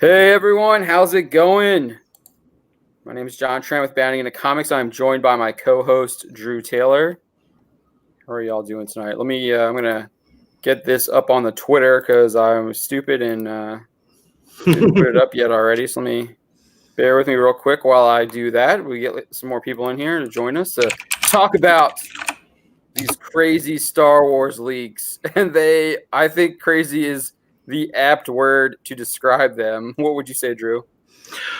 Hey everyone, how's it going? My name is John Tran with Bounding into Comics. I'm joined by my co-host Drew Taylor. How are y'all doing tonight? I'm gonna get this up on the Twitter because I'm stupid and didn't put it up yet already. So bear with me real quick while I do that. We get some more people in here to join us to talk about these crazy Star Wars leaks, and I think crazy is the apt word to describe them. What would you say, Drew?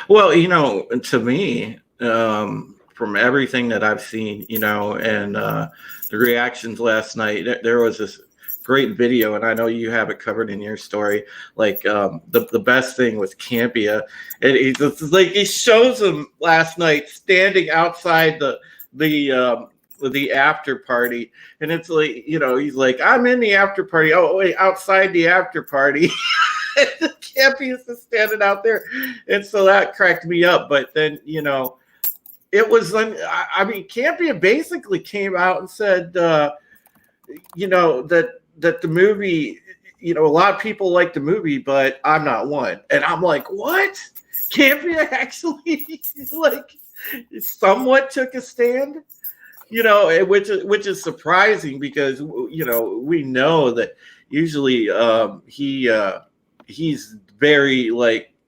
Well, to me, from everything that I've seen, and the reactions last night, there was this great video, and I know you have it covered in your story. Like the best thing was Campia, and he shows him last night standing outside the after party, and it's like, he's like, I'm in the after party. Oh wait, outside the after party. Campy is just standing out there, and so that cracked me up. But then it was Campy basically came out and said that the movie, a lot of people like the movie, but I'm not one. And I'm like, what? Campy actually somewhat took a stand, which is surprising because we know that usually he's very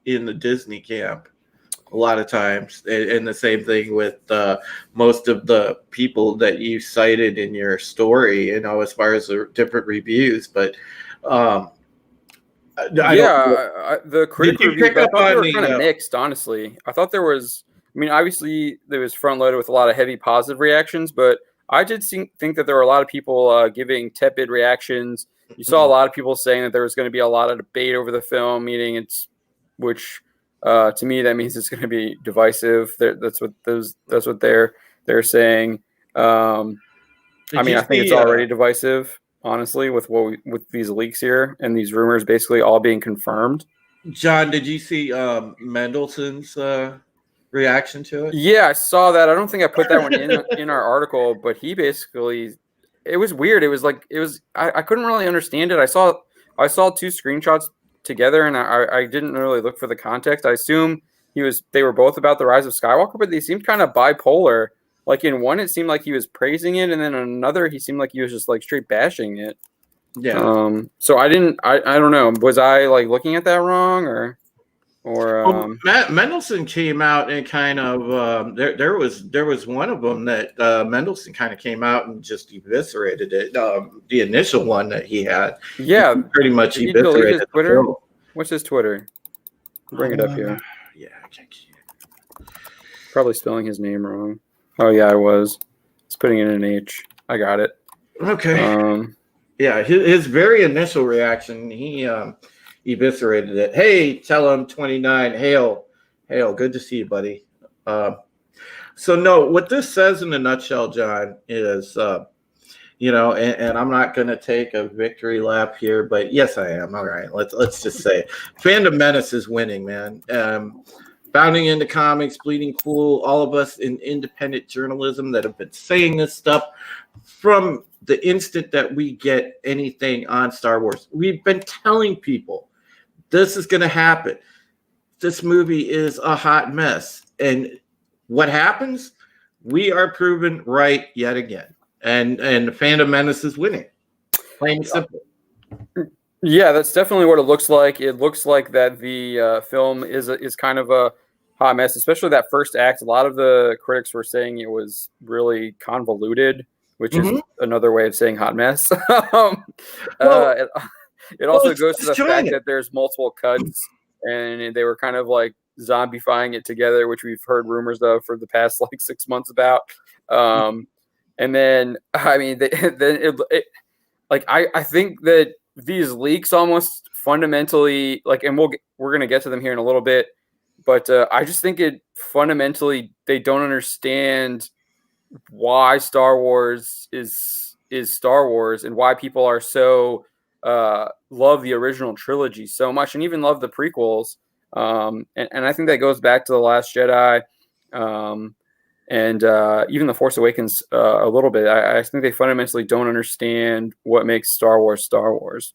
in the Disney camp a lot of times, and the same thing with most of the people that you cited in your story, as far as the different reviews. But the critic reviews, I thought they were kind of mixed, honestly. I thought obviously there was front loaded with a lot of heavy positive reactions, but I did think that there were a lot of people giving tepid reactions. You saw a lot of people saying that there was going to be a lot of debate over the film, which to me that means it's going to be divisive. That's what they're saying. I think it's already divisive, honestly, with these leaks here and these rumors basically all being confirmed. John, did you see Mendelssohn's reaction to it? Yeah, I saw that. I don't think I put that one in our article, but he basically. It was weird. I couldn't really understand it. I saw two screenshots together, and I didn't really look for the context. I assume they were both about the rise of Skywalker, but they seemed kind of bipolar. Like in one, it seemed like he was praising it, and then in another, he seemed like he was just straight bashing it. Yeah. So I don't know. Was I looking at that wrong or? Mendelssohn came out and kind of there was one of them that Mendelssohn kind of came out and just eviscerated it. The initial one that he had, yeah, he pretty much eviscerated his Twitter. What's his Twitter? Bring it up here. Yeah, I can't see it. Probably spelling his name wrong. Oh yeah, I was. It's putting in an H. I got it. Okay. Yeah, his very initial reaction, he eviscerated it. Hey, tell him 29. Hail, good to see you, buddy. So no, what this says in a nutshell, John, is and I'm not going to take a victory lap here, but yes, I am. All right, let's just say Fandom Menace is winning, man. Bounding into Comics, Bleeding Cool, all of us in independent journalism that have been saying this stuff from the instant that we get anything on Star Wars. We've been telling people this is going to happen. This movie is a hot mess. And what happens? We are proven right yet again. And Phantom Menace is winning. Plain and simple. Yeah, that's definitely what it looks like. It looks like that the film is kind of a hot mess, especially that first act. A lot of the critics were saying it was really convoluted, which is another way of saying hot mess. It also goes to the fact that there's multiple cuts, and they were kind of zombifying it together, which we've heard rumors of for the past 6 months about. And then, I think that these leaks almost fundamentally, and we're gonna get to them here in a little bit, but I just think it fundamentally they don't understand why Star Wars is Star Wars and why people are so love the original trilogy so much and even love the prequels. And I think that goes back to The Last Jedi and even The Force Awakens a little bit. I think they fundamentally don't understand what makes Star Wars Star Wars.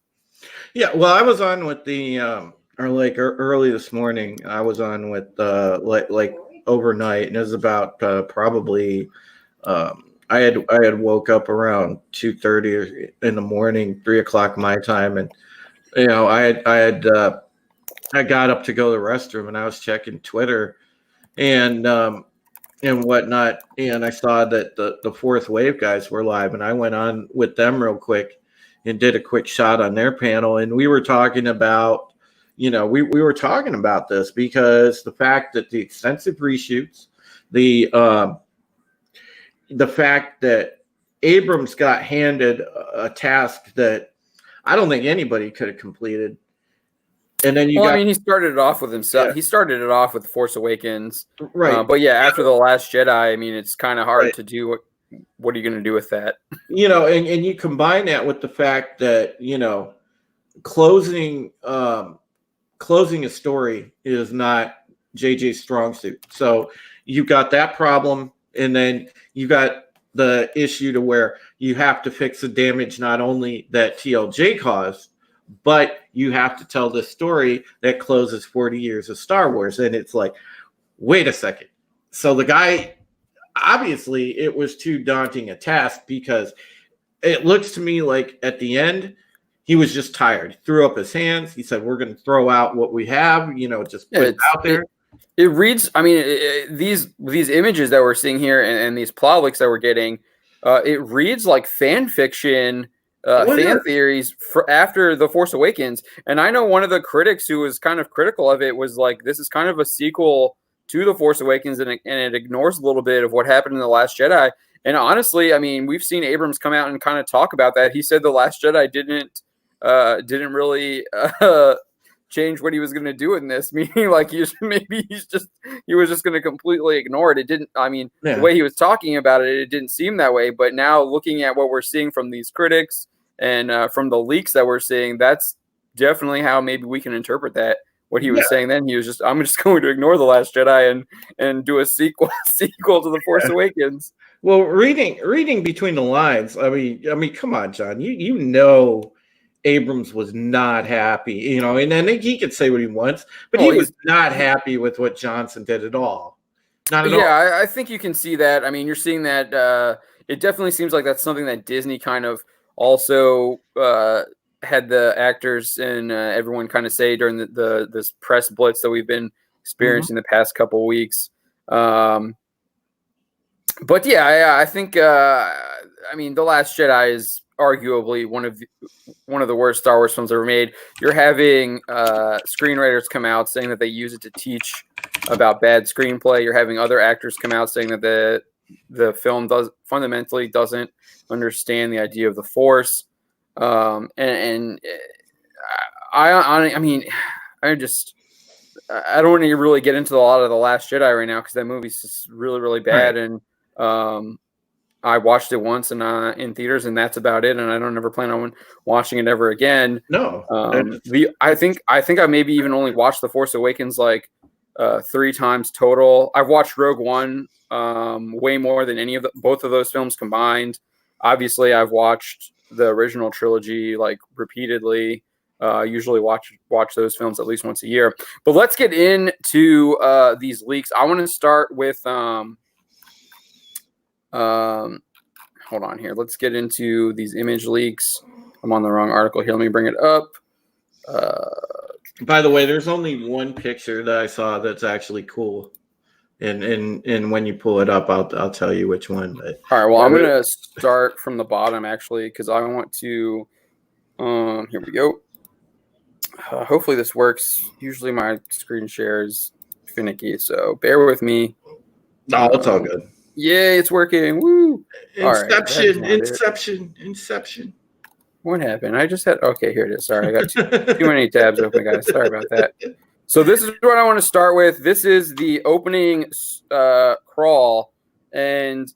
Yeah, well, I was on with the or like early this morning, I was on with like overnight, and it was about probably I had woke up around 2:30 in the morning, 3 o'clock my time, and I got up to go to the restroom, and I was checking Twitter and whatnot, and I saw that the fourth wave guys were live, and I went on with them real quick and did a quick shot on their panel, and we were talking about, we were talking about this because the fact that the extensive reshoots, the fact that Abrams got handed a task that I don't think anybody could have completed. And then he started it off with himself. Yeah. He started it off with The Force Awakens. Right. But yeah, after The Last Jedi, I mean, it's kind of hard to do. What are you going to do with that? And you combine that with the fact that, closing a story is not JJ's strong suit. So you've got that problem. And then you got the issue to where you have to fix the damage not only that TLJ caused, but you have to tell this story that closes 40 years of Star Wars. And it's like, wait a second. So the guy, obviously, it was too daunting a task because it looks to me like at the end, he was just tired. He threw up his hands. He said, we're going to throw out what we have, just put it out there. It reads, I mean, these images that we're seeing here and these plot leaks that we're getting, it reads like fan fiction, fan theories for after The Force Awakens. And I know one of the critics who was kind of critical of it was like, this is kind of a sequel to The Force Awakens, and it ignores a little bit of what happened in The Last Jedi. And honestly, I mean, we've seen Abrams come out and kind of talk about that. He said The Last Jedi didn't really change what he was going to do in this, meaning like he was just going to completely ignore it. It didn't, I mean, the way he was talking about it, it didn't seem that way. But now looking at what we're seeing from these critics and from the leaks that we're seeing, that's definitely how maybe we can interpret that. What he was saying then, he was just, I'm just going to ignore The Last Jedi and do a sequel to The Force Awakens. Well, reading between the lines, I mean, come on, John, you know Abrams was not happy, and then he could say what he wants, but he was not happy with what Johnson did at all. Not at all. Yeah, I think you can see that. I mean, you're seeing that. It definitely seems like that's something that Disney kind of also had the actors and everyone kind of say during this press blitz that we've been experiencing the past couple of weeks. But yeah, I think I mean, The Last Jedi is arguably one of the worst Star Wars films ever made. You're having screenwriters come out saying that they use it to teach about bad screenplay. You're having other actors come out saying that the film fundamentally doesn't understand the idea of the Force. And I mean, I don't want to really get into a lot of The Last Jedi right now because that movie's just really, really bad. Right. And I watched it once in theaters, and that's about it. And I don't ever plan on watching it ever again. No. I think I maybe even only watched The Force Awakens like 3 times total. I've watched Rogue One way more than both of those films combined. Obviously, I've watched the original trilogy like repeatedly. Usually watch those films at least once a year. But let's get into these leaks. I want to start with hold on here. Let's get into these image leaks. I'm on the wrong article here. Let me bring it up. By the way, there's only one picture that I saw that's actually cool. And when you pull it up, I'll tell you which one. But all right, well, I'm gonna start from the bottom actually, because I want to here we go. Hopefully this works. Usually my screen share is finicky, so bear with me. No, it's all good. Yeah, it's working. Woo! Inception. What happened? I just had okay, here it is. Sorry, I got too many tabs open, guys. Sorry about that. So this is what I want to start with. This is the opening crawl, and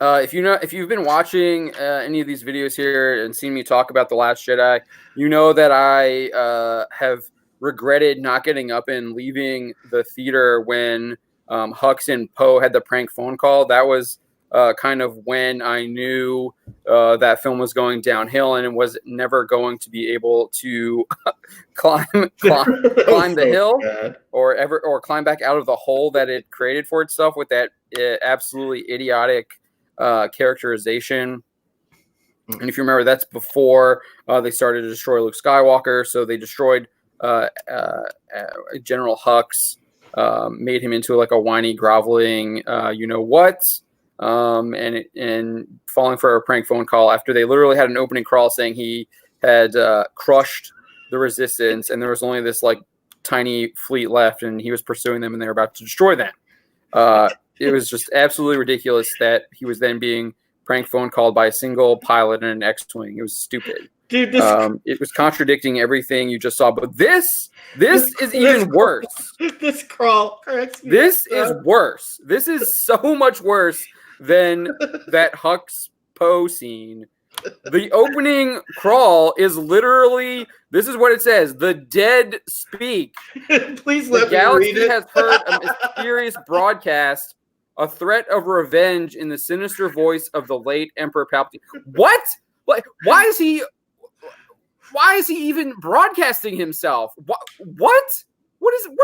if you've been watching any of these videos here and seen me talk about The Last Jedi, you know that I have regretted not getting up and leaving the theater when Hux and Poe had the prank phone call. That was kind of when I knew that film was going downhill and was never going to be able to climb the hill or climb back out of the hole that it created for itself with that absolutely idiotic characterization. And if you remember, that's before they started to destroy Luke Skywalker. So they destroyed General Hux, made him into like a whiny, groveling, and falling for a prank phone call after they literally had an opening crawl saying he had crushed the Resistance and there was only this like tiny fleet left and he was pursuing them and they were about to destroy them. It was just absolutely ridiculous that he was then being prank phone called by a single pilot in an X-Wing. It was stupid. Dude, it was contradicting everything you just saw. But this is even worse. This crawl. This is worse. This is so much worse than that Hux Poe scene. The opening crawl is literally, this is what it says: "The dead speak." Please let me read it. The galaxy has heard a mysterious broadcast, a threat of revenge in the sinister voice of the late Emperor Palpatine. What? Like, why is he even broadcasting himself? What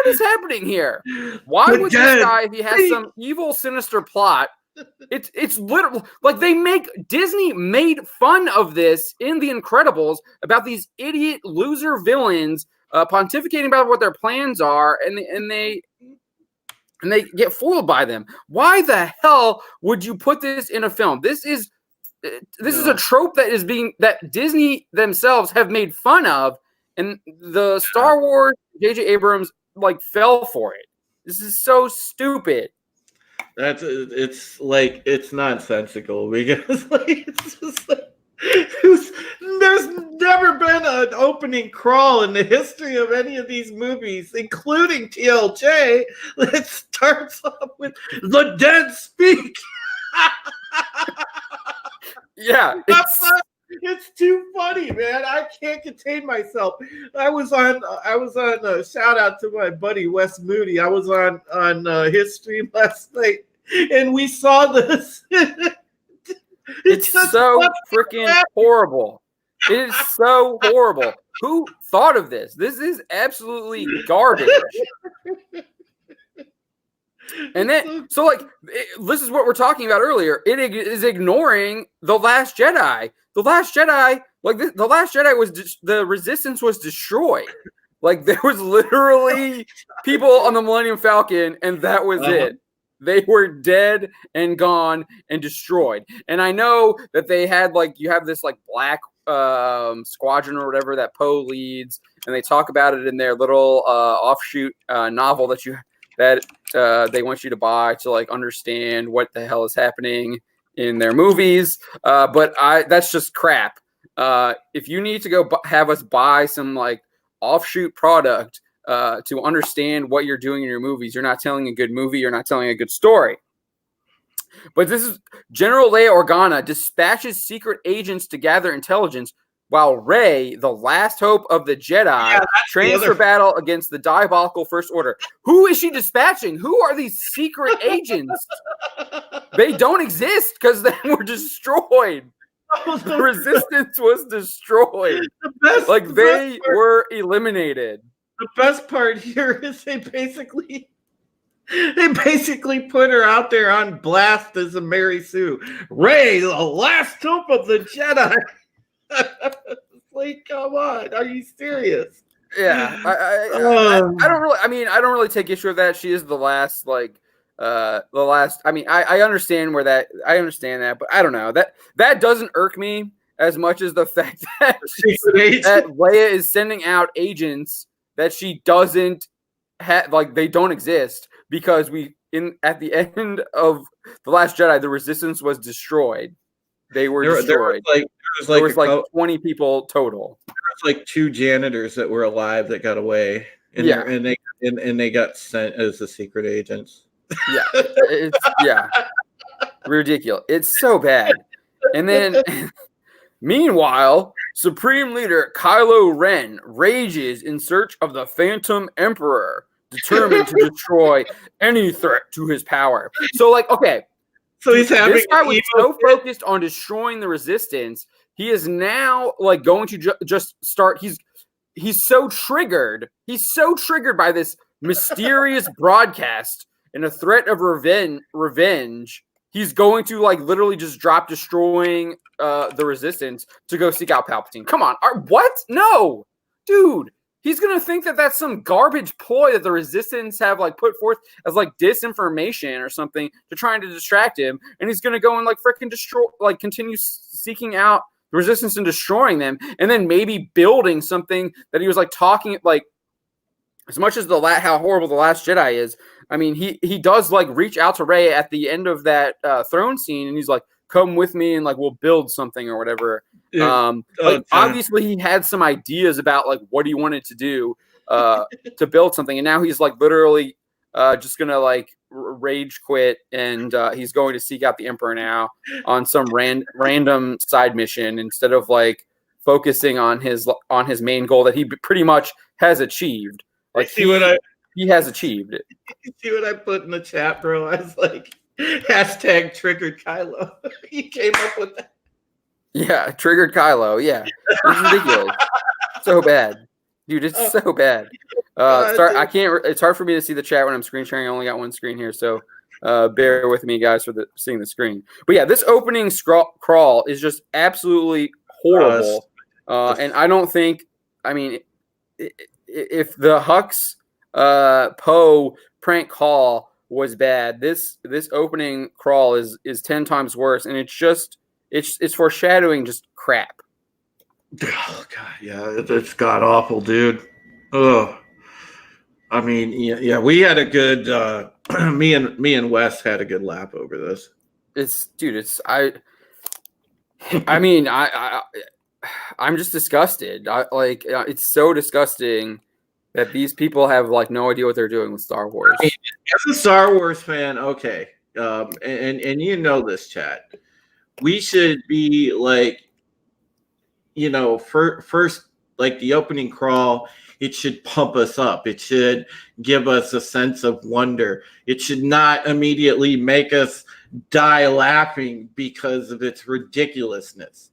is happening here? Why would this guy, if he has some evil, sinister plot? It's literally like Disney made fun of this in The Incredibles about these idiot loser villains pontificating about what their plans are, and they get fooled by them. Why the hell would you put this in a film? This is a trope that Disney themselves have made fun of, and the Star Wars J.J. Abrams fell for it. This is so stupid. It's nonsensical because it's just there's never been an opening crawl in the history of any of these movies, including TLJ, that starts off with "The dead speak." Yeah, it's too funny, man. I can't contain myself. I was on a shout out to my buddy Wes Moody. I was on his stream last night, and we saw this. It's so freaking horrible. It is so horrible. Who thought of this? This is absolutely garbage. And then, this is what we're talking about earlier. It is ignoring The Last Jedi. The Last Jedi, The Last Jedi was the Resistance was destroyed. There was literally people on the Millennium Falcon, and that was it. They were dead and gone and destroyed. And I know that they had you have this black squadron or whatever that Poe leads, and they talk about it in their little offshoot novel that they want you to buy to understand what the hell is happening in their movies. But that's just crap. If you need to go have us buy some offshoot product to understand what you're doing in your movies, you're not telling a good movie. You're not telling a good story. But this is General Leia Organa dispatches secret agents to gather intelligence while Rey, the last hope of the Jedi, trains for battle against the diabolical First Order. Who is she dispatching? Who are these secret agents? They don't exist because they were destroyed. The Resistance was destroyed. They were eliminated. The best part here is they basically put her out there on blast as a Mary Sue. Rey, the last hope of the Jedi. Come on, are you serious? Yeah, I don't really take issue with that. She is the last, the last. I mean, I understand I understand that, but I don't know that doesn't irk me as much as the fact that Leia is sending out agents that she doesn't have, they don't exist because at the end of The Last Jedi, the Resistance was destroyed. They were destroyed. There was 20 people total. There was 2 janitors that were alive that got away. And they got sent as the secret agents. Yeah. It's ridiculous. It's so bad. And then meanwhile, Supreme Leader Kylo Ren rages in search of the Phantom Emperor, determined to destroy any threat to his power. So okay. So he's having this guy was so focused on destroying the Resistance. He is now like going to just start. He's so triggered. He's so triggered by this mysterious broadcast and a threat of revenge. He's going to like literally just drop destroying the Resistance to go seek out Palpatine. Come on, what? No, dude. He's gonna think that that's some garbage ploy that the Resistance have like put forth as like disinformation or something to trying to distract him, and he's gonna go and like freaking destroy, like continue seeking out the Resistance and destroying them, and then maybe building something that he was like talking like. As much as how horrible The Last Jedi is, I mean, he does like reach out to Rey at the end of that throne scene, and he's like, "Come with me, and like we'll build something or whatever." Obviously, he had some ideas about like what he wanted to do to build something, and now he's like literally just gonna like rage quit, and he's going to seek out the Emperor now on some random side mission instead of like focusing on his main goal that he pretty much has achieved. Like he has achieved it. You see what I put in the chat, bro? I was like, hashtag triggered Kylo. He came up with that. Yeah, triggered Kylo. Yeah, it's ridiculous. So bad, dude. It's so bad. Sorry, I can't. It's hard for me to see the chat when I'm screen sharing. I only got one screen here, so bear with me, guys, for seeing the screen. But yeah, this opening crawl is just absolutely horrible, and I don't think. I mean, if the Hux Poe prank call was bad, this opening crawl is 10 times worse, and it's foreshadowing just crap. Oh god, yeah, it's god awful, dude. Oh, I mean, yeah, we had a good. Me and Wes had a good laugh over this. I'm just disgusted. It's so disgusting that these people have like no idea what they're doing with Star Wars. As a Star Wars fan, okay, and you know this, chat. We should be like, first like the opening crawl. It should pump us up. It should give us a sense of wonder. It should not immediately make us die laughing because of its ridiculousness.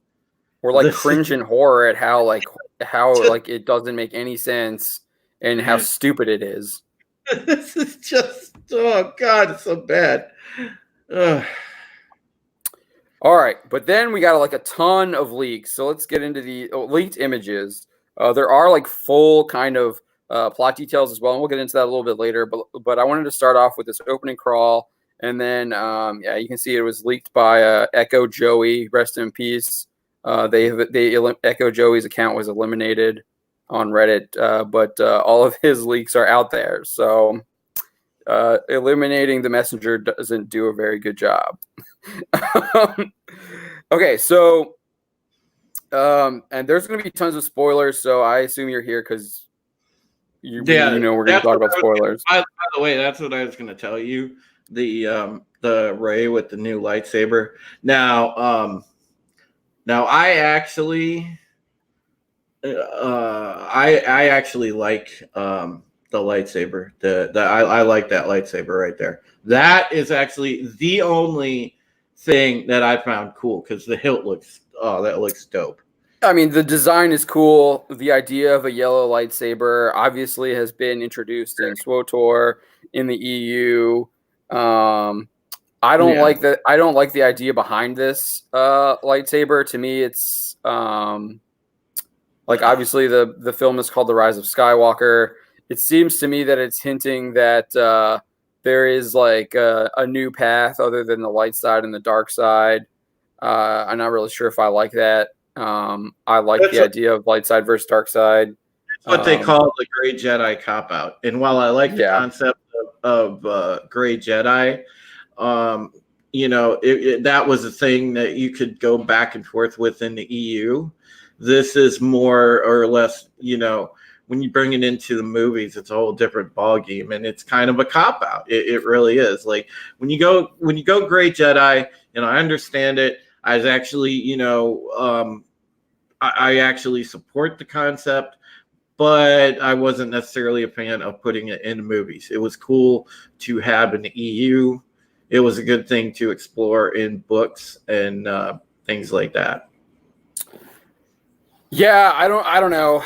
Or like cringe in horror at how it doesn't make any sense and how stupid it is. This is just, oh god, it's so bad. Ugh. All right, but then we got like a ton of leaks. So let's get into the leaked images. There are like full kind of plot details as well, and we'll get into that a little bit later. But I wanted to start off with this opening crawl, and then you can see it was leaked by Echo Joey. Rest in peace. Echo Joey's account was eliminated on Reddit, but all of his leaks are out there. So eliminating the messenger doesn't do a very good job. Okay, so and there's going to be tons of spoilers, so I assume you're here because we're going to talk about spoilers. By the way, that's what I was going to tell you. The Rey with the new lightsaber. Now I actually like the lightsaber. I like that lightsaber right there. That is actually the only thing that I found cool because the hilt looks dope. I mean, the design is cool. The idea of a yellow lightsaber obviously has been introduced in SWTOR in the EU. I don't like that. I don't like the idea behind this lightsaber. To me, it's like obviously the film is called The Rise of Skywalker. It seems to me that it's hinting that there is like a new path other than the light side and the dark side. I'm not really sure if I like that. I like the idea of light side versus dark side. That's what they call the Gray Jedi cop-out. And while I like the concept of Gray Jedi, that was a thing that you could go back and forth with in the EU. This is more or less, when you bring it into the movies, it's a whole different ballgame, and it's kind of a cop-out. It really is. Like when you go Gray Jedi, I understand it. I was actually, I actually support the concept, but I wasn't necessarily a fan of putting it in movies. It was cool to have in the EU, it was a good thing to explore in books and things like that. Yeah, I don't know.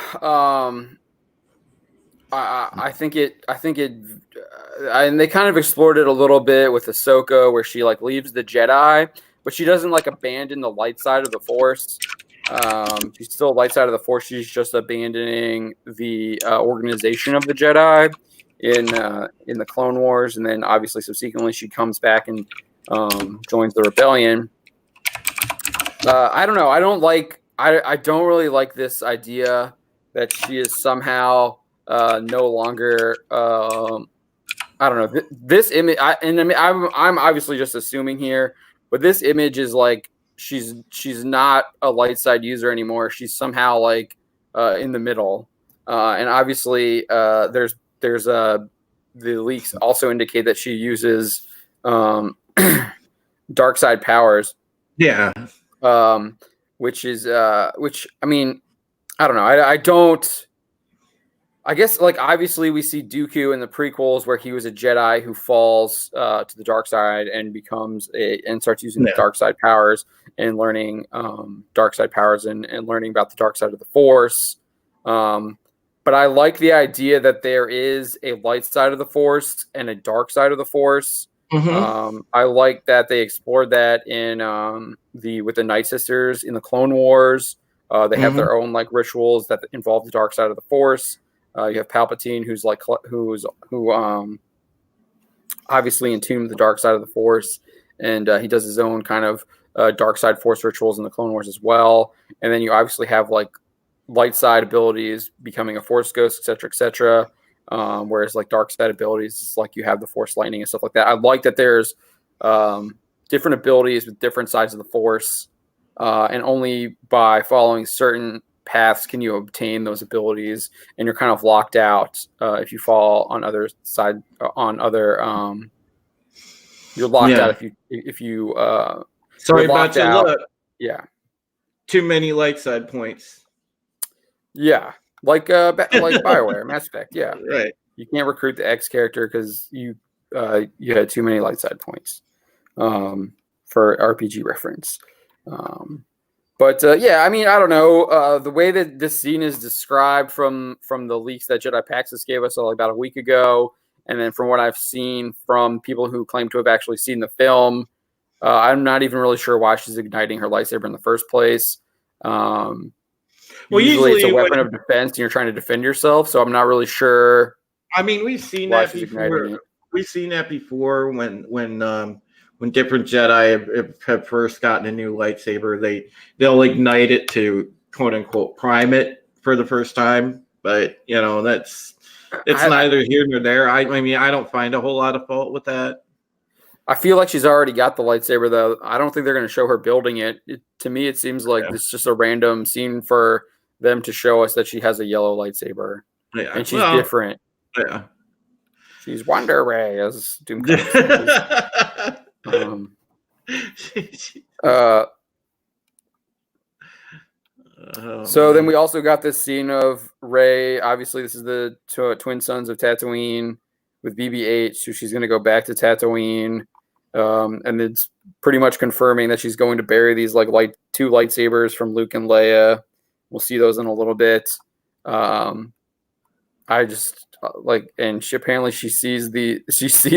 I think it, and they kind of explored it a little bit with Ahsoka, where she like leaves the Jedi, but she doesn't like abandon the light side of the Force. She's still light side of the Force. She's just abandoning the organization of the Jedi in the Clone Wars, and then obviously subsequently she comes back and joins the rebellion. I don't know. I don't really like this idea that she is somehow no longer. I don't know. This image, I'm obviously just assuming here, but this image is like she's not a light side user anymore. She's somehow like in the middle, and obviously there's the leaks also indicate that she uses dark side powers. Yeah. Which I mean, I don't know. I guess like obviously we see Dooku in the prequels where he was a Jedi who falls to the dark side and and starts using the dark side powers and learning dark side powers and learning about the dark side of the Force. But I like the idea that there is a light side of the Force and a dark side of the Force. Mm-hmm. I like that they explored that in with the Night Sisters in the Clone Wars. They have their own like rituals that involve the dark side of the Force. You have Palpatine, who's obviously in tune with the dark side of the Force, and he does his own kind of dark side Force rituals in the Clone Wars as well. And then you obviously have like light side abilities, becoming a Force ghost, etc., etc. Whereas like dark side abilities, it's like you have the Force lightning and stuff like that. I like that there's different abilities with different sides of the Force, and only by following certain paths can you obtain those abilities, and you're kind of locked out if you fall on other side you're locked out if you sorry about your luck. Yeah, too many light side points. Yeah, like BioWare, Mass Effect. Yeah, right. You can't recruit the X character because you had too many light side points for RPG reference. But yeah, I mean, I don't know. The way that this scene is described from the leaks that Jedi Paxis gave us about a week ago, and then from what I've seen from people who claim to have actually seen the film, I'm not even really sure why she's igniting her lightsaber in the first place. Usually it's a weapon of defense, and you're trying to defend yourself. So I'm not really sure. I mean, we've seen that before. We've seen that before when different Jedi have first gotten a new lightsaber, they'll ignite it to quote unquote prime it for the first time. But you know, it's neither here nor there. I mean, I don't find a whole lot of fault with that. I feel like she's already got the lightsaber, though. I don't think they're going to show her building it. To me, it seems like it's just a random scene for them to show us that she has a yellow lightsaber, and she's different. Yeah, she's Wonder Ray, as Doom. So then we also got this scene of Rey. Obviously, this is the twin sons of Tatooine with BB-8, so she's going to go back to Tatooine, and it's pretty much confirming that she's going to bury these two lightsabers from Luke and Leia. We'll see those in a little bit. I just and apparently she sees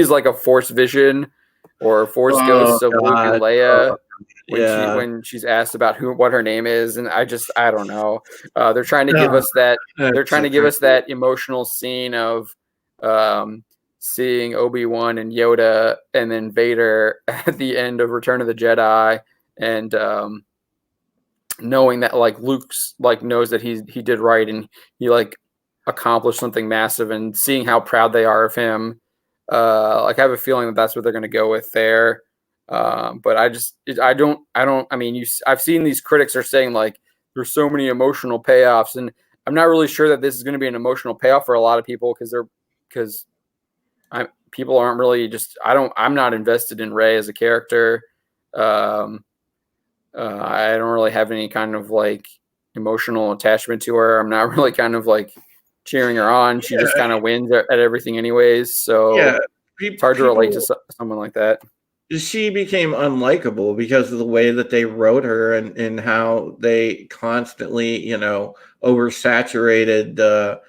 like a Force vision or a Force ghost of Luke and Leia when she's asked about what her name is, and I don't know. They're trying to give us that. They're trying to give us that emotional scene of seeing Obi-Wan and Yoda, and then Vader at the end of Return of the Jedi, and knowing that Luke's knows that he did right and he accomplished something massive, and seeing how proud they are of him. I have a feeling that that's what they're going to go with there. But I've seen these critics are saying there's so many emotional payoffs, and I'm not really sure that this is going to be an emotional payoff for a lot of people because people aren't really I'm not invested in Rey as a character. I don't really have any kind of emotional attachment to her. I'm not really kind of cheering her on. She just kind of wins at everything anyways. So it's hard to relate to someone like that. she became unlikable because of the way that they wrote her and how they constantly, oversaturated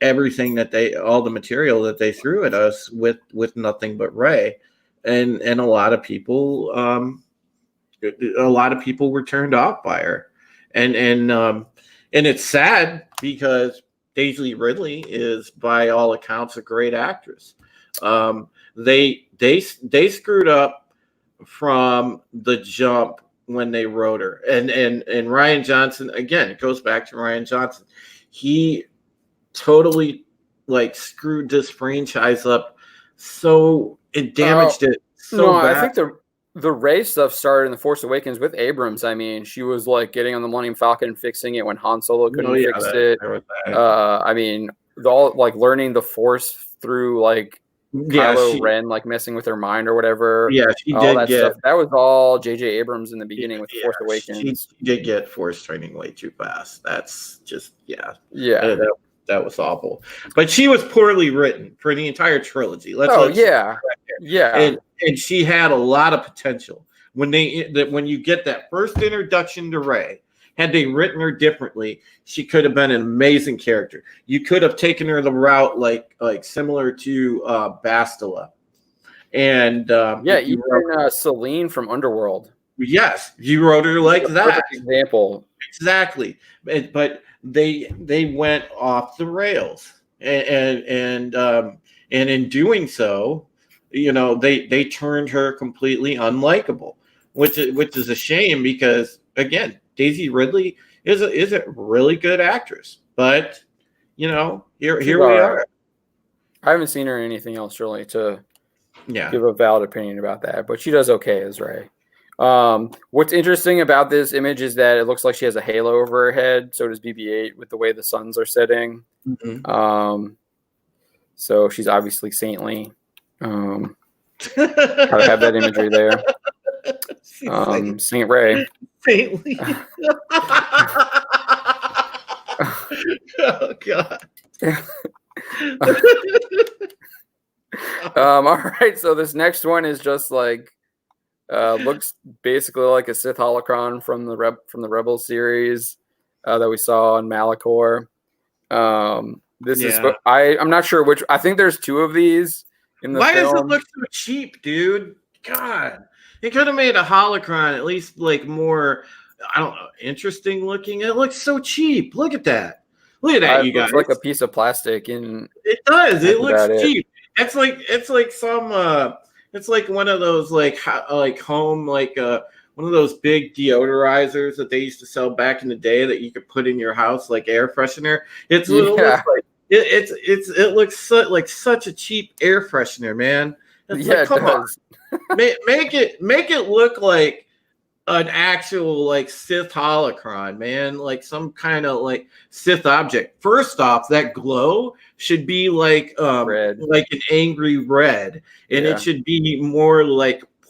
everything all the material that they threw at us with nothing but Rey, and a lot of people were turned off by her, and it's sad because Daisy Ridley is, by all accounts, a great actress. They screwed up from the jump when they wrote her, and Rian Johnson, again, it goes back to Rian Johnson. He totally screwed this franchise up, so it damaged it so bad. I think the Rey stuff started in The Force Awakens with Abrams. I mean, she was getting on the Millennium Falcon and fixing it when Han Solo couldn't fix it. I mean, learning the Force through Kylo Ren messing with her mind or whatever. Yeah, she did stuff. That was all J.J. Abrams in the beginning with The Force Awakens. She did get Force training way too fast. That's just yeah. That was awful. But she was poorly written for the entire trilogy. Yeah. And she had a lot of potential. When you get that first introduction to Rey, had they written her differently, she could have been an amazing character. You could have taken her the route like similar to Bastila. And even Celine from Underworld. Yes, you wrote her like that. Perfect example. Exactly. But they went off the rails, and in doing so, they turned her completely unlikable, which is a shame because, again, Daisy Ridley is a really good actress, but here we are. I haven't seen her in anything else really to give a valid opinion about that, but she does okay as Rey. What's interesting about this image is that it looks like she has a halo over her head. So does BB-8 with the way the suns are setting. Mm-hmm. So she's obviously saintly. Gotta have that imagery there. Saint Rey. Saintly. Oh God. All right. So this next one is just looks basically like a Sith holocron from the Rebel series that we saw on Malachor. This is I'm not sure which. I think there's two of these in the film. Why does it look so cheap, dude? God, they could have made a holocron at least more, I don't know, interesting looking. It looks so cheap. Look at that. Look at that, you guys. It's like a piece of plastic, and it does. It looks cheap. It's like some. It's like one of those home one of those big deodorizers that they used to sell back in the day that you could put in your house like air freshener. It looks like such a cheap air freshener, man. It come does. On, make it look like an actual Sith holocron, man, like some kind of Sith object. First off, that glow should be red. Like an angry red, and it should be more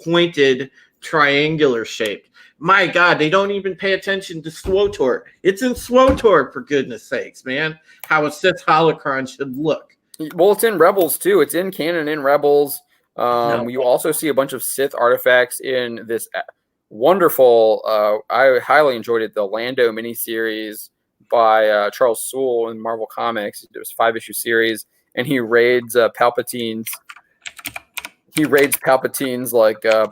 pointed triangular shaped. My God, they don't even pay attention to SWTOR. It's in SWTOR, for goodness sakes, man. How a Sith holocron should look. Well, it's in Rebels too. It's in canon in Rebels. You also see a bunch of Sith artifacts in this wonderful. I highly enjoyed it. The Lando miniseries by Charles Soule in Marvel Comics. It was a 5-issue series, and he raids Palpatine's. He raids Palpatine's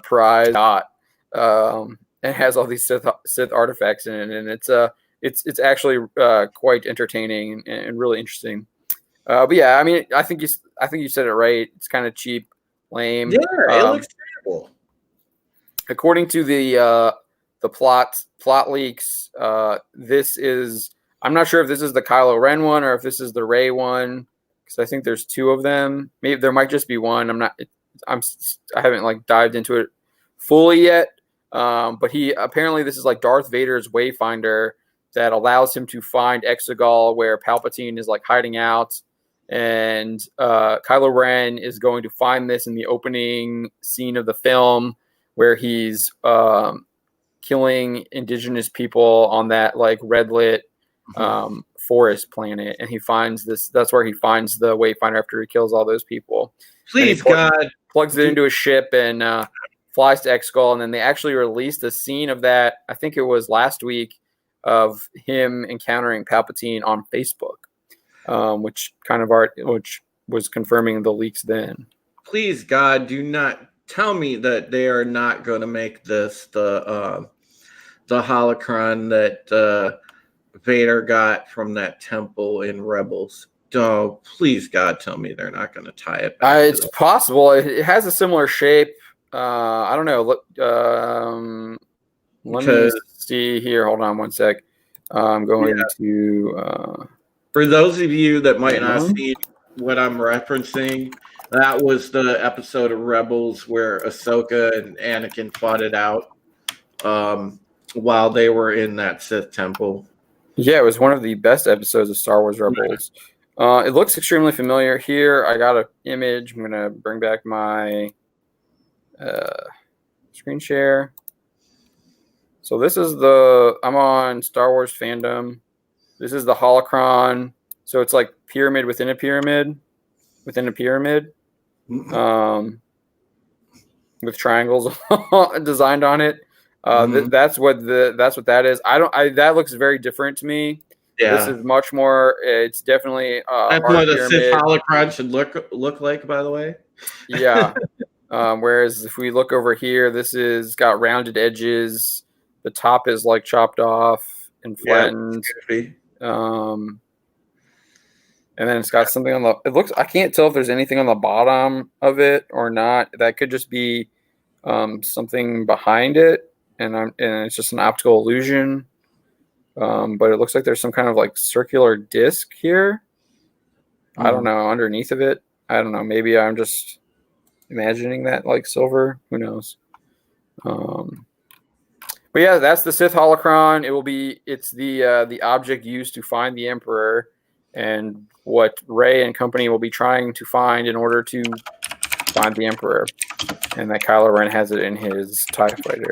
prize dot, and has all these Sith artifacts in it, and it's actually quite entertaining and really interesting. But yeah, I mean, I think you said it right. It's kind of cheap, lame. Yeah, it looks terrible. According to the plot leaks, this is. I'm not sure if this is the Kylo Ren one or if this is the Rey one, because I think there's two of them. Maybe there might just be one. I haven't dived into it fully yet. But he apparently this is Darth Vader's Wayfinder that allows him to find Exegol where Palpatine is hiding out, and Kylo Ren is going to find this in the opening scene of the film where he's killing indigenous people on that red lit forest planet, and he finds this. That's where he finds the Wayfinder after he kills all those people. Please, God. Plugs it into a ship and flies to Exegol, and then they actually released a scene of that. I think it was last week of him encountering Palpatine on Facebook, which was confirming the leaks then. Please, God, do not tell me that they are not going to make this the holocron that Vader got from that temple in Rebels. Oh, please, God, tell me they're not going to tie it back. It's possible. It has a similar shape. I don't know. Look, let me see here. Hold on one sec. I'm going to. For those of you that might not see what I'm referencing, that was the episode of Rebels where Ahsoka and Anakin fought it out while they were in that Sith temple. Yeah, it was one of the best episodes of Star Wars Rebels. It looks extremely familiar here. I got an image. I'm going to bring back my screen share. So this is I'm on Star Wars Fandom. This is the Holocron. So it's like pyramid within a pyramid within a pyramid, with triangles designed on it. That's what that is. That looks very different to me. Yeah. This is much more. It's definitely. That's what a Sith holocron should look like, by the way. Yeah. Whereas if we look over here, this is got rounded edges. The top is like chopped off and flattened. Yeah, and then it's got something on the. It looks. I can't tell if there's anything on the bottom of it or not. That could just be something behind it, and it's just an optical illusion. But it looks like there's some kind of like circular disc here. I don't know, underneath of it. I don't know. Maybe I'm just imagining that like silver. Who knows? But yeah, that's the Sith holocron. It's the object used to find the Emperor, and what Rey and company will be trying to find in order to find the Emperor. And that Kylo Ren has it in his TIE fighter.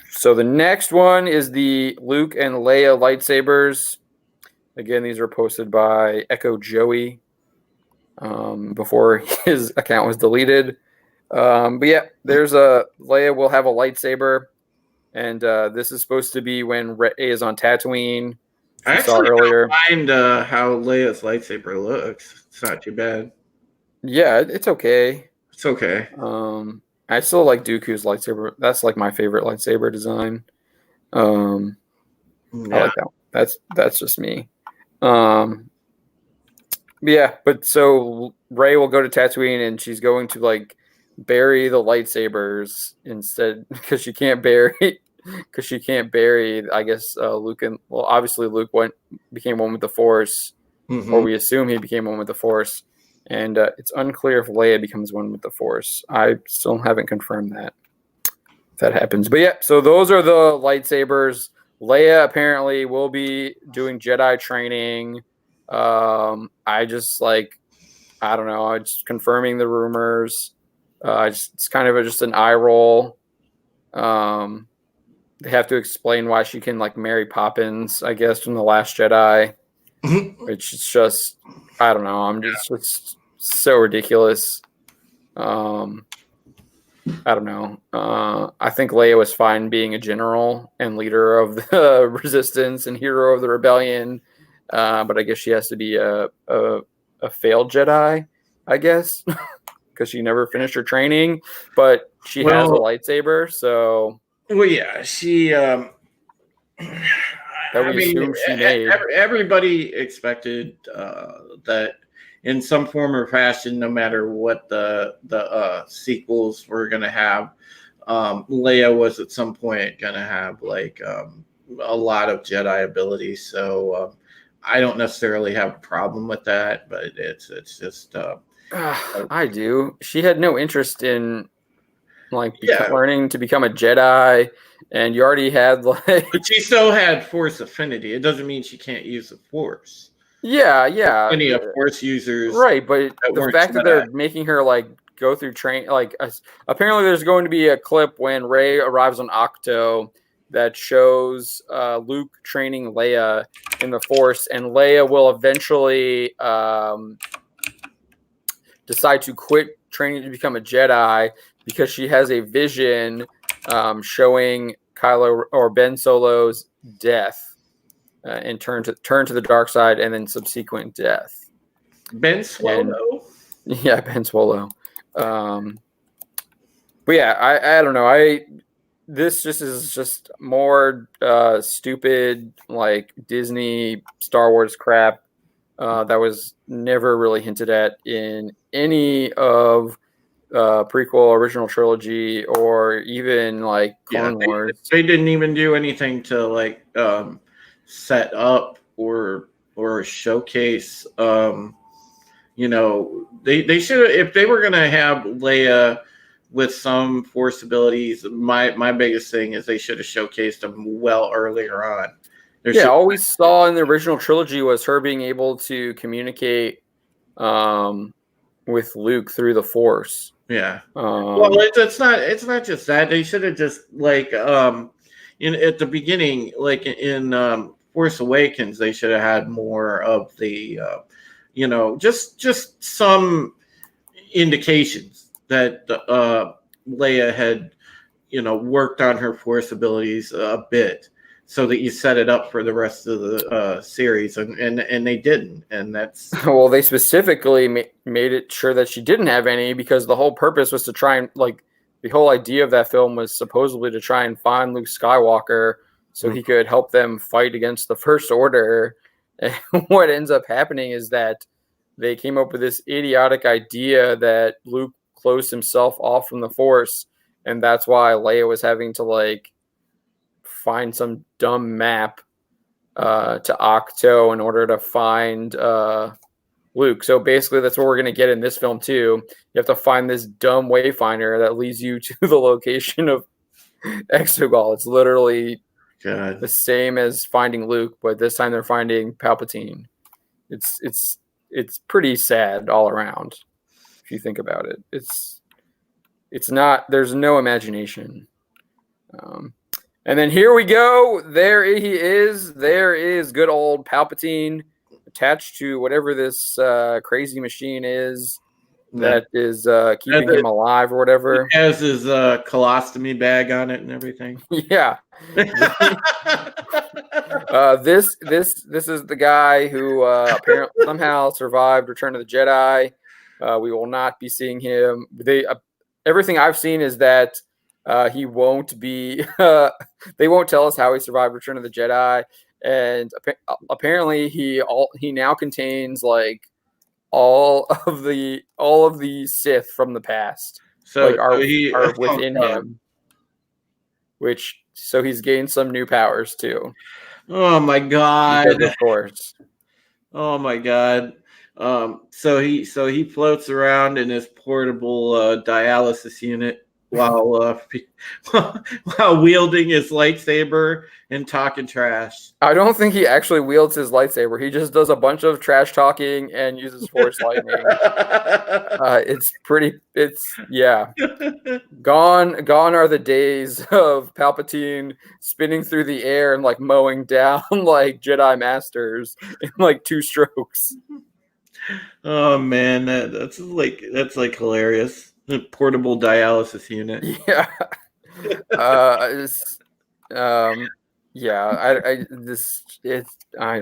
So the next one is the Luke and Leia lightsabers. Again, these were posted by Echo Joey before his account was deleted. But yeah, Leia will have a lightsaber, and this is supposed to be when Rey is on Tatooine. I actually don't mind how Leia's lightsaber looks. It's not too bad. Yeah, it's okay. It's okay. I still like Dooku's lightsaber. That's like my favorite lightsaber design. I like that. That's just me. Yeah, but so Rey will go to Tatooine, and she's going to like bury the lightsabers instead because she can't bury. I guess Luke obviously Luke became one with the Force, or we assume he became one with the Force, and it's unclear if Leia becomes one with the Force. I still haven't confirmed that if that happens. But yeah, so those are the lightsabers. Leia apparently will be doing Jedi training. I don't know. I'm just confirming the rumors. It's kind of just an eye roll. They have to explain why she can like marry Poppins, I guess, from The Last Jedi, which is just, I don't know. It's so ridiculous. I don't know. I think Leia was fine being a general and leader of the resistance and hero of the rebellion. But I guess she has to be a failed Jedi, I guess, because she never finished her training. But she has a lightsaber, so. Well, yeah, she. Assume she made. Everybody expected that in some form or fashion, no matter what the sequels were going to have, Leia was at some point going to have like a lot of Jedi abilities. So I don't necessarily have a problem with that, but it's just. I do. She had no interest in. Learning to become a Jedi, and you already had but she still had Force affinity. It doesn't mean she can't use the Force. Yeah. Many of Force users, right? But the fact that they're making her go through train, apparently there's going to be a clip when Rey arrives on Octo that shows Luke training Leia in the Force, and Leia will eventually decide to quit training to become a Jedi because she has a vision showing Kylo or Ben Solo's death and turn to the dark side, and then subsequent death. Ben Solo. Yeah, Ben Solo. But yeah, I don't know. This just is just more stupid like Disney Star Wars crap that was never really hinted at in any of prequel, original trilogy, or even like Clone Wars. They didn't even do anything to like set up or showcase. You know, they should, if they were gonna have Leia with some Force abilities. My biggest thing is they should have showcased them well earlier on. All we saw in the original trilogy was her being able to communicate with Luke through the Force. Yeah. Well, it's not just that. They should have just like at the beginning, like in Force Awakens, they should have had more of the just some indications that Leia had worked on her Force abilities a bit, so that you set it up for the rest of the series, and they didn't, and that's well, they specifically made it sure that she didn't have any, because the whole purpose was to try and the whole idea of that film was supposedly to try and find Luke Skywalker so he could help them fight against the First Order. And what ends up happening is that they came up with this idiotic idea that Luke closed himself off from the Force, and that's why Leia was having to find some dumb map to Octo in order to find Luke. So basically that's what we're going to get in this film too. You have to find this dumb wayfinder that leads you to the location of Exegol. It's literally the same as finding Luke, but this time they're finding Palpatine. It's pretty sad all around if you think about it. It's not, there's no imagination. And then here we go. There he is. There is good old Palpatine attached to whatever this crazy machine is that is keeping him alive or whatever. He has his colostomy bag on it and everything. Yeah. This is the guy who apparently somehow survived Return of the Jedi. We will not be seeing him. Everything I've seen is that he won't be. They won't tell us how he survived Return of the Jedi, and apparently he now contains all of the Sith from the past. So are within him. So he's gained some new powers too. Oh my god! Because of course. Oh my god! So he floats around in his portable dialysis unit while wielding his lightsaber and talking trash. I don't think he actually wields his lightsaber. He just does a bunch of trash talking and uses Force lightning. Gone are the days of Palpatine spinning through the air and mowing down Jedi masters in 2 strokes. Oh man, that's hilarious. A portable dialysis unit. Yeah. I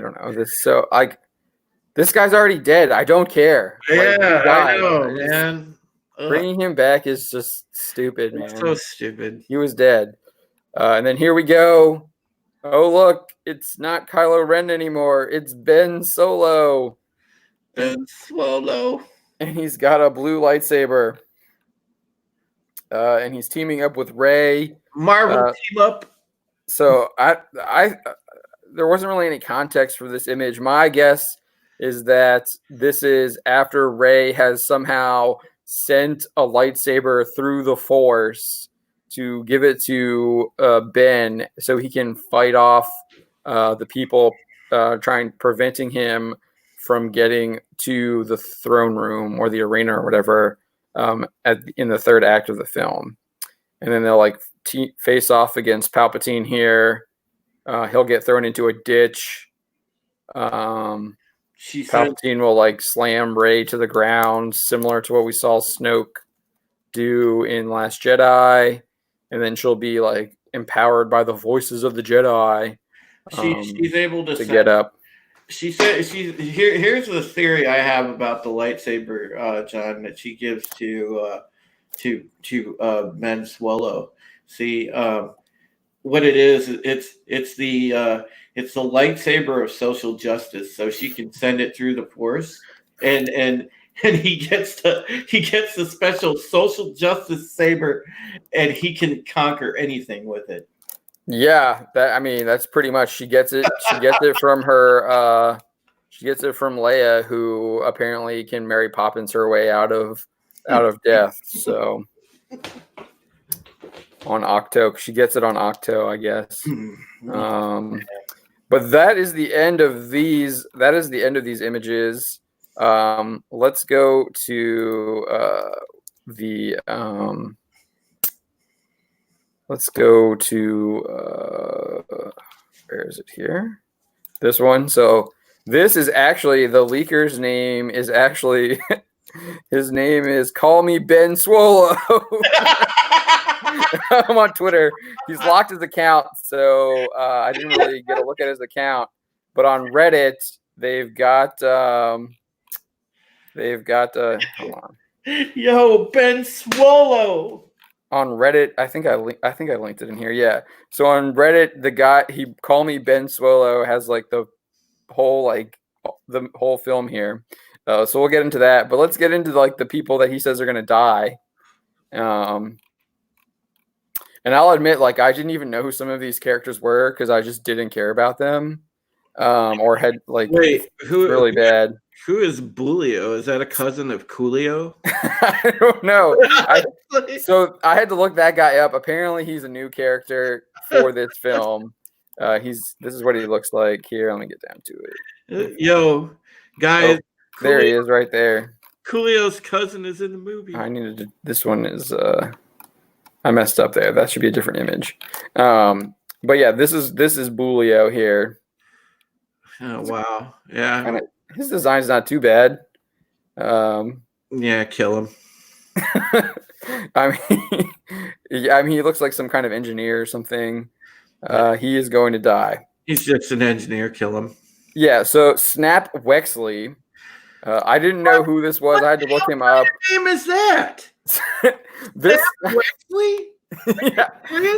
don't know. This guy's already dead. I don't care. Yeah, I know, man. Bringing him back is just stupid, man. It's so stupid. He was dead. And then here we go. Oh, look, it's not Kylo Ren anymore. It's Ben Solo. Ben Solo. And he's got a blue lightsaber. And he's teaming up with Rey. Marvel team up. So there wasn't really any context for this image. My guess is that this is after Rey has somehow sent a lightsaber through the Force to give it to Ben so he can fight off the people preventing him from getting to the throne room or the arena or whatever in the 3rd act of the film. And then they'll face off against Palpatine here. He'll get thrown into a ditch. Palpatine will like slam Rey to the ground, similar to what we saw Snoke do in Last Jedi, and then she'll be like empowered by the voices of the Jedi. She's able to get up. She said here's the theory I have about the lightsaber, John, that she gives to Ben Swallow. See, what it is, it's the lightsaber of social justice. So she can send it through the Force, and he gets the special social justice saber, and he can conquer anything with it. Yeah, that's pretty much. She gets it. She gets it from her. She gets it from Leia, who apparently can Mary Poppins her way out of death. So on Octo, she gets it on Octo, I guess. But that is the end of these. That is the end of these images. Let's go to Let's go to where is it here? This one. So this is actually the leaker's name is actually his name is Call Me Ben Swallow. I'm on Twitter. He's locked his account, so I didn't really get a look at his account. But on Reddit, they've got hold on. Yo, Ben Swallow. On Reddit, I think I linked it in here. Yeah. So on Reddit, the guy he Call Me Ben Swallow has like the whole film here. So we'll get into that, but let's get into like the people that he says are gonna die. And I'll admit, like I didn't even know who some of these characters were because I just didn't care about them, or had like really bad. Who is Bulio? Is that a cousin of Coolio? I don't know. So I had to look that guy up. Apparently, he's a new character for this film. This is what he looks like. Here, let me get down to it. Yo, guys, there he is, right there. Coolio's cousin is in the movie. This one is. I messed up there. That should be a different image. But yeah, this is Bulio here. Oh wow! Yeah. His design's not too bad. Yeah, kill him. I mean, he looks like some kind of engineer or something. He is going to die. He's just an engineer. Kill him. Yeah. So Snap Wexley. I didn't know who this was. I had to look him up. What name is that? This Snap Wexley. Yeah.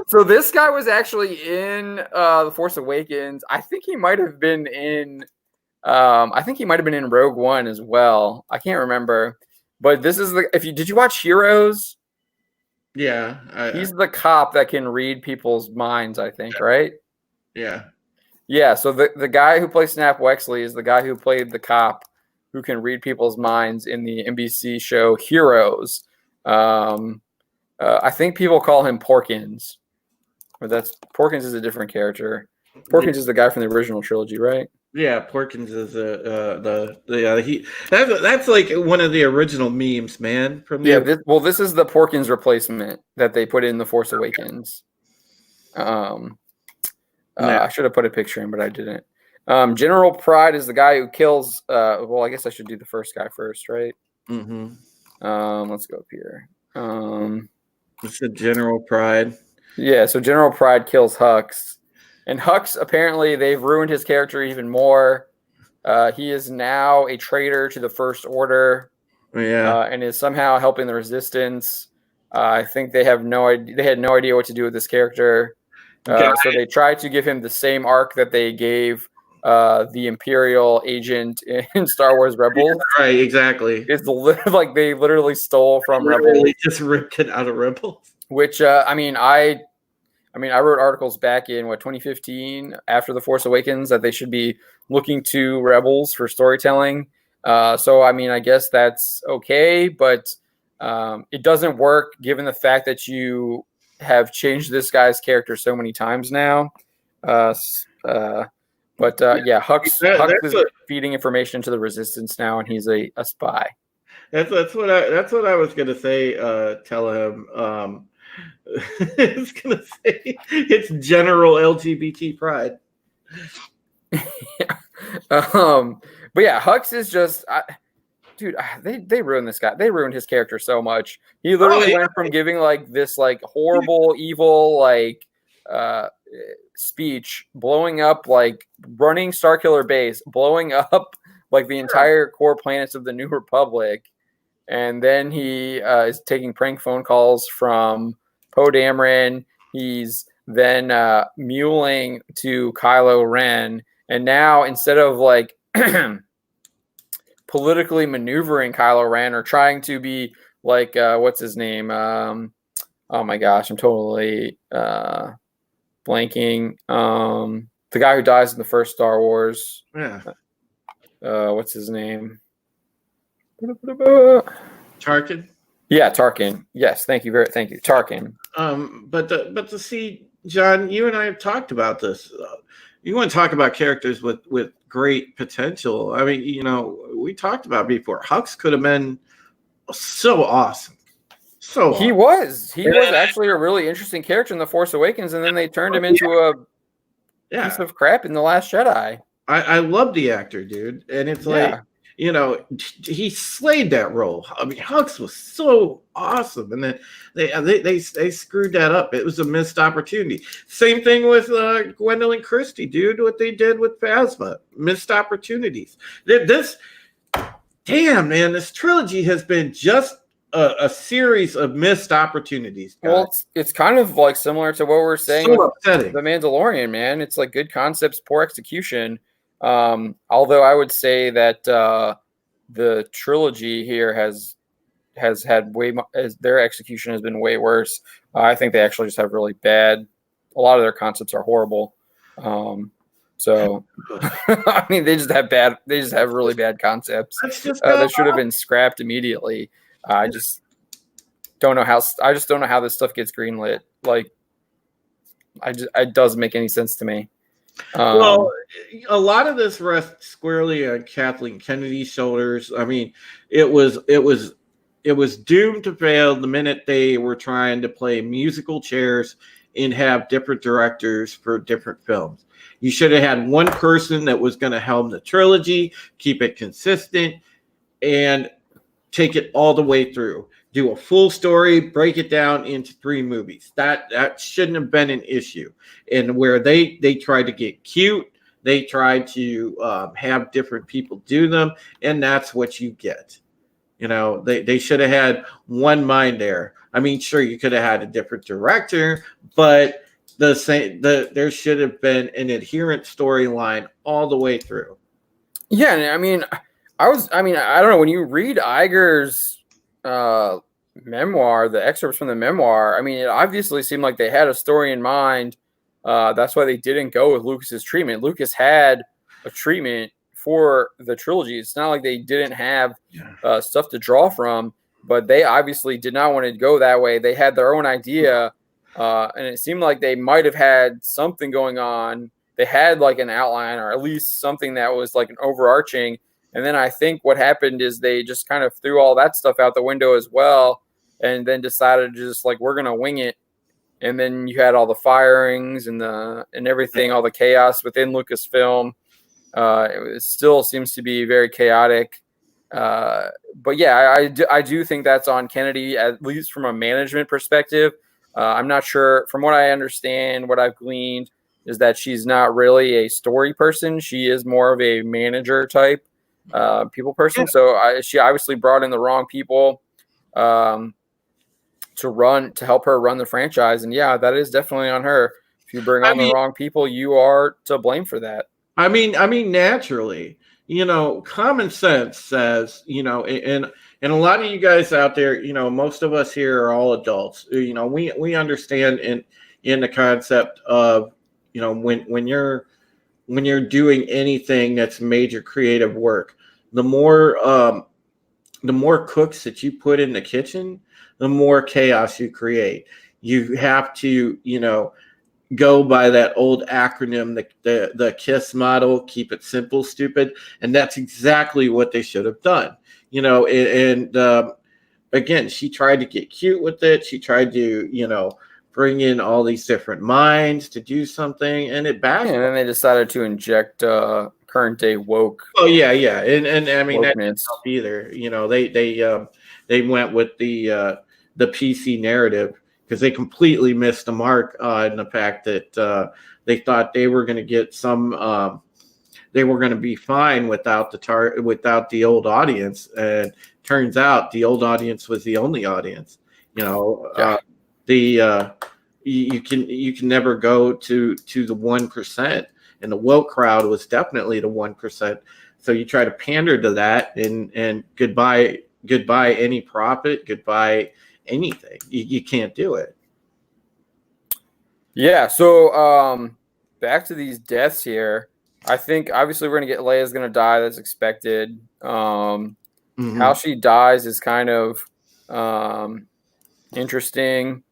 So this guy was actually in The Force Awakens. I think he might have been in. I think he might have been in Rogue One as well. I can't remember, but this is did you watch Heroes? Yeah, he's the cop that can read people's minds. I think, right? Yeah. So the guy who plays Snap Wexley is the guy who played the cop who can read people's minds in the NBC show Heroes. I think people call him Porkins, or Porkins is a different character. Porkins is the guy from the original trilogy, right? Yeah, Porkins is that's like one of the original memes, man. This is the Porkins replacement that they put in The Force Awakens. I should have put a picture in, but I didn't. General Pride is the guy who kills. I guess I should do the first guy first, right? Mm-hmm. Let's go up here. It's the General Pride. Yeah, so General Pride kills Hux. And Hux, apparently, they've ruined his character even more. He is now a traitor to the First Order. Yeah, and is somehow helping the Resistance. I think they have no idea. They had no idea what to do with this character. So they tried to give him the same arc that they gave the Imperial agent in Star Wars Rebels. Yeah, right, exactly. It's like they literally stole from Rebels. They just ripped it out of Rebels. Which I wrote articles back in 2015 after The Force Awakens that they should be looking to Rebels for storytelling. I guess that's okay, but it doesn't work given the fact that you have changed this guy's character so many times now. Hux is feeding information to the Resistance now, and he's a spy. That's what I was gonna say. Tell him. It's gonna say it's general LGBT pride. But yeah, Hux is just, dude. They ruined this guy. They ruined his character so much. He literally went from giving like this like horrible, evil like speech, blowing up like running Starkiller Base, blowing up like the entire core planets of the New Republic, and then he is taking prank phone calls from Poe Dameron. He's then muling to Kylo Ren, and now instead of like politically maneuvering Kylo Ren or trying to be like what's his name? Oh my gosh, I'm totally blanking. The guy who dies in the first Star Wars. Yeah. What's his name? Tarkin. Yeah, Tarkin. Yes, thank you. Thank you, Tarkin. But to see, John, you and I have talked about this. You want to talk about characters with great potential. I mean, you know, we talked about before. Hux could have been so awesome. He was actually a really interesting character in The Force Awakens, and then they turned him into a piece of crap in The Last Jedi. I love the actor, dude, and it's like, you know, he slayed that role. I mean, Hux was so awesome, and then they screwed that up. It was a missed opportunity. Same thing with Gwendolyn Christie, dude. What they did with Phasma, missed opportunities. This trilogy has been just a series of missed opportunities. Guys. Well, it's kind of like similar to what we're saying with The Mandalorian, man. It's like good concepts, poor execution. Although I would say that the trilogy here has had their execution has been way worse. I think they actually just have really bad. A lot of their concepts are horrible. So I mean, they just have really bad concepts that should have been scrapped immediately. I just don't know how this stuff gets greenlit. Like, it doesn't make any sense to me. Well, a lot of this rests squarely on Kathleen Kennedy's shoulders. I mean, it was doomed to fail the minute they were trying to play musical chairs and have different directors for different films. You should have had one person that was going to helm the trilogy, keep it consistent, and take it all the way through. Do a full story, break it down into 3 movies. That shouldn't have been an issue. And where they tried to get cute, they tried to have different people do them, and that's what you get. You know, they should have had one mind there. I mean, sure, you could have had a different director, but there should have been an adherent storyline all the way through. Yeah, I mean, I don't know, when you read Iger's memoir, the excerpts from the memoir, I mean, it obviously seemed like they had a story in mind. That's why they didn't go with Lucas's treatment. Lucas had a treatment for the trilogy. It's not like they didn't have stuff to draw from, but they obviously did not want to go that way. They had their own idea, and it seemed like they might have had something going on. They had like an outline, or at least something that was like an overarching. And then I think what happened is they just kind of threw all that stuff out the window as well, and then decided to just like, we're gonna wing it. And then you had all the firings and everything, all the chaos within Lucasfilm. It still seems to be very chaotic. But yeah, I do think that's on Kennedy, at least from a management perspective. I'm not sure. From what I understand, what I've gleaned is that she's not really a story person. She is more of a manager type people person. So she obviously brought in the wrong people to help her run the franchise. And yeah, that is definitely on her. If you bring on the wrong people, you are to blame for that. I mean, naturally, you know, common sense says, you know, and a lot of you guys out there, you know, most of us here are all adults. You know, we understand in the concept of, you know, when you're doing anything that's major creative work, the more cooks that you put in the kitchen, the more chaos you create. You have to, you know, go by that old acronym, the KISS model, keep it simple, stupid. And that's exactly what they should have done. You know, and again, she tried to get cute with it. She tried to, bring in all these different minds to do something, and it backfired. And then they decided to inject current day woke. Oh yeah, and I mean that wokeness. didn't help either. They went with the PC narrative because they completely missed the mark in the fact that they thought they were going to get some. They were going to be fine without the old audience, and turns out the old audience was the only audience. Yeah. You can never go to the 1%, and the woke crowd was definitely the 1%. So you try to pander to that, and goodbye any profit, goodbye anything. You can't do it. Yeah. So back to these deaths here. I think obviously we're gonna get Leia's gonna die. That's expected. How she dies is kind of interesting.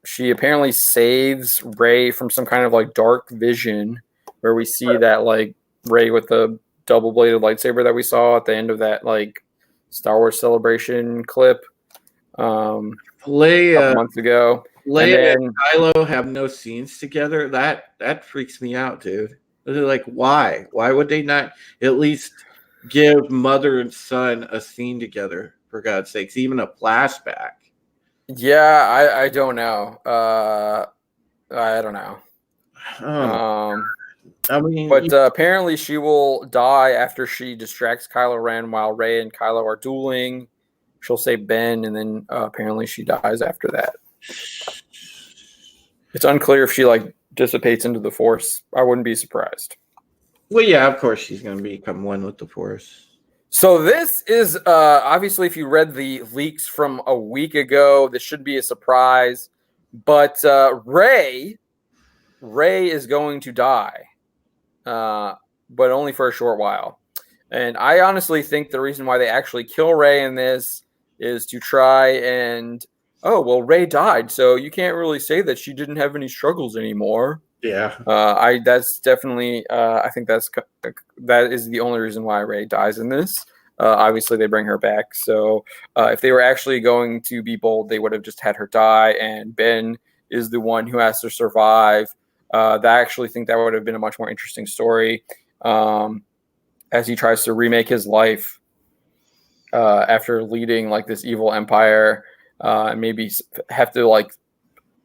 She apparently saves Rey from some kind of like dark vision, where we see that like Rey with the double-bladed lightsaber that we saw at the end of that like Star Wars Celebration clip Leia, a couple months ago. Leia and Kylo have no scenes together. That freaks me out, dude. They're like, why? Why would they not at least give mother and son a scene together, for God's sakes, even a flashback? Yeah, I don't know. I don't know. I mean, but apparently she will die after she distracts Kylo Ren while Rey and Kylo are dueling. She'll save Ben, and then apparently she dies after that. It's unclear if she like dissipates into the Force. I wouldn't be surprised. Well, yeah, of course she's going to become one with the Force. So this is obviously, if you read the leaks from a week ago, this should be a surprise. But Rey is going to die, but only for a short while. And I honestly think the reason why they actually kill Rey in this is to try and, Rey died, so you can't really say that she didn't have any struggles anymore. Yeah. That's definitely, I think that is the only reason why Rey dies in this. Obviously, they bring her back. So if they were actually going to be bold, they would have just had her die, and Ben is the one who has to survive. I actually think that would have been a much more interesting story as he tries to remake his life after leading like this evil empire, and maybe have to like.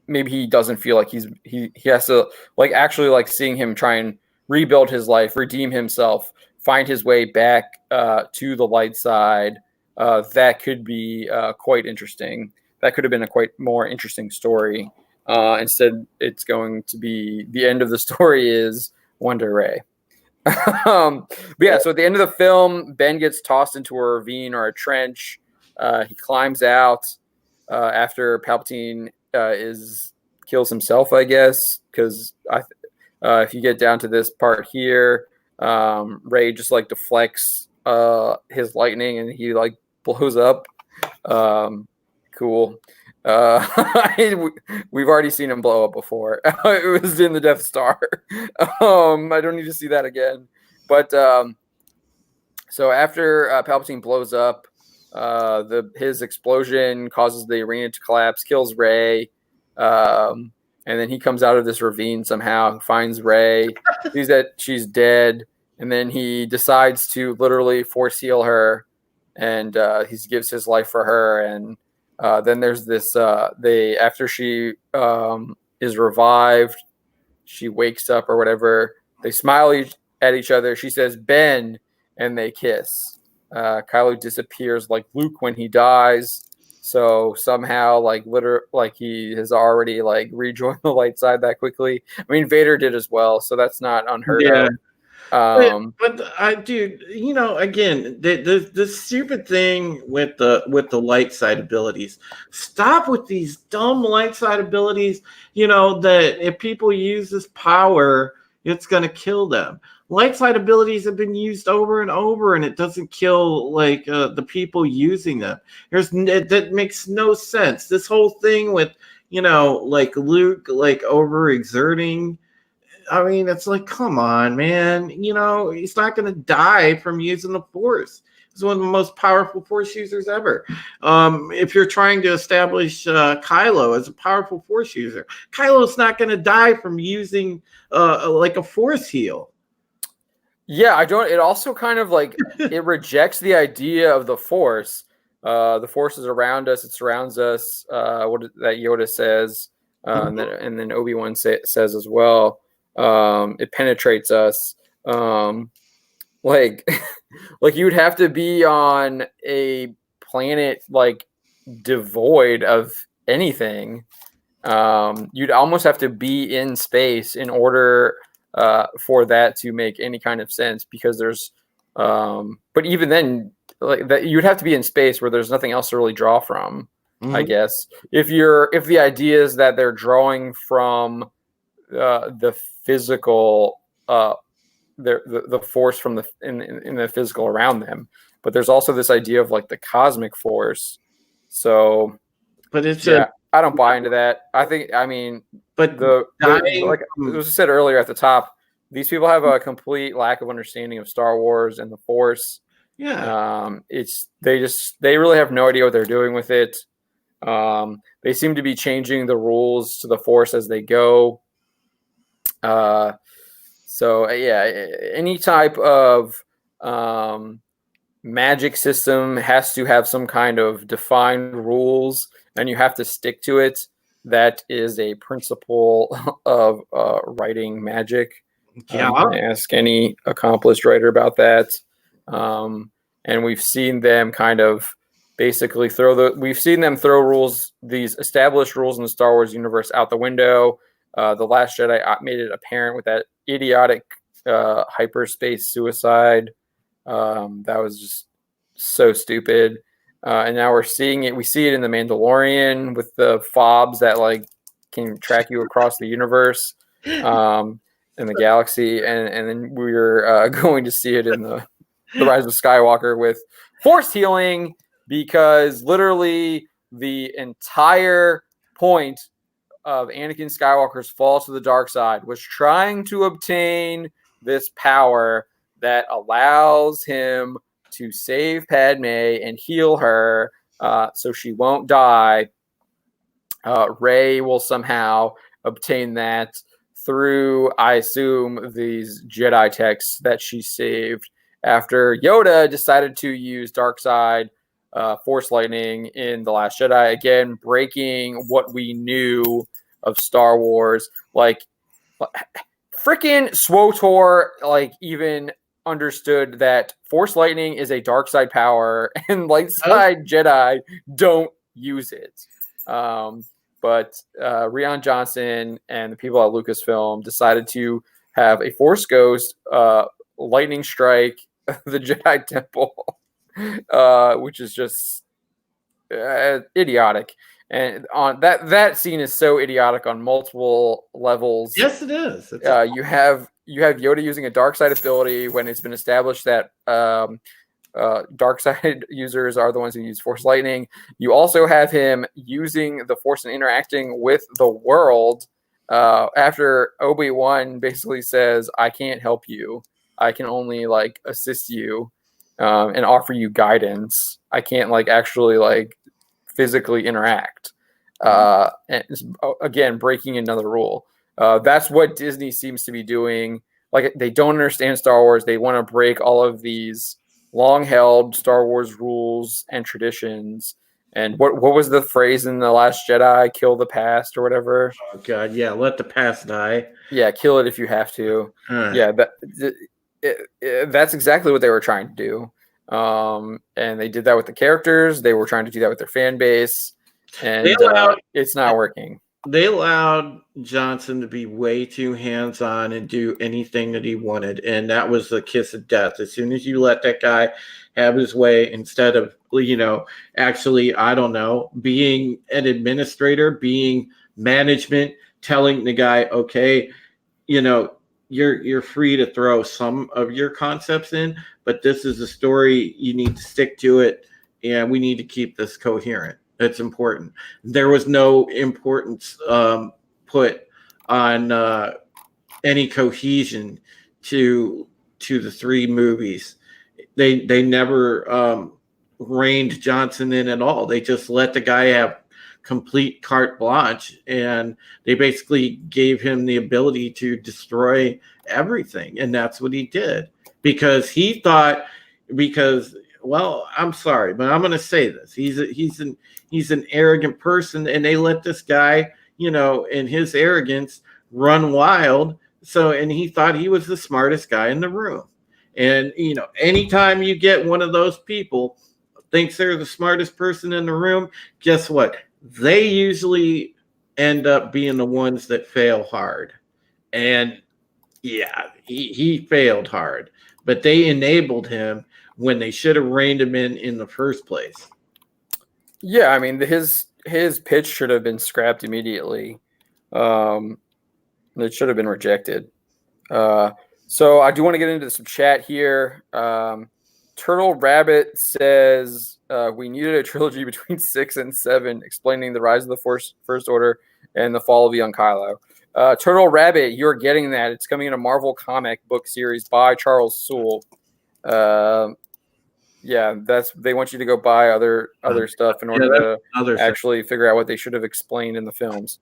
Maybe he doesn't feel like he has to like actually like seeing him try and rebuild his life, redeem himself, find his way back to the light side. That could be quite interesting. That could have been a quite more interesting story. Instead, it's going to be the end of the story is Wonder Rey. But yeah, so at the end of the film, Ben gets tossed into a ravine or a trench. He climbs out after Palpatine kills himself, I guess, because if you get down to this part here, Rey just like deflects his lightning and he like blows up. Cool. We've already seen him blow up before. It was in the Death Star. I don't need to see that again. But so after Palpatine blows up, his explosion causes the arena to collapse, kills Rey, and then he comes out of this ravine somehow, finds Rey, sees that she's dead, and then he decides to literally force heal her, and he gives his life for her. And then there's this after she is revived, she wakes up or whatever, they smile at each other, she says Ben, and they kiss. Kylo disappears like Luke when he dies. So somehow, like he has already like rejoined the light side that quickly. I mean, Vader did as well, so that's not unheard of. But dude, again, the stupid thing with the light side abilities. Stop with these dumb light side abilities. That if people use this power, it's going to kill them. Light side abilities have been used over and over, and it doesn't kill like the people using them. That makes no sense. This whole thing with like Luke like overexerting. I mean, it's like, come on, man. He's not going to die from using the Force. is one of the most powerful Force users ever. If you're trying to establish Kylo as a powerful Force user, Kylo's not going to die from using like a Force heal. Yeah, I don't. It also kind of like it rejects the idea of the Force. The Force is around us; it surrounds us. What that Yoda says, and then Obi-Wan says as well. It penetrates us. Like like you'd have to be on a planet like devoid of anything. You'd almost have to be in space in order for that to make any kind of sense, because there's but even then, like that, you'd have to be in space where there's nothing else to really draw from. I guess if the idea is that they're drawing from the physical the Force from in the physical around them, but there's also this idea of like the cosmic Force. So but it's I don't buy into that. But like as I said earlier at the top, these people have a complete lack of understanding of Star Wars and the Force. Yeah. They really have no idea what they're doing with it. They seem to be changing the rules to the Force as they go. So yeah, any type of magic system has to have some kind of defined rules, and you have to stick to it. That is a principle of writing magic. Yeah. You can ask any accomplished writer about that. And we've seen them kind of basically throw rules, these established rules in the Star Wars universe, out the window. The Last Jedi made it apparent with that idiotic hyperspace suicide. That was just so stupid. And now we're seeing it. We see it in The Mandalorian with the fobs that like can track you across the universe in the galaxy. And then we're going to see it in the Rise of Skywalker with Force healing, because literally the entire point of Anakin Skywalker's fall to the dark side was trying to obtain this power that allows him to save Padme and heal her so she won't die. Rey will somehow obtain that through, I assume, these Jedi texts that she saved after Yoda decided to use dark side Force lightning in The Last Jedi, again breaking what we knew of Star Wars. Like freaking SWTOR like even understood that Force lightning is a dark side power and light side Jedi don't use it. But Rian Johnson and the people at Lucasfilm decided to have a Force Ghost lightning strike the Jedi Temple, which is just idiotic. And on that scene is so idiotic on multiple levels. Yes, it is. You have Yoda using a dark side ability when it's been established that dark side users are the ones who use Force lightning. You also have him using the Force and interacting with the world after Obi-Wan basically says, "I can't help you. I can only like assist you and offer you guidance. I can't like actually like physically interact." And again, breaking another rule. That's what Disney seems to be doing. Like they don't understand Star Wars. They want to break all of these long-held Star Wars rules and traditions. And what was the phrase in The Last Jedi? Kill the past or whatever. Oh God, yeah. Let the past die. Yeah, kill it if you have to. Yeah, that's exactly what they were trying to do. And they did that with the characters. They were trying to do that with their fan base, and it's not working. They allowed Johnson to be way too hands-on and do anything that he wanted, and that was the kiss of death. As soon as you let that guy have his way, instead of actually, I don't know, being an administrator, being management, telling the guy, okay, you're free to throw some of your concepts in, but this is a story, you need to stick to it, and we need to keep this coherent. It's important. There was no importance put on any cohesion to the three movies. they never reined Johnson in at all. They just let the guy have complete carte blanche, and they basically gave him the ability to destroy everything, and that's what he did because he thought well, I'm sorry, but I'm going to say this. He's an arrogant person, and they let this guy, in his arrogance, run wild. So, and he thought he was the smartest guy in the room. And anytime you get one of those people thinks they're the smartest person in the room, guess what? They usually end up being the ones that fail hard. And yeah, he failed hard, but they enabled him when they should have reined him in the first place. Yeah, I mean, his pitch should have been scrapped immediately. It should have been rejected. So I do want to get into some chat here. Turtle Rabbit says we needed a trilogy between 6 and 7 explaining the rise of the First Order and the fall of young Kylo. Turtle Rabbit, you're getting that. It's coming in a Marvel comic book series by Charles Soule. Yeah, they want you to go buy other stuff in order to actually figure out what they should have explained in the films.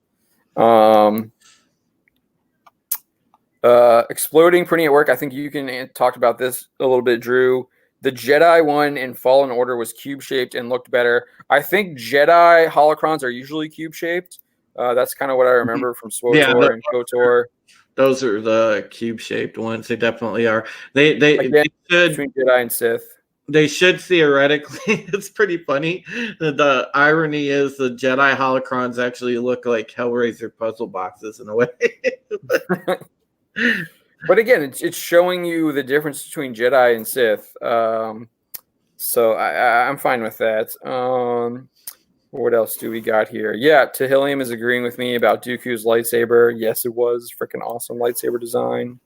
Exploding Printing at Work. I think you can talk about this a little bit, Drew. The Jedi one in Fallen Order was cube-shaped and looked better. I think Jedi holocrons are usually cube-shaped. That's kind of what I remember from SWTOR and KOTOR. Those are the cube-shaped ones. They definitely are. They should, between Jedi and Sith. They should theoretically. It's pretty funny. The irony is the Jedi holocrons actually look like Hellraiser puzzle boxes in a way. But again, it's showing you the difference between Jedi and Sith. So I'm fine with that. What else do we got here? Yeah, Tehillium is agreeing with me about Dooku's lightsaber. Yes, it was freaking awesome lightsaber design.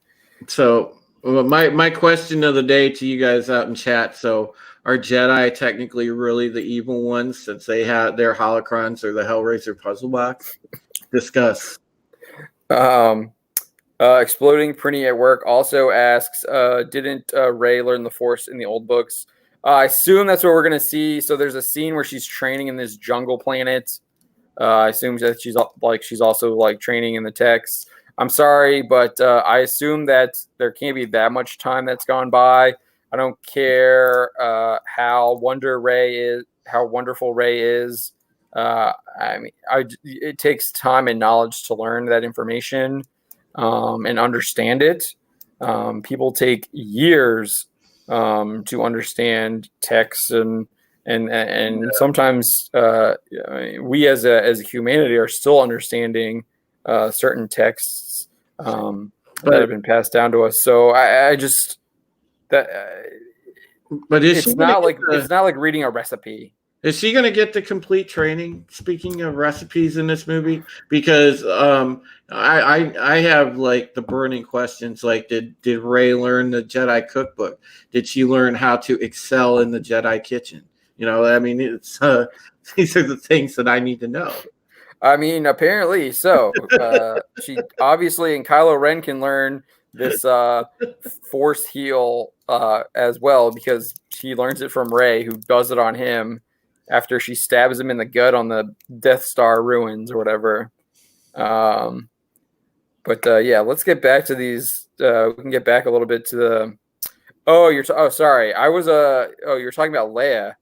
So my question of the day to you guys out in chat. So are Jedi technically really the evil ones since they have their holocrons or the Hellraiser puzzle box? Discuss. Exploding Printing at Work also asks, didn't Rey learn the Force in the old books? I assume that's what we're going to see. So there's a scene where she's training in this jungle planet. I assume that she's also training in the texts. I'm sorry, but I assume that there can't be that much time that's gone by. I don't care how wonderful Rey is. It takes time and knowledge to learn that information. And understand it. People take years to understand text, and sometimes we as a humanity are still understanding certain texts that have been passed down to us. So I just that. But it's not like reading a recipe. Is she going to get the complete training? Speaking of recipes in this movie, because I have the burning questions. Did Rey learn the Jedi cookbook? Did she learn how to excel in the Jedi kitchen? It's these are the things that I need to know. I mean, apparently so. She obviously, and Kylo Ren can learn this Force heal as well because she learns it from Rey, who does it on him after she stabs him in the gut on the Death Star ruins or whatever. But let's get back to these. We can get back a little bit to the. Sorry. You're talking about Leia.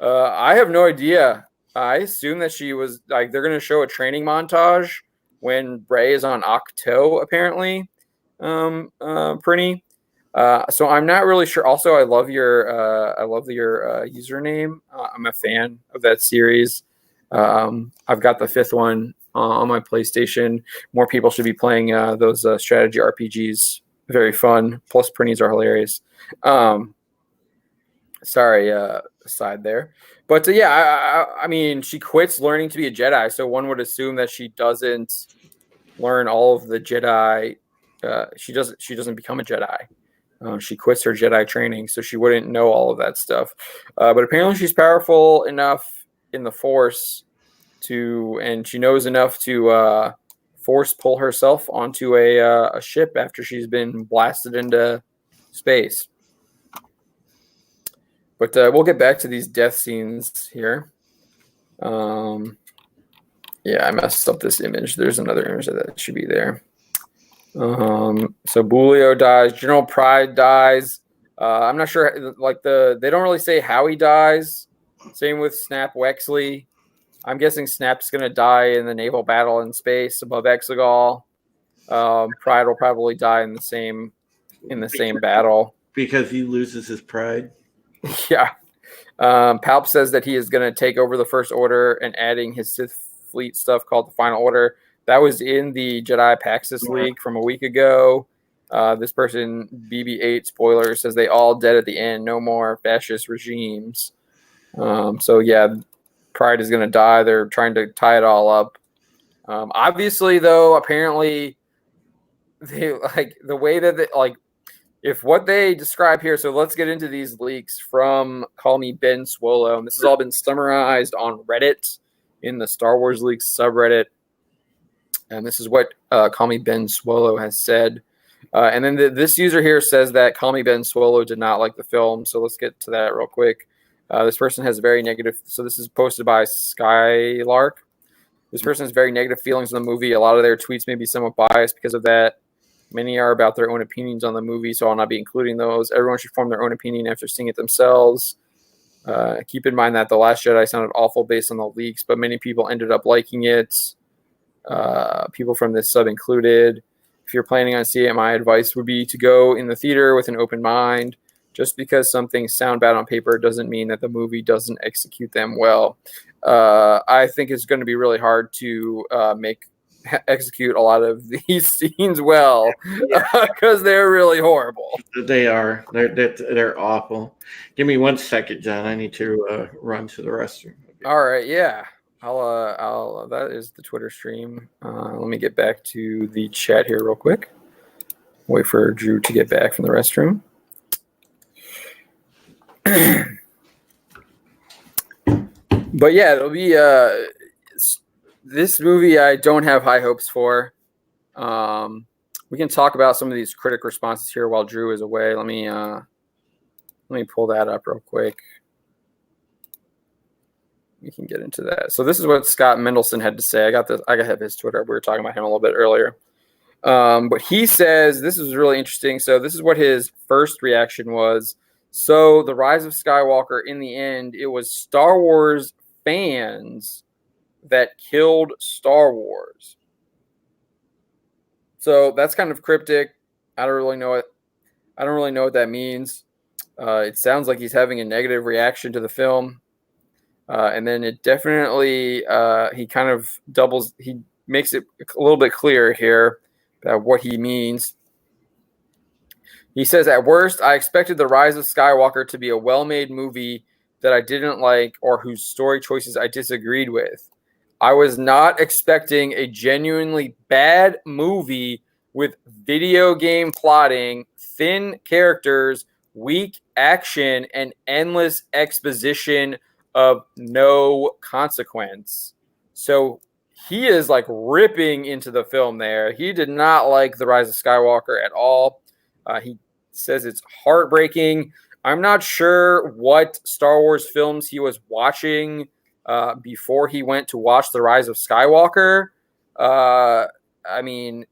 I have no idea. I assume that she was they're going to show a training montage when Rey is on Ahch-To, apparently. Pretty. So I'm not really sure. Also, I love your username. I'm a fan of that series. I've got the 5th one on my PlayStation. More people should be playing those strategy RPGs. Very fun. Plus, printies are hilarious. Aside there. But I mean, she quits learning to be a Jedi, so one would assume that she doesn't learn all of the Jedi. She doesn't become a Jedi. She quits her Jedi training, so she wouldn't know all of that stuff. But apparently she's powerful enough in the Force and she knows enough to Force pull herself onto a ship after she's been blasted into space. But we'll get back to these death scenes here. Yeah, I messed up this image. There's another image that should be there. So Bulio dies. General Pride dies. I'm not sure. Like they don't really say how he dies. Same with Snap Wexley. I'm guessing Snap's gonna die in the naval battle in space above Exegol. Pride will probably die in the same battle because he loses his pride. Yeah. Palp says that he is going to take over the First Order and adding his Sith fleet stuff called the Final Order. That was in the Jedi Paxis leak from a week ago. This person, BB-8, spoiler, says they all dead at the end. No more fascist regimes. So, yeah, Pride is going to die. They're trying to tie it all up. Obviously, though, apparently, they like the way that they, like, if what they describe here, so let's get into these leaks from Call Me Ben Swolo. And this has all been summarized on Reddit in the Star Wars Leaks subreddit. And this is what Call Me Ben Swolo has said. And then this user here says that Call Me Ben Swolo did not like the film. So let's get to that real quick. This person has very negative. So this is posted by Skylark. This person has very negative feelings on the movie. A lot of their tweets may be somewhat biased because of that. Many are about their own opinions on the movie, so I'll not be including those. Everyone should form their own opinion after seeing it themselves. Keep in mind that The Last Jedi sounded awful based on the leaks, but many people ended up liking it. People from this sub included. If you're planning on seeing it, my advice would be to go in the theater with an open mind. Just because some things sound bad on paper doesn't mean that the movie doesn't execute them well. I think it's going to be really hard to execute a lot of these scenes well because they're really horrible. They are. They're awful. Give me 1 second, John. I need to run to the restroom. All right, yeah. I'll that is the Twitter stream. Let me get back to the chat here real quick. Wait for Drew to get back from the restroom. But yeah, it'll be this movie I don't have high hopes for. We can talk about some of these critic responses here while Drew is away. Let me pull that up real quick. We can get into that. So this is what Scott Mendelson had to say. I have his Twitter. We were talking about him a little bit earlier. But he says this is really interesting. So this is what his first reaction was. So The Rise of Skywalker, in the end, it was Star Wars fans that killed Star Wars. So that's kind of cryptic. I don't really know what that means. It sounds like he's having a negative reaction to the film. And then it definitely he makes it a little bit clearer here about what he means. He says, at worst, I expected The Rise of Skywalker to be a well-made movie that I didn't like or whose story choices I disagreed with. I was not expecting a genuinely bad movie with video game plotting, thin characters, weak action, and endless exposition of no consequence. So he is like ripping into the film there. He did not like The Rise of Skywalker at all. He says it's heartbreaking. I'm not sure what Star Wars films he was watching before he went to watch The Rise of Skywalker. I mean,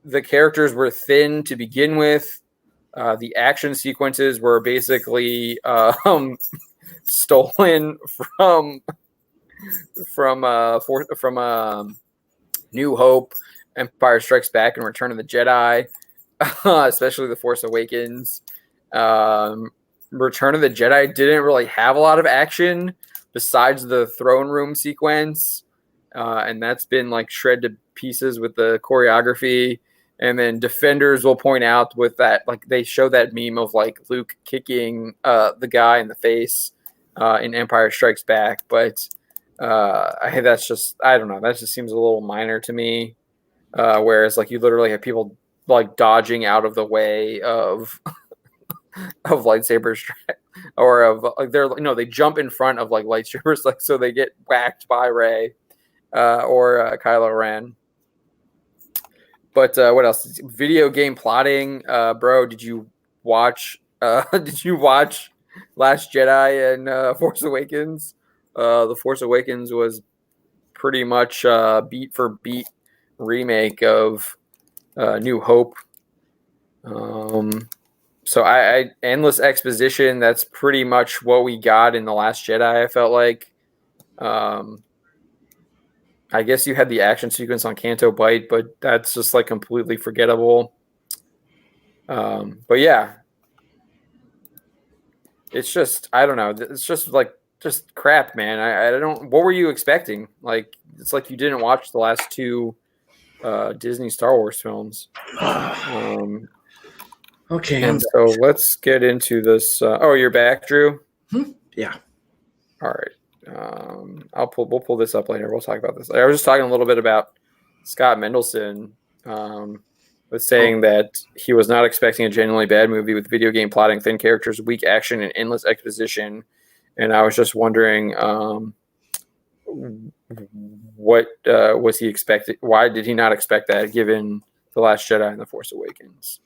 the characters were thin to begin with. The action sequences were basically stolen from New Hope, Empire Strikes Back, and Return of the Jedi, especially The Force Awakens. Return of the Jedi didn't really have a lot of action besides the throne room sequence, and that's been like shredded to pieces with the choreography. And then Defenders will point out with that, like they show that meme of like Luke kicking the guy in the face in Empire Strikes Back, but that's just, I don't know, that just seems a little minor to me. Whereas like you literally have people like dodging out of the way of lightsabers, or of like they jump in front of like lightsabers, like so they get whacked by Rey or Kylo Ren. But what else? Video game plotting, bro. Did you watch Last Jedi and Force Awakens. The Force Awakens was pretty much beat for beat remake of New Hope. So I endless exposition. That's pretty much what we got in The Last Jedi. I felt like. I guess you had the action sequence on Canto Bight, but that's just like completely forgettable. But yeah, it's just, I don't know. It's just like, just crap, man. I don't, what were you expecting? Like, it's like you didn't watch the last two Disney Star Wars films. Okay. And so let's get into this. Oh, you're back, Drew? Yeah. All right. We'll pull this up later. We'll talk about this. I was just talking a little bit about Scott Mendelsohn, was saying that he was not expecting a genuinely bad movie with video game plotting, thin characters, weak action, and endless exposition. And I was just wondering, what was he expecting? Why did he not expect that, given The Last Jedi and The Force Awakens?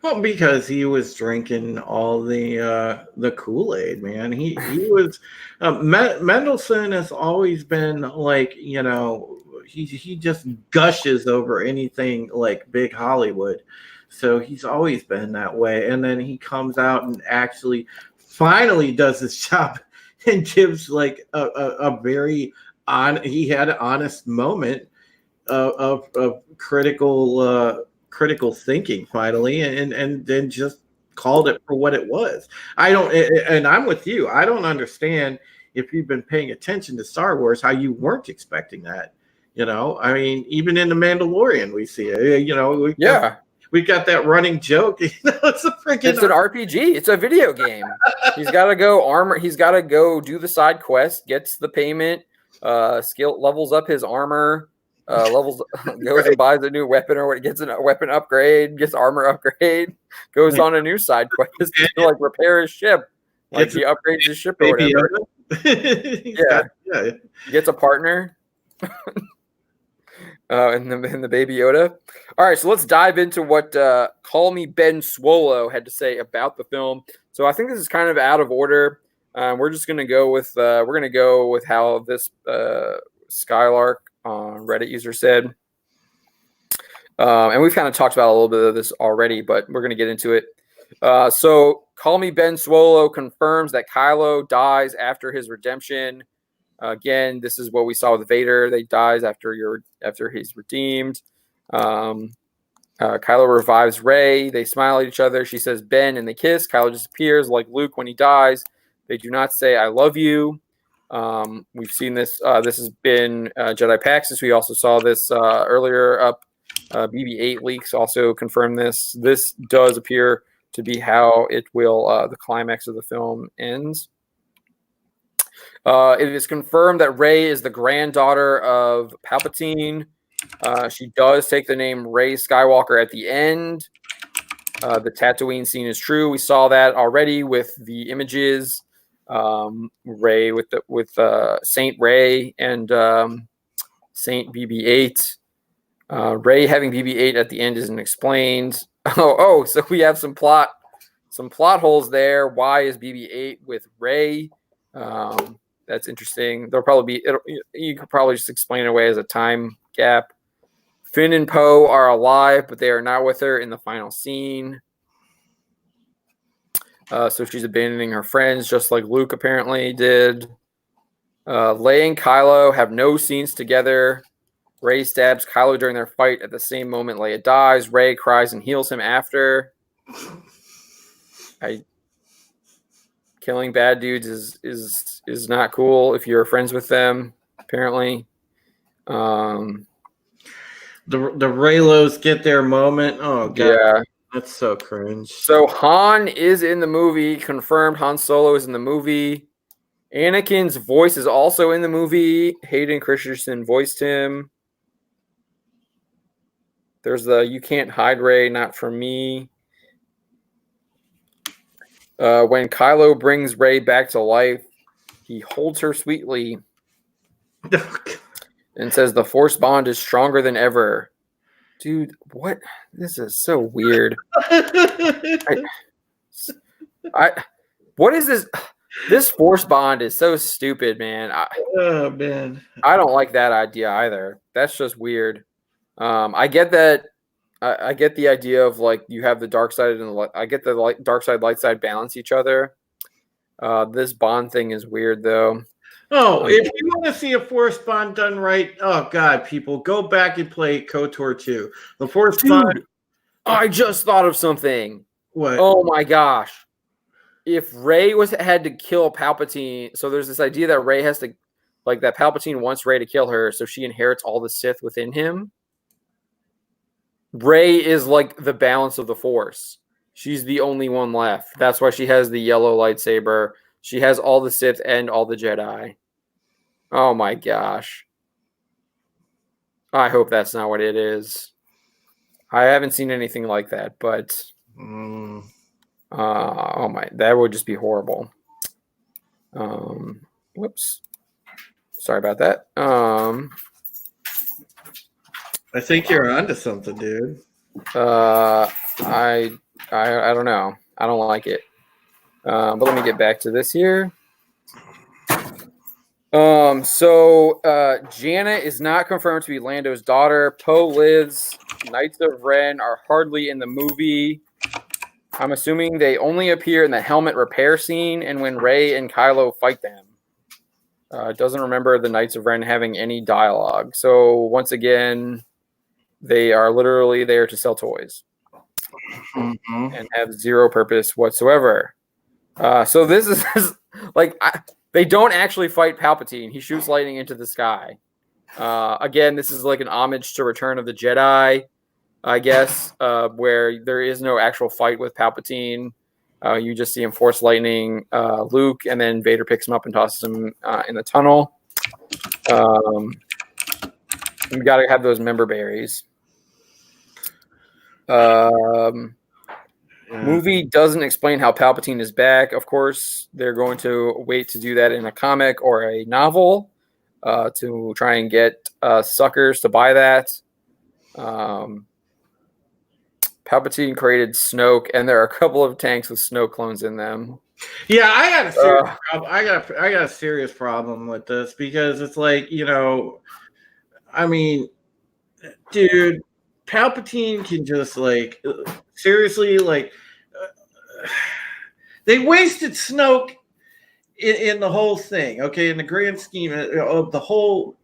Well, because he was drinking all the Kool-Aid, man. He was Mendelssohn has always been like, you know, he just gushes over anything like big Hollywood. So he's always been that way. And then he comes out and actually finally does his job and gives like a very he had an honest moment of critical thinking finally, and then just called it for what it was. And I'm with you. I don't understand, if you've been paying attention to Star Wars, how you weren't expecting that. You know, I mean, even in The Mandalorian, we see it. You know, we got that running joke. You know, it's an RPG. It's a video game. He's got to go armor. He's got to go do the side quest, gets the payment, levels up his armor. Goes and buys a new weapon, or gets a weapon upgrade, gets armor upgrade, goes on a new side quest to like repair his ship. Like he upgrades his ship or whatever. He gets a partner. And the Baby Yoda. All right, so let's dive into what Call Me Ben Swolo had to say about the film. So I think this is kind of out of order. We're just gonna go with how this Skylark Reddit user said, and we've kind of talked about a little bit of this already, but we're gonna get into it. So Call Me Ben Swolo confirms that Kylo dies after his redemption. Again, this is what we saw with Vader. They dies after he's redeemed. Kylo revives Rey. They smile at each other. She says Ben, and they kiss. Kylo disappears like Luke when he dies. They do not say I love you. We've seen this. This has been Jedi Paxis. We also saw this earlier up. BB-8 leaks also confirmed this. This does appear to be how it will the climax of the film ends. It is confirmed that Rey is the granddaughter of Palpatine. She does take the name Rey Skywalker at the end. The Tatooine scene is true. We saw that already with the images. Rey with Saint Rey and Saint BB-8. Rey having BB-8 at the end isn't explained. So we have some plot holes there. Why is BB-8 with Rey? That's interesting. There'll probably be you could probably just explain it away as a time gap. Finn and Poe are alive, but they are not with her in the final scene. So she's abandoning her friends, just like Luke apparently did. Leia and Kylo have no scenes together. Rey stabs Kylo during their fight. At the same moment, Leia dies. Rey cries and heals him after. Killing bad dudes is not cool if you're friends with them, apparently. The Reylos get their moment. Oh god, yeah. That's so cringe. So Han is in the movie. Confirmed Han Solo is in the movie. Anakin's voice is also in the movie. Hayden Christensen voiced him. There's the "You Can't Hide Rey, Not From Me." When Kylo brings Rey back to life, he holds her sweetly and says the Force bond is stronger than ever. Dude, what? This is so weird. What is this? This force bond is so stupid, man. Oh man, I don't like that idea either. That's just weird. I get that. I get the idea of like you have the dark side and I get the dark side, light side balance each other. This bond thing is weird though. Oh, if you want to see a force bond done right, oh god, people, go back and play KOTOR 2. The force bond. I just thought of something. What? Oh my gosh. If Rey had to kill Palpatine, so there's this idea that Rey has to, like, that Palpatine wants Rey to kill her, so she inherits all the Sith within him. Rey is like the balance of the Force. She's the only one left. That's why she has the yellow lightsaber. She has all the Sith and all the Jedi. Oh my gosh. I hope that's not what it is. I haven't seen anything like that, but oh my, that would just be horrible. Whoops. Sorry about that. I think you're onto something, dude. I don't know. I don't like it. But let me get back to this here. So Jaina is not confirmed to be Lando's daughter. Poe lives. Knights of Ren are hardly in the movie. I'm assuming they only appear in the helmet repair scene and when Rey and Kylo fight them. Doesn't remember the Knights of Ren having any dialogue. So once again, they are literally there to sell toys and have zero purpose whatsoever. So this is like they don't actually fight Palpatine. He shoots lightning into the sky. Again, this is like an homage to Return of the Jedi, I guess, where there is no actual fight with Palpatine. You just see him force lightning Luke, and then Vader picks him up and tosses him in the tunnel. We got to have those member berries. Movie doesn't explain how Palpatine is back. Of course, they're going to wait to do that in a comic or a novel to try and get suckers to buy that. Palpatine created Snoke, and there are a couple of tanks with Snoke clones in them. Yeah, I got a serious problem. I got a serious problem with this because it's like, I mean, dude, Palpatine can just like seriously like they wasted Snoke in the whole thing. Okay, in the grand scheme of the whole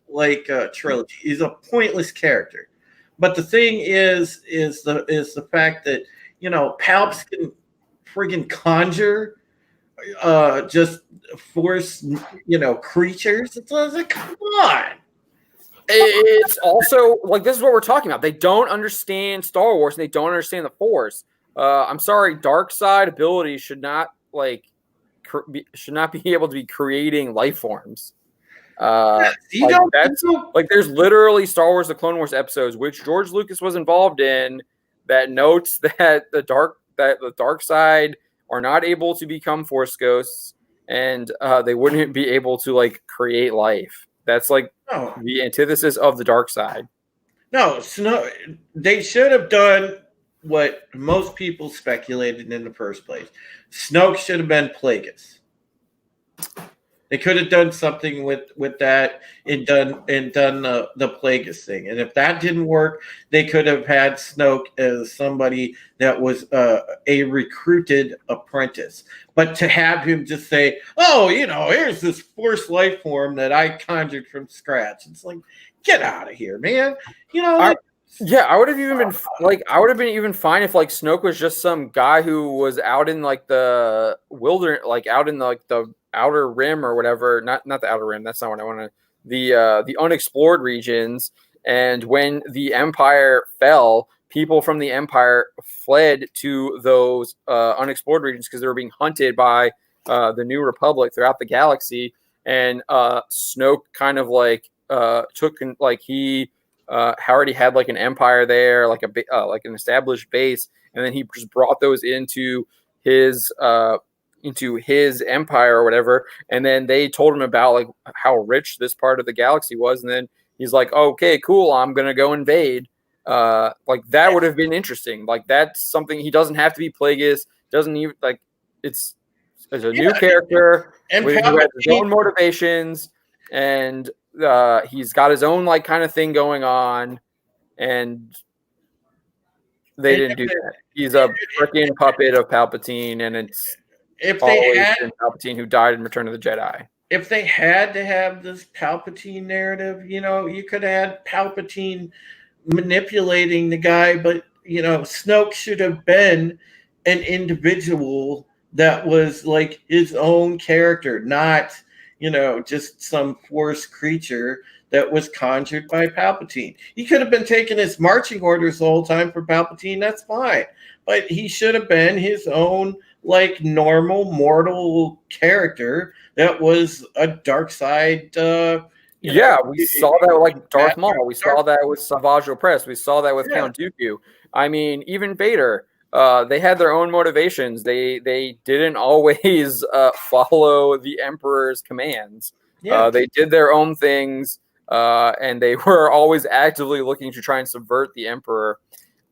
trilogy, he's a pointless character. But the thing is the fact that Palps can friggin' conjure just force creatures. It's like, come on. It's also like this is what we're talking about. They don't understand Star Wars and they don't understand the Force. I'm sorry, dark side abilities should not be able to be creating life forms. There's literally Star Wars: The Clone Wars episodes, which George Lucas was involved in, that notes that the dark side are not able to become Force ghosts, and they wouldn't be able to create life. That's the antithesis of the dark side. No, they should have done what most people speculated in the first place. Snoke should have been Plagueis. They could have done something with that and done the Plagueis thing. And if that didn't work, they could have had Snoke as somebody that was a recruited apprentice. But to have him just say, "Oh, here's this Force life form that I conjured from scratch," it's like, get out of here, man. I would have even been even fine if Snoke was just some guy who was out in the wilderness, out in the outer rim or whatever. Not the outer rim. That's not what I want to. The unexplored regions. And when the Empire fell, people from the Empire fled to those unexplored regions because they were being hunted by the New Republic throughout the galaxy. And Snoke kind of took he already had an empire there, an established base, and then he just brought those into his empire or whatever. And then they told him about how rich this part of the galaxy was, and then he's like, "Okay, cool, I'm gonna go invade." That would have been interesting. That's something. He doesn't have to be Plagueis. Doesn't even it's is a new character and who has his own motivations, and he's got his own like kind of thing going on, and they didn't do that. He's a freaking puppet of Palpatine, and it's always been Palpatine who died in Return of the Jedi. If they had to have this Palpatine narrative, you could have had Palpatine manipulating the guy, but Snoke should have been an individual that was like his own character, not just some force creature that was conjured by Palpatine. He could have been taking his marching orders the whole time for Palpatine, that's fine, but he should have been his own like normal mortal character that was a dark side. We saw that with like Darth Maul. We saw that with Savage Opress. We saw that with Count Dooku. I mean, even Vader. They had their own motivations. They didn't always follow the Emperor's commands. They did their own things, and they were always actively looking to try and subvert the Emperor.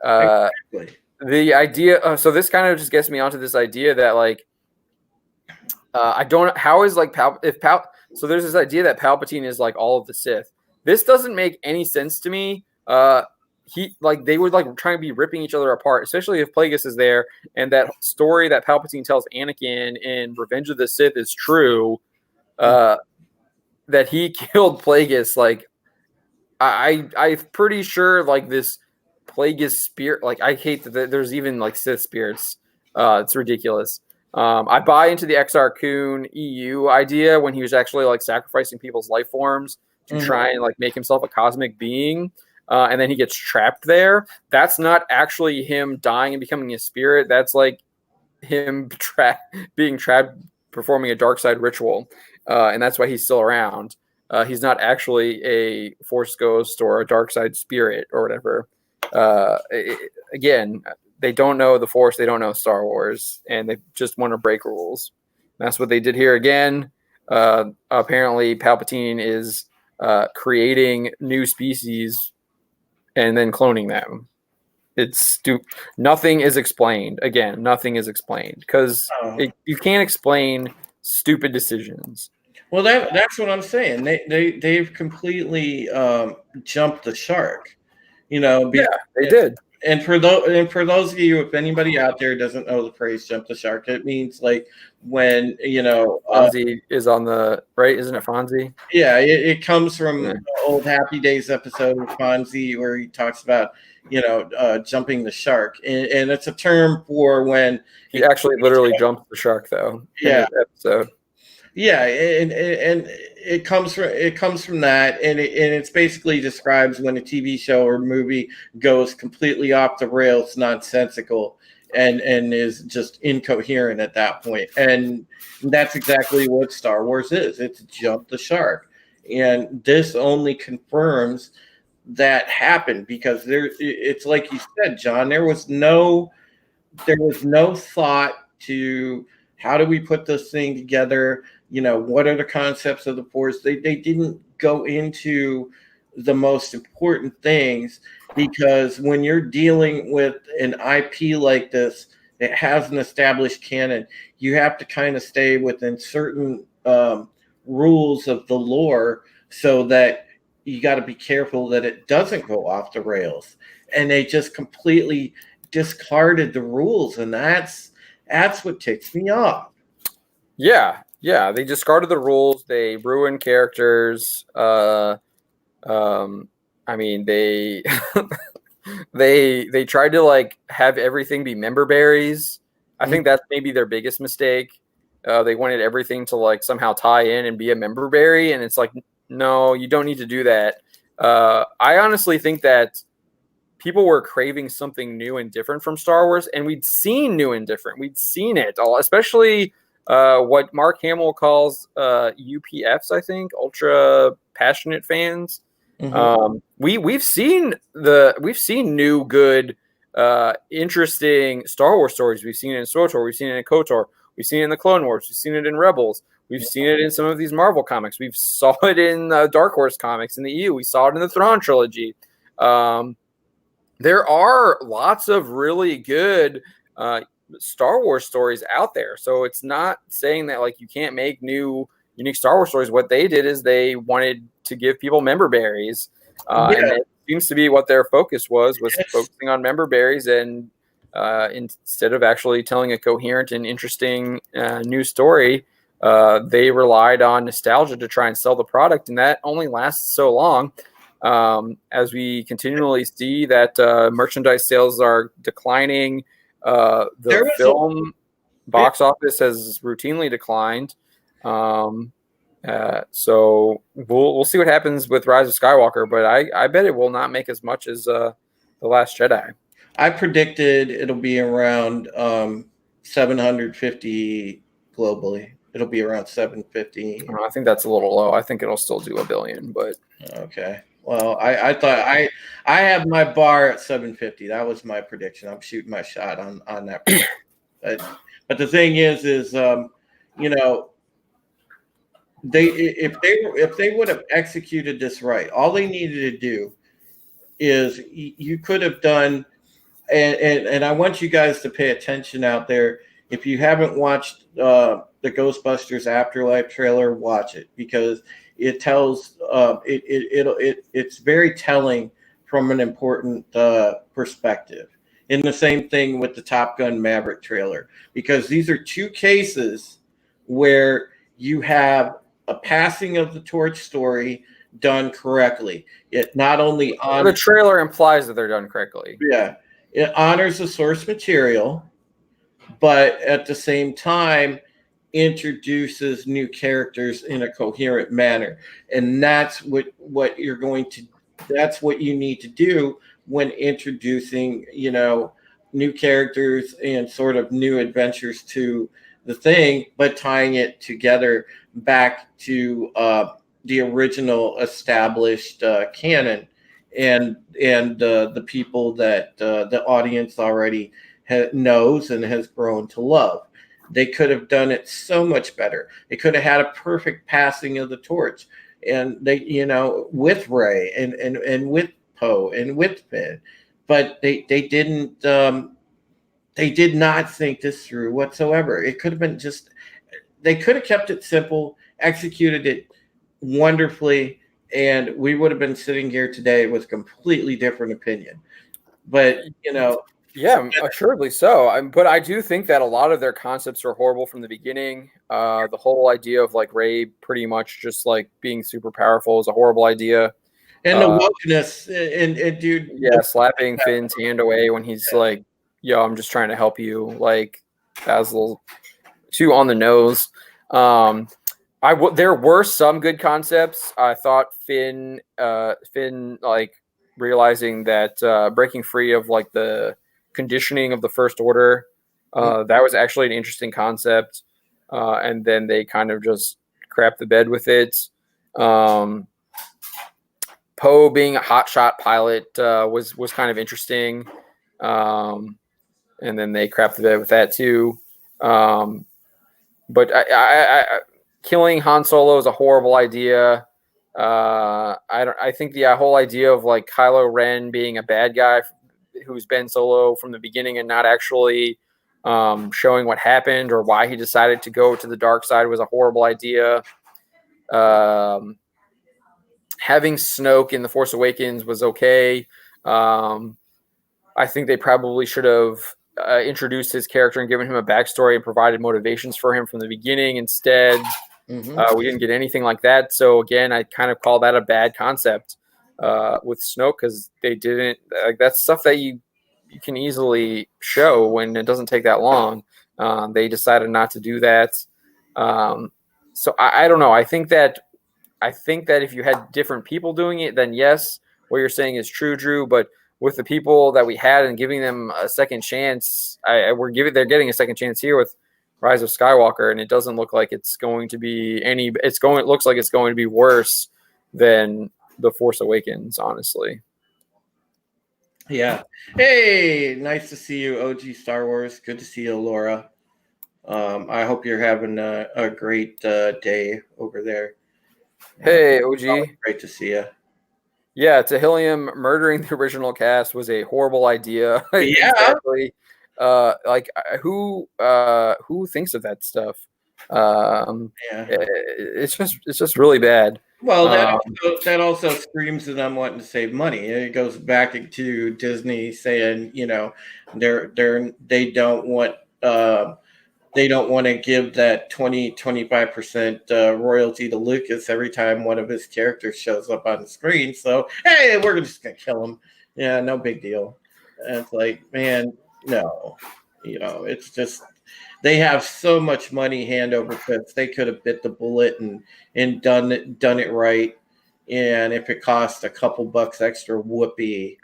Exactly. The idea. So this kind of just gets me onto this idea that like, I don't. How is like So there's this idea that Palpatine is like all of the Sith. This doesn't make any sense to me. They would like try and be ripping each other apart, especially if Plagueis is there, and that story that Palpatine tells Anakin in Revenge of the Sith is true. That he killed Plagueis. Like, I'm pretty sure like this Plagueis spirit. Like, I hate that there's even like Sith spirits. It's ridiculous. I buy into the Exar Kun EU idea when he was actually like sacrificing people's life forms to try and like make himself a cosmic being, and then he gets trapped there. That's not actually him dying and becoming a spirit. That's like him being trapped, performing a dark side ritual, and that's why he's still around. He's not actually a Force ghost or a dark side spirit or whatever. Again. They don't know the Force. They don't know Star Wars, and they just want to break rules. That's what they did here again. Apparently, Palpatine is creating new species and then cloning them. It's nothing is explained. Again, nothing is explained because you can't explain stupid decisions. Well, that's what I'm saying. They've completely jumped the shark. They did. And for those of you, if anybody out there doesn't know the phrase "jump the shark," it means like when Fonzie is on the right, isn't it Fonzie? Yeah, it comes from the old Happy Days episode of Fonzie where he talks about jumping the shark, and it's a term for when he actually literally jumped the shark, though. Yeah, in the episode. Yeah, and it comes from that, and it's basically describes when a TV show or movie goes completely off the rails, nonsensical, and is just incoherent at that point. And that's exactly what Star Wars is. It's jump the shark, and this only confirms that happened because it's like you said, John. There was no thought to how do we put this thing together. What are the concepts of the Force? They didn't go into the most important things because when you're dealing with an IP like this that has an established canon, you have to kind of stay within certain rules of the lore so that you got to be careful that it doesn't go off the rails. And they just completely discarded the rules, and that's what ticks me off. Yeah, they discarded the rules. They ruined characters. I mean, they they tried to like have everything be member berries. I think that's maybe their biggest mistake. They wanted everything to like somehow tie in and be a member berry, and it's like, no, you don't need to do that. I honestly think that people were craving something new and different from Star Wars, and we'd seen new and different. We'd seen it all, especially what Mark Hamill calls UPFs, I think, ultra passionate fans. We've seen new, good, interesting Star Wars stories. We've seen it in SWTOR, we've seen it in KOTOR, we've seen it in the Clone Wars, we've seen it in Rebels, we've seen it in some of these Marvel comics, we've saw it in Dark Horse comics in the EU, we saw it in the Thrawn trilogy. There are lots of really good Star Wars stories out there. So it's not saying that like you can't make new unique Star Wars stories. What they did is they wanted to give people member berries, and it seems to be what their focus was focusing on member berries, and instead of actually telling a coherent and interesting new story, they relied on nostalgia to try and sell the product, and that only lasts so long. As we continually see that merchandise sales are declining, the film box office has routinely declined. So we'll see what happens with Rise of Skywalker, but I bet it will not make as much as The Last Jedi. I predicted it'll be around 750 globally. It'll be around 750. I think that's a little low. I think it'll still do $1 billion, but okay. Well, I thought I have my bar at 750. That was my prediction. I'm shooting my shot on that. But the thing is you know, if they would have executed this right, all they needed to do is you could have done, and I want you guys to pay attention out there. If you haven't watched the Ghostbusters Afterlife trailer, watch it, because it tells it's very telling from an important perspective. And the same thing with the Top Gun Maverick trailer, because these are two cases where you have a passing of the torch story done correctly. It not only the trailer implies that they're done correctly. Yeah, it honors the source material, but at the same time introduces new characters in a coherent manner, and that's what you're going to. That's what you need to do when introducing, new characters and sort of new adventures to the thing, but tying it together back to the original established canon and the people that the audience already knows and has grown to love. They could have done it so much better. They could have had a perfect passing of the torch, and they, with Rey and with Poe and with Finn, but they didn't. They did not think this through whatsoever. It could have been they could have kept it simple, executed it wonderfully, and we would have been sitting here today with a completely different opinion. But, yeah, assuredly so. But I do think that a lot of their concepts are horrible from the beginning. The whole idea of like Rey pretty much just like being super powerful is a horrible idea. And the wokeness and dude. Yeah, slapping Finn's hand away when he's like, yo, I'm just trying to help you. Like, that was a little too on the nose. There were some good concepts. I thought Finn like realizing that breaking free of like the conditioning of the First Order, that was actually an interesting concept. And then they kind of just crapped the bed with it. Poe being a hotshot pilot was kind of interesting. And then they crapped the bed with that too. But I killing Han Solo is a horrible idea. I think the whole idea of like Kylo Ren being a bad guy who's been Solo from the beginning and not actually showing what happened or why he decided to go to the dark side was a horrible idea. Having Snoke in The Force Awakens was okay. I think they probably should have introduced his character and given him a backstory and provided motivations for him from the beginning. Instead, we didn't get anything like that. So again, I kind of call that a bad concept with Snoke, because they didn't like that's stuff that you can easily show when it doesn't take that long. They decided not to do that. So I don't know. I think that if you had different people doing it, then yes, what you're saying is true, Drew. But with the people that we had and giving them a second chance, they're getting a second chance here with Rise of Skywalker, and it doesn't look like it's going to be it looks like it's going to be worse than The Force Awakens, honestly. Yeah. Hey, nice to see you, OG Star Wars. Good to see you, Laura. I hope you're having a great day over there. Hey, OG. Great to see you. Yeah, Tehillium murdering the original cast was a horrible idea. Yeah. Exactly. Who thinks of that stuff? It's just really bad. Well, that also screams to them wanting to save money. It goes back to Disney saying, you know, they don't want to give that 25% royalty to Lucas every time one of his characters shows up on the screen. So, hey, we're just going to kill him. Yeah, no big deal. And it's like, man, no. You know, it's just they have so much money hand over fist. They could have bit the bullet and done it right. And if it cost a couple bucks extra, whoopee.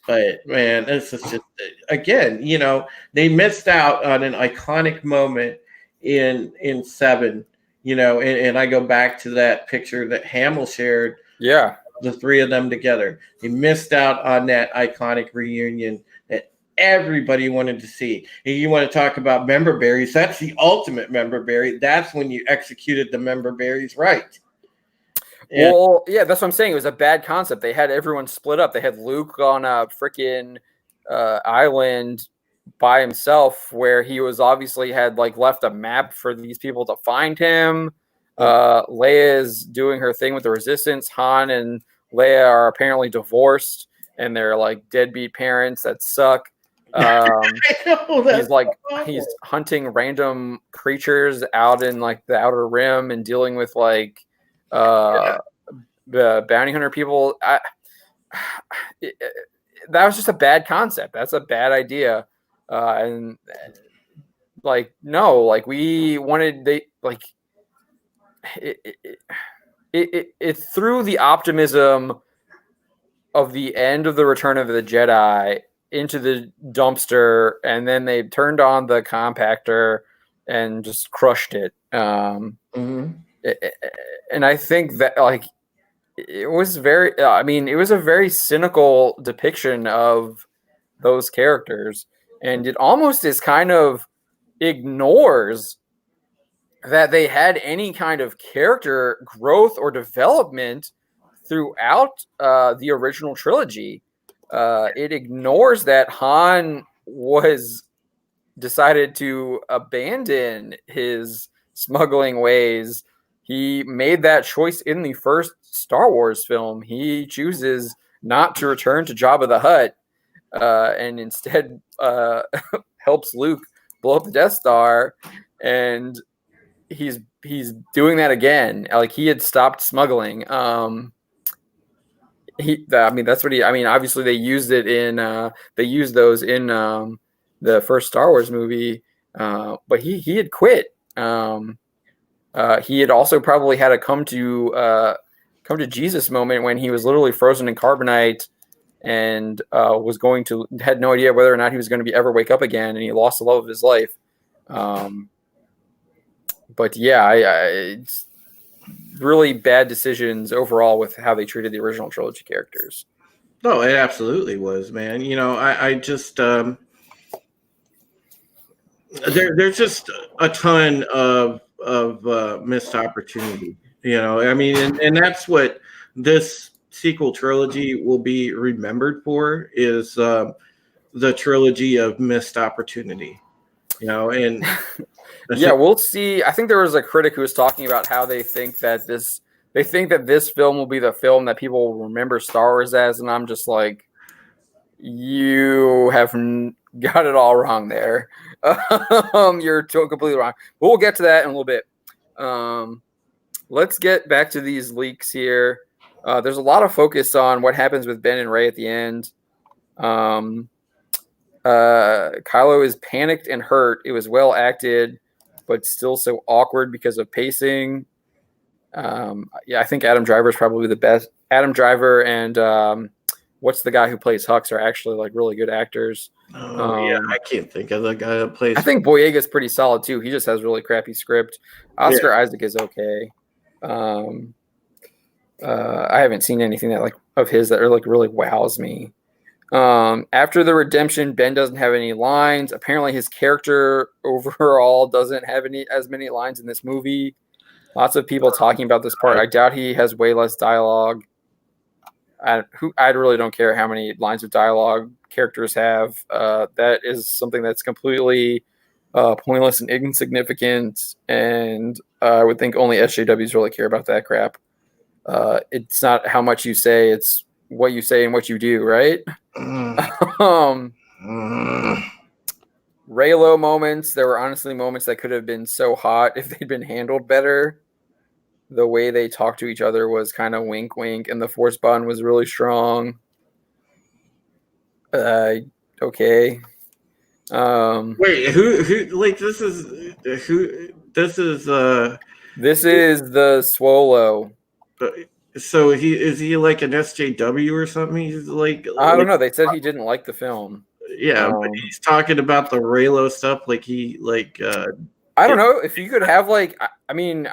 But man, this is just again, you know, they missed out on an iconic moment in 7. You know, and I go back to that picture that Hamill shared. Yeah, the three of them together. They missed out on that iconic reunion that everybody wanted to see. And you want to talk about member berries? That's the ultimate member berry. That's when you executed the member berries right. And, well, yeah, that's what I'm saying. It was a bad concept. They had everyone split up. They had Luke on a freaking island by himself, where he was obviously had like left a map for these people to find him. Leia's doing her thing with the Resistance. Han and Leia are apparently divorced, and they're like deadbeat parents that suck. He's hunting random creatures out in like the Outer Rim and dealing with like the bounty hunter people. That was just a bad concept. That's a bad idea. And like, no, like we wanted, it threw the optimism of the end of the Return of the Jedi into the dumpster, and then they turned on the compactor and just crushed it. And I think that like it was very, it was a very cynical depiction of those characters, and it almost is kind of ignores that they had any kind of character growth or development throughout the original trilogy. It ignores that Han was decided to abandon his smuggling ways. He made that choice in the first Star Wars film. He chooses not to return to Jabba the Hutt and instead helps Luke blow up the Death Star, and he's doing that again. Like, he had stopped smuggling. That's what he. Obviously they used it in. They used those in the first Star Wars movie, but he had quit. He had also probably had a come to Jesus moment when he was literally frozen in carbonite and had no idea whether or not he was going to ever wake up again, and he lost the love of his life. But yeah, it's really bad decisions overall with how they treated the original trilogy characters. No, it absolutely was, man. You know, I just there's just a ton of missed opportunity. You know, and that's what this sequel trilogy will be remembered for, is the trilogy of missed opportunity. You know, and yeah, we'll see. I think there was a critic who was talking about how they think that this film will be the film that people will remember Star Wars as, and I'm just like, you have got it all wrong there. You're completely wrong. But we'll get to that in a little bit. Let's get back to these leaks here. There's a lot of focus on what happens with Ben and Rey at the end. Kylo is panicked and hurt. It was well acted, but still so awkward because of pacing. I think Adam Driver is probably the best. Adam Driver and what's the guy who plays Hux are actually like really good actors. I can't think of the guy that plays. I think Boyega's pretty solid too. He just has really crappy script. Oscar Isaac is okay. I haven't seen anything that like of his that really wows me. After the redemption, Ben doesn't have any lines. Apparently his character overall doesn't have as many lines in this movie. Lots of people talking about this part. I doubt he has way less dialogue. I really don't care how many lines of dialogue characters have. That is something that's completely pointless and insignificant, and I would think only SJWs really care about that crap. It's not how much you say; it's what you say and what you do, right? Reylo moments. There were honestly moments that could have been so hot if they'd been handled better. The way they talked to each other was kind of wink, wink, and the force bond was really strong. Okay. Wait, who? Like this is who? This is the Swolo. So is he like an SJW or something? He's like I don't know. They said he didn't like the film. Yeah, but he's talking about the Reylo stuff. Like he like. I don't know if you could have like. I mean,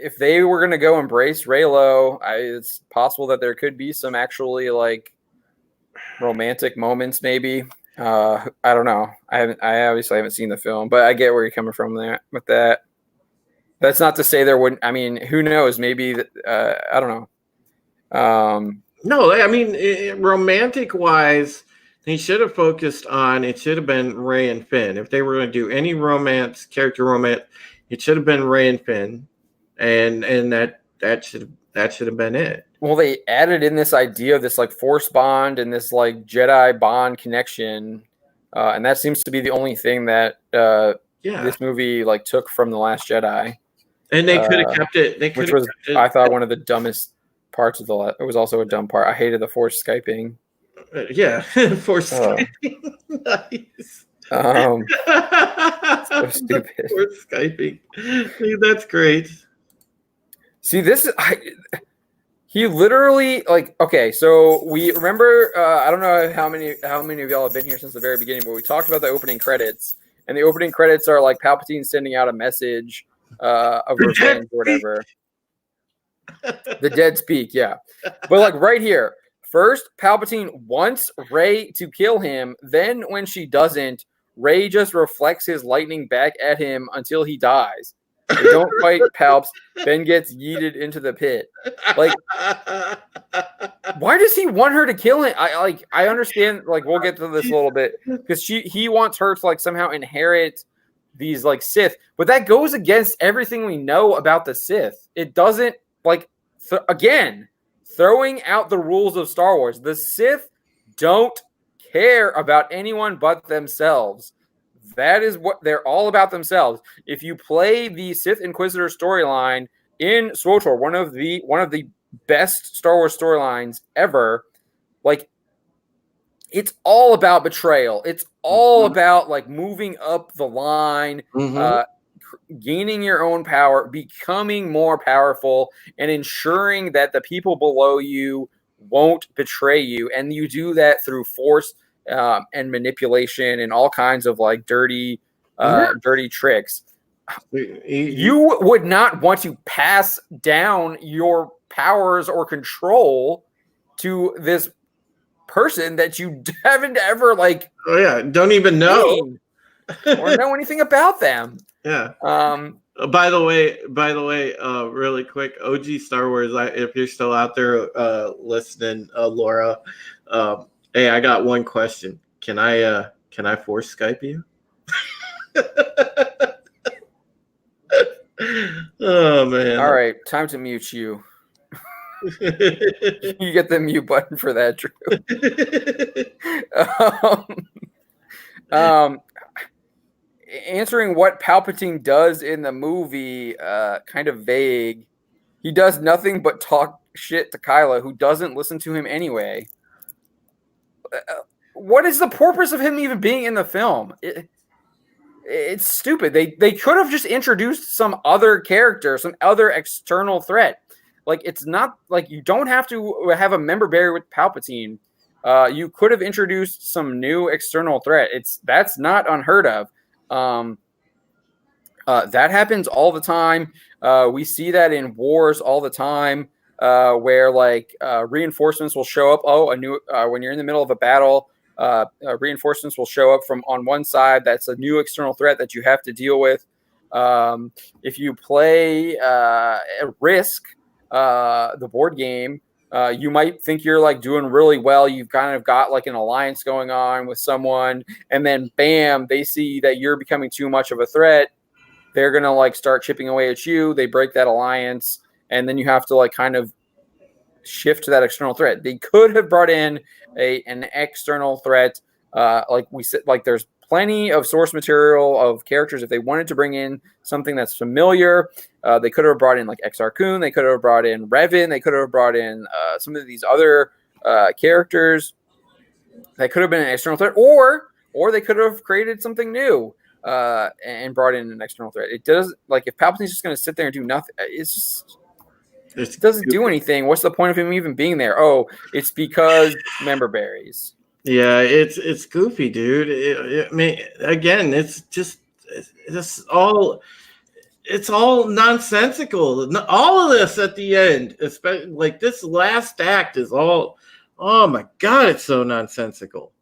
if they were going to go embrace Reylo, it's possible that there could be some actually like romantic moments, maybe. I don't know. I obviously haven't seen the film, but I get where you're coming from there with that. That's not to say there wouldn't. I mean, who knows? Maybe I don't know. No, I mean, romantic wise, they should have focused on. It should have been Rey and Finn. If they were going to do any character romance, it should have been Rey and Finn, and that should have been it. Well, they added in this idea of this like force bond and this like Jedi bond connection, and that seems to be the only thing that this movie like took from The Last Jedi. And they could have kept it. Which was, I thought, one of the dumbest parts of it was also a dumb part. I hated the force Skyping. Yeah, force Skyping. Nice. So stupid. Force Skyping. That's great. See, he literally like, okay, so we remember, I don't know how many of y'all have been here since the very beginning, but we talked about the opening credits, and the opening credits are like Palpatine sending out a message of revenge or whatever. The dead speak, yeah. But like right here, first Palpatine wants Rey to kill him, then when she doesn't, Rey just reflects his lightning back at him until he dies. They don't fight Palps, Ben gets yeeted into the pit. Like, why does he want her to kill him? I understand, like, we'll get to this a little bit, because he wants her to like somehow inherit these like Sith, but that goes against everything we know about the Sith. It doesn't like again, throwing out the rules of Star Wars. The Sith don't care about anyone but themselves. That is what they're all about, themselves. If you play the Sith Inquisitor storyline in SWTOR, one of the best Star Wars storylines ever, like, it's all about betrayal. It's all about like moving up the line, gaining your own power, becoming more powerful, and ensuring that the people below you won't betray you. And you do that through force and manipulation and all kinds of like dirty tricks. You would not want to pass down your powers or control to this person that you haven't ever like don't even know or know anything about them. By the way, really quick, OG Star Wars, if you're still out there listening, Laura, hey, I got one question. Can I force Skype you? Oh man. All right, time to mute you. You get the mute button for that, Drew. Answering what Palpatine does in the movie, kind of vague. He does nothing but talk shit to Kylo, who doesn't listen to him anyway. What is the purpose of him even being in the film? It's stupid. They could have just introduced some other character, some other external threat. Like, it's not like you don't have to have a member berry with Palpatine. You could have introduced some new external threat. That's not unheard of. That happens all the time. We see that in wars all the time, where like reinforcements will show up. When you're in the middle of a battle, reinforcements will show up from on one side. That's a new external threat that you have to deal with. If you play Risk, the board game, You might think you're like doing really well. You've kind of got like an alliance going on with someone, and then bam, they see that you're becoming too much of a threat. They're going to like start chipping away at you. They break that alliance, and then you have to like kind of shift to that external threat. They could have brought in an external threat. Like we said, like there's plenty of source material of characters. If they wanted to bring in something that's familiar, they could have brought in like Exar Kun. They could have brought in Revan. They could have brought in some of these other characters. That could have been an external threat, or they could have created something new and brought in an external threat. It does, like, if Palpatine's just going to sit there and do nothing, it doesn't do anything. What's the point of him even being there? Oh, it's because member berries. Yeah, it's goofy, dude. I mean, again, it's all nonsensical. All of this at the end, especially like this last act, is all. Oh my god, it's so nonsensical.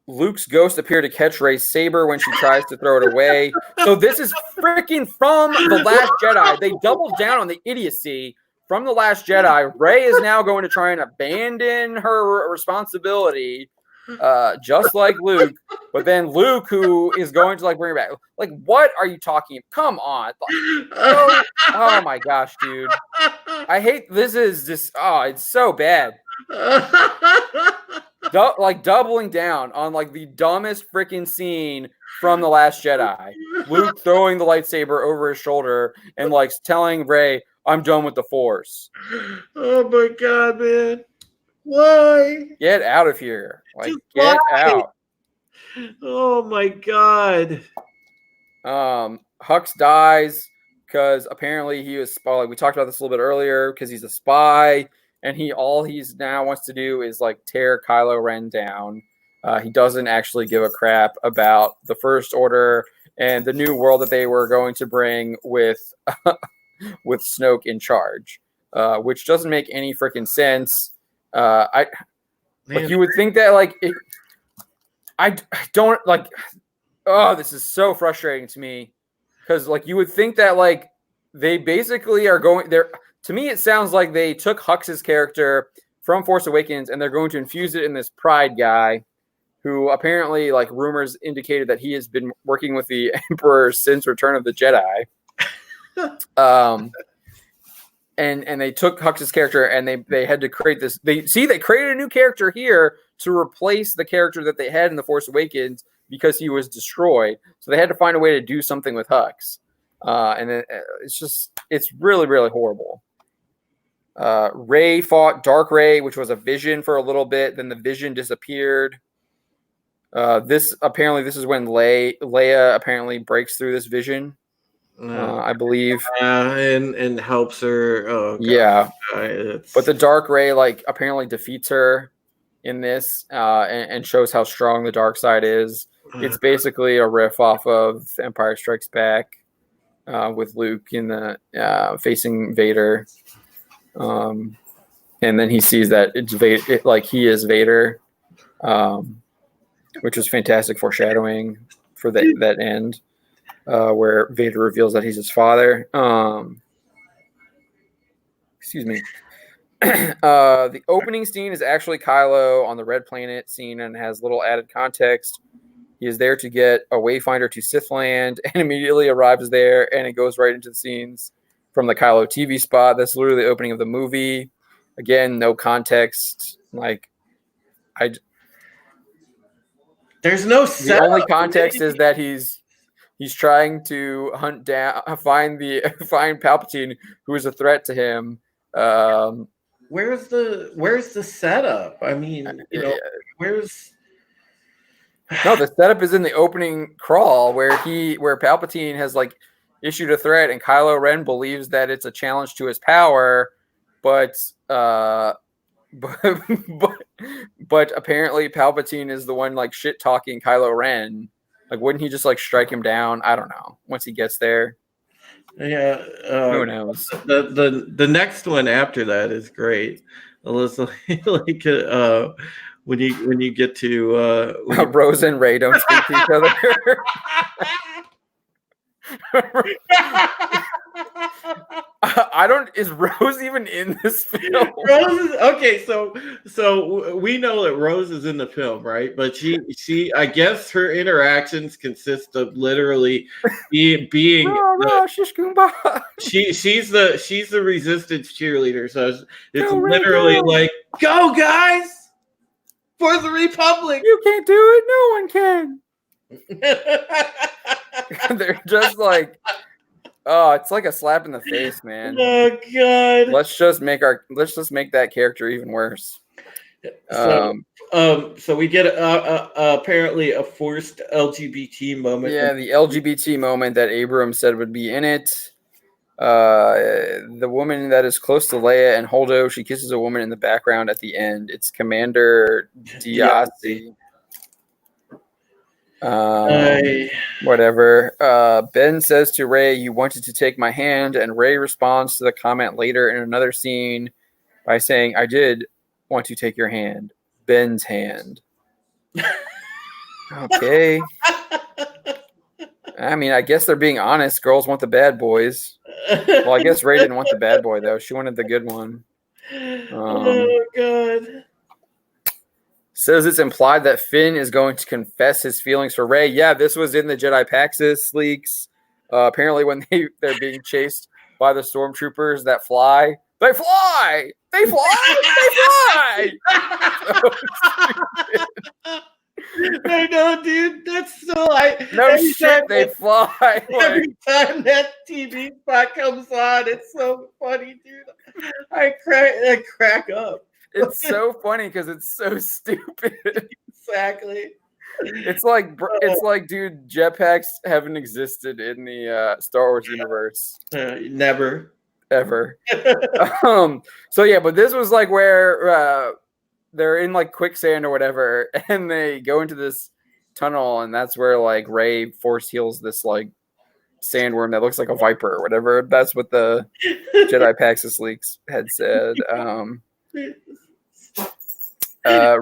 Luke's ghost appeared to catch Rey's saber when she tries to throw it away. So this is freaking from The Last Jedi. They doubled down on the idiocy from The Last Jedi. Rey is now going to try and abandon her responsibility, just like Luke. But then Luke, who is going to like bring her back. Like, what are you talking about? Come on. Oh my gosh, dude. I hate this. Is just, oh, it's so bad. Like doubling down on like the dumbest freaking scene from The Last Jedi. Luke throwing the lightsaber over his shoulder and like telling Rey, "I'm done with the Force." Oh my god, man! Why? Get out of here! Like, get out! Oh my god! Hux dies because apparently he was spy. Like we talked about this a little bit earlier, because he's a spy. And all he's now wants to do is like tear Kylo Ren down. He doesn't actually give a crap about the First Order and the new world that they were going to bring with with Snoke in charge, which doesn't make any freaking sense. Like you would think that like I don't like. Oh, this is so frustrating to me, because like you would think that like they basically are going there. To me, it sounds like they took Hux's character from Force Awakens and they're going to infuse it in this Pride guy, who apparently, like, rumors indicated that he has been working with the Emperor since Return of the Jedi. And they took Hux's character and they had to create this. They created a new character here to replace the character that they had in The Force Awakens because he was destroyed. So they had to find a way to do something with Hux. And it's really, really horrible. Rey fought Dark Rey, which was a vision for a little bit. Then the vision disappeared. This is when Leia apparently breaks through this vision. I believe. And helps her. Oh, God. Yeah. But the Dark Rey like apparently defeats her in this, and shows how strong the dark side is. It's basically a riff off of Empire Strikes Back, with Luke in the facing Vader. And then he sees that it's Vader, like he is Vader, which was fantastic foreshadowing for that end, where Vader reveals that he's his father. Excuse me. The opening scene is actually Kylo on the Red Planet scene and has little added context. He is there to get a wayfinder to Sithland and immediately arrives there, and it goes right into the scenes from the Kylo TV spot. That's literally the opening of the movie. Again, no context. Like, there's no setup. The only context is that he's trying to find Palpatine, who is a threat to him. Where's the setup? I mean, where's No, the setup is in the opening crawl where Palpatine has like issued a threat, and Kylo Ren believes that it's a challenge to his power, but apparently Palpatine is the one like shit talking Kylo Ren. Like, wouldn't he just like strike him down? I don't know. Once he gets there, yeah. Who knows? The next one after that is great. Alyssa, like when you get to Rose and Rey don't speak to each other. I don't. Is Rose even in this film? Rose is okay. So we know that Rose is in the film, right? But she I guess her interactions consist of literally being she's the resistance cheerleader. So it's literally like, go guys for the Republic. You can't do it. No one can. They're just like. Oh, it's like a slap in the face, man. Oh God! Let's just make that character even worse. So we get apparently a forced LGBT moment. Yeah, the LGBT moment that Abrams said would be in it. The woman that is close to Leia and Holdo, she kisses a woman in the background at the end. It's Commander Diassi. Whatever. Ben says to Rey, "You wanted to take my hand," and Rey responds to the comment later in another scene by saying, "I did want to take your hand, Ben's hand." Okay. I mean, I guess they're being honest. Girls want the bad boys. Well, I guess Rey didn't want the bad boy though. She wanted the good one. Oh God. Says it's implied that Finn is going to confess his feelings for Rey. Yeah, this was in the Jedi Paxis leaks. Apparently, when they're being chased by the stormtroopers that fly, they fly! They fly! They fly! I know, dude. That's so they fly. Every time that TV spot comes on, it's so funny, dude. I crack up. It's so funny because it's so stupid. Exactly. It's like, dude, jetpacks haven't existed in the Star Wars universe. Never, ever. So yeah, but this was like where they're in like quicksand or whatever, and they go into this tunnel, and that's where like Rey force heals this like sandworm that looks like a viper or whatever. That's what the Jedi Paxis leaks had said.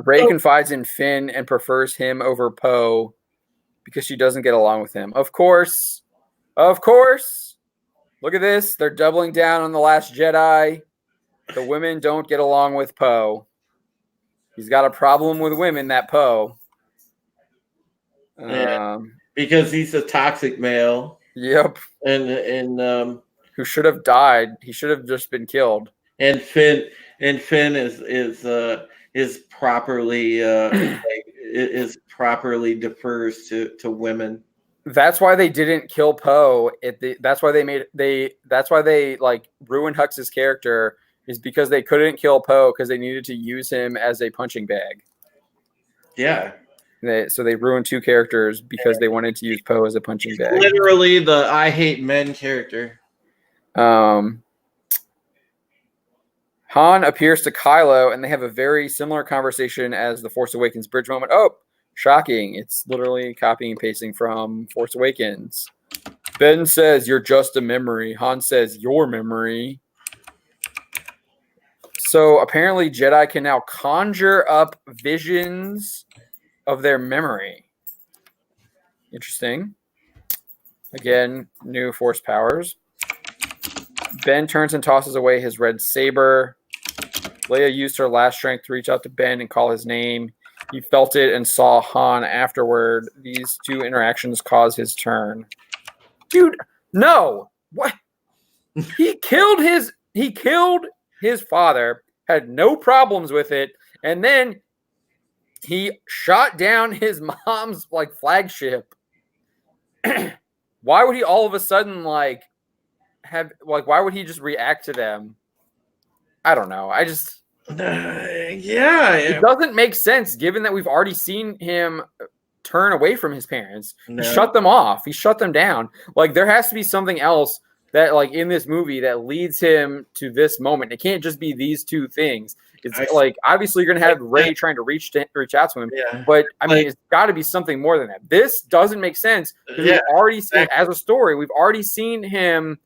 Rey confides in Finn and prefers him over Poe because she doesn't get along with him. Of course. Look at this. They're doubling down on The Last Jedi. The women don't get along with Poe. He's got a problem with women, that Poe. Because he's a toxic male. Yep. And who should have died. He should have just been killed. And Finn is properly properly defers to women. That's why they didn't kill Poe. That's why they like ruined Hux's character, is because they couldn't kill Poe because they needed to use him as a punching bag. Yeah. So they ruined two characters because they wanted to use Poe as a punching bag. Literally the I hate men character. Han appears to Kylo, and they have a very similar conversation as the Force Awakens bridge moment. Oh, shocking. It's literally copying and pasting from Force Awakens. Ben says, "You're just a memory." Han says, "Your memory." So apparently Jedi can now conjure up visions of their memory. Interesting. Again, new Force powers. Ben turns and tosses away his red saber. Leia used her last strength to reach out to Ben and call his name. He felt it and saw Han afterward. These two interactions cause his turn. Dude, no. What? He killed his father, had no problems with it, and then he shot down his mom's like flagship. Why would he all of a sudden why would he just react to them? I don't know. It doesn't make sense given that we've already seen him turn away from his parents. No. He shut them off. He shut them down. Like, there has to be something else that, like, in this movie that leads him to this moment. It can't just be these two things. It's obviously you're going to have Rey trying to reach out to him, but I mean, it's got to be something more than that. This doesn't make sense because we've already seen, as a story, we've already seen him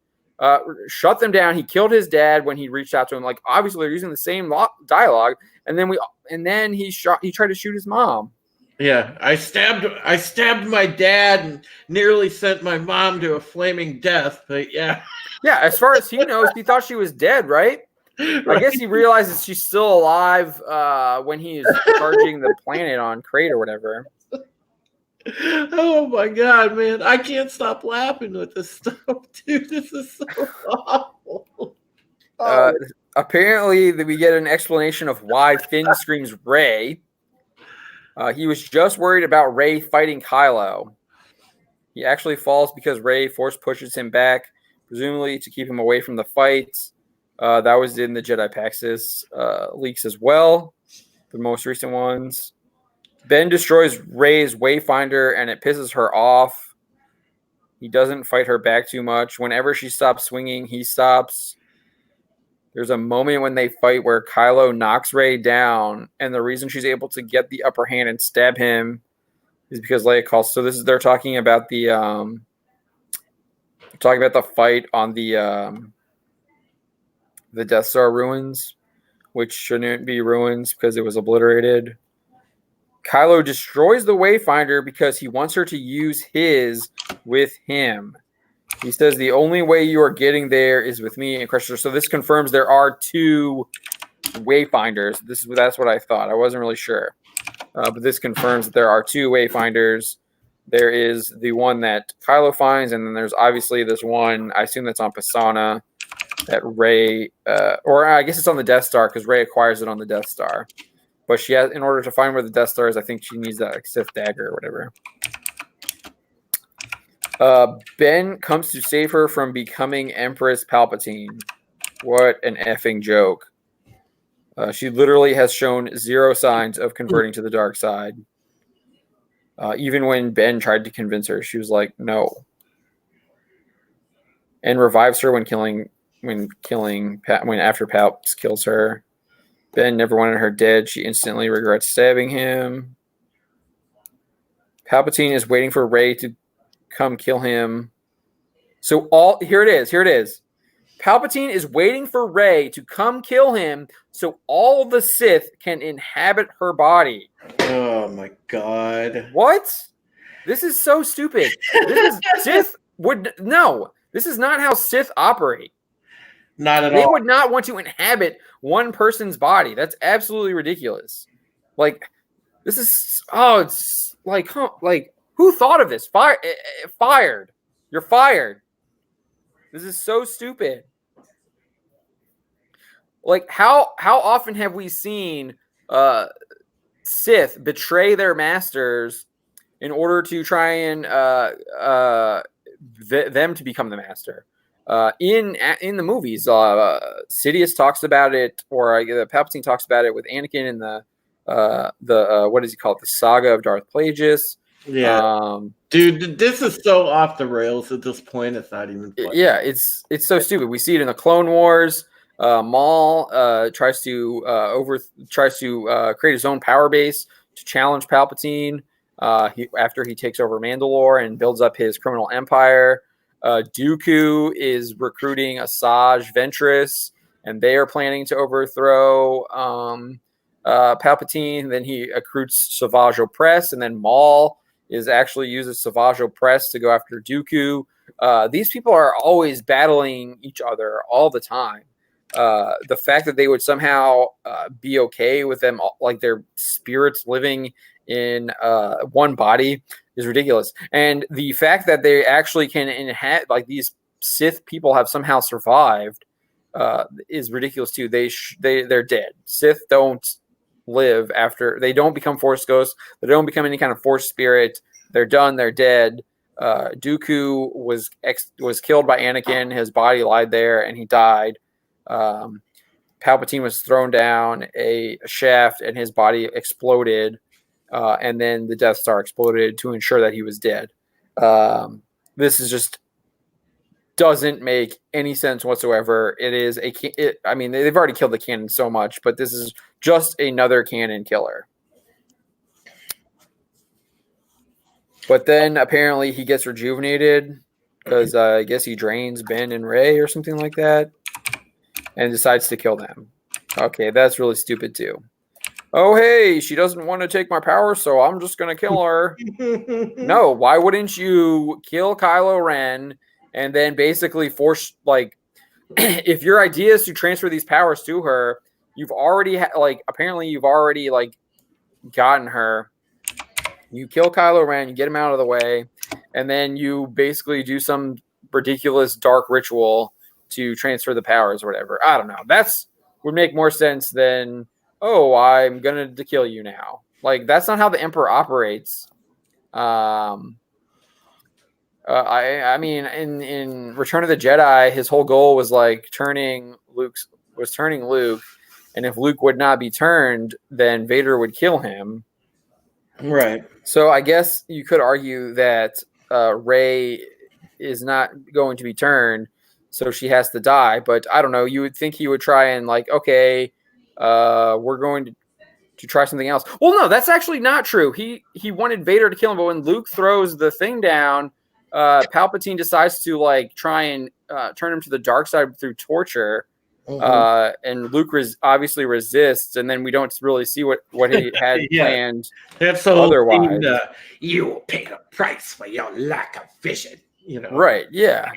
shut them down. He killed his dad when he reached out to him. Like, obviously they're using the same dialogue, and then he tried to shoot his mom. Yeah, I stabbed my dad and nearly sent my mom to a flaming death. But yeah, Yeah, as far as he knows, he thought she was dead, right? Right. I guess he realizes she's still alive when he's charging the planet on Crate or whatever. Oh my god, man. I can't stop laughing with this stuff, dude. This is so awful. Apparently, we get an explanation of why Finn screams Rey. He was just worried about Rey fighting Kylo. He actually falls because Rey force pushes him back, presumably to keep him away from the fights. That was in the Jedi Paxis leaks as well, the most recent ones. Ben destroys Rey's Wayfinder, and it pisses her off. He doesn't fight her back too much. Whenever she stops swinging, he stops. There's a moment when they fight where Kylo knocks Rey down, and the reason she's able to get the upper hand and stab him is because Leia calls. So they're talking about the fight on the Death Star ruins, which shouldn't be ruins because it was obliterated. Kylo destroys the Wayfinder because he wants her to use his with him. He says the only way you are getting there is with me and Crusher. So this confirms there are two Wayfinders. That's what I thought. I wasn't really sure. But this confirms that there are two Wayfinders. There is the one that Kylo finds, and then there's obviously this one, I assume that's on Pisana, that Rey, or I guess it's on the Death Star because Rey acquires it on the Death Star. But she has, in order to find where the Death Star is, I think she needs that Sith dagger or whatever. Ben comes to save her from becoming Empress Palpatine. What an effing joke. She literally has shown zero signs of converting to the dark side. Even when Ben tried to convince her, she was like, no. And revives her when after Palps kills her. Ben never wanted her dead. She instantly regrets stabbing him. Palpatine is waiting for Rey to come kill him. So here it is. Palpatine is waiting for Rey to come kill him so all the Sith can inhabit her body. Oh my god. What? This is so stupid. This is not how Sith operate. Not at all. They would not want to inhabit one person's body. That's absolutely ridiculous. Like, this is it's like who thought of this? Fired. You're fired. This is so stupid. Like, how often have we seen Sith betray their masters in order to try and them to become the master? In the movies, Sidious talks about it, or Palpatine talks about it with Anakin in the what does he call it? The saga of Darth Plagueis. Yeah, dude, this is so off the rails at this point. It's not even funny. Yeah, it's so stupid. We see it in the Clone Wars. Maul tries to create his own power base to challenge Palpatine. After he takes over Mandalore and builds up his criminal empire. Dooku is recruiting Asajj Ventress, and they are planning to overthrow Palpatine. Then he recruits Savage Opress, and then Maul uses Savage Opress to go after Dooku. These people are always battling each other all the time. The fact that they would somehow be okay with them, like their spirits living in one body, is ridiculous. And the fact that they actually can inhabit, like these Sith people have somehow survived, is ridiculous too. They're dead. Sith don't live after, they don't become Force ghosts. They don't become any kind of Force spirit. They're done. They're dead. Dooku was killed by Anakin. His body lied there, and he died. Palpatine was thrown down a shaft, and his body exploded. And then the Death Star exploded to ensure that he was dead. This is just doesn't make any sense whatsoever. They've already killed the canon so much, but this is just another canon killer. But then apparently he gets rejuvenated because I guess he drains Ben and Rey or something like that, and decides to kill them. Okay, that's really stupid too. Oh, hey, she doesn't want to take my power, so I'm just going to kill her. No, why wouldn't you kill Kylo Ren and then basically force, like, if your idea is to transfer these powers to her, you've already apparently you've already like gotten her. You kill Kylo Ren, you get him out of the way, and then you basically do some ridiculous dark ritual to transfer the powers or whatever. I don't know. That's would make more sense than, oh, I'm gonna kill you now. Like, that's not how the Emperor operates. I mean, in Return of the Jedi, his whole goal was like turning Luke, and if Luke would not be turned, then Vader would kill him. Right. So I guess you could argue that Rey is not going to be turned, so she has to die. But I don't know. You would think he would try and like, okay, we're going to try something else. Well, no, that's actually not true. He wanted Vader to kill him, but when Luke throws the thing down, Palpatine decides to like try and turn him to the dark side through torture. And Luke obviously resists, and then we don't really see what he had planned. That's otherwise. You will pay the price for your lack of vision. Right? Yeah.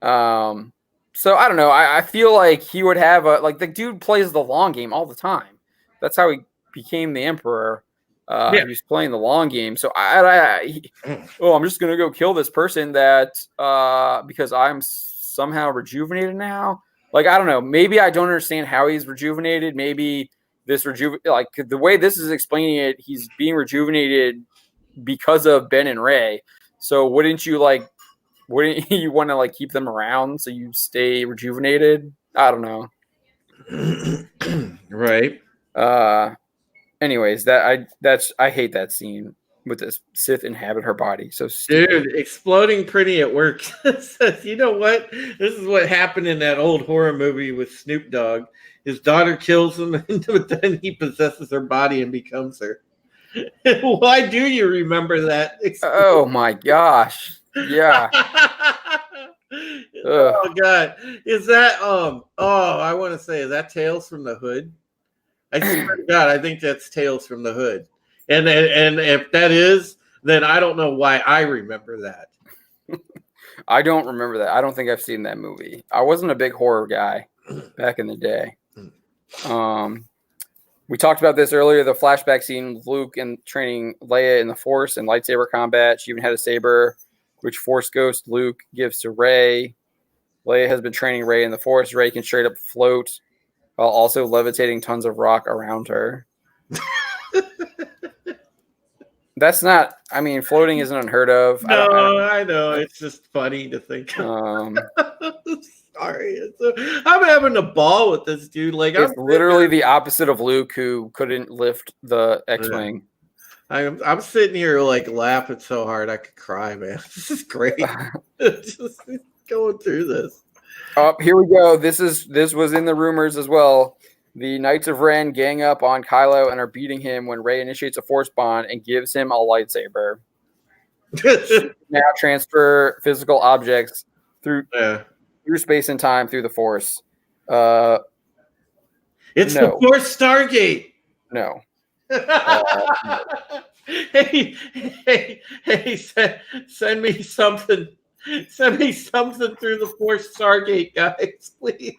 So I don't know. I feel like he would have the dude plays the long game all the time. That's how he became the Emperor. He was playing the long game. So I'm just gonna go kill this person that because I'm somehow rejuvenated now. Like, I don't know. Maybe I don't understand how he's rejuvenated. Maybe this like the way this is explaining it, he's being rejuvenated because of Ben and Rey. So wouldn't you want to like keep them around so you stay rejuvenated? I don't know. Right. Anyways, I hate that scene with this Sith inhabit her body. So stupid. Dude, exploding pretty at work says, you know what? This is what happened in that old horror movie with Snoop Dogg. His daughter kills him, but then he possesses her body and becomes her. Why do you remember that? Oh my gosh. Yeah. Oh God. Is that I want to say, is that Tales from the Hood? I swear to God, I think that's Tales from the Hood. And if that is, then I don't know why I remember that. I don't remember that. I don't think I've seen that movie. I wasn't a big horror guy back in the day. We talked about this earlier, the flashback scene with Luke and training Leia in the Force and lightsaber combat. She even had a saber, which Force Ghost Luke gives to Rey. Leia has been training Rey in the Force. Rey can straight up float while also levitating tons of rock around her. That's not, I mean, floating isn't unheard of. No, I know. It's just funny to think. Sorry. I'm having a ball with this dude. Like, it's literally the opposite of Luke, who couldn't lift the X-Wing. I'm sitting here like laughing so hard I could cry, man. This is great. Just going through this. Here we go. This was in the rumors as well. The Knights of Ren gang up on Kylo and are beating him when Rey initiates a force bond and gives him a lightsaber. Now transfer physical objects through space and time through the Force. It's the Force Stargate. No. Hey! Send me something. Send me something through the Force Stargate, guys, please.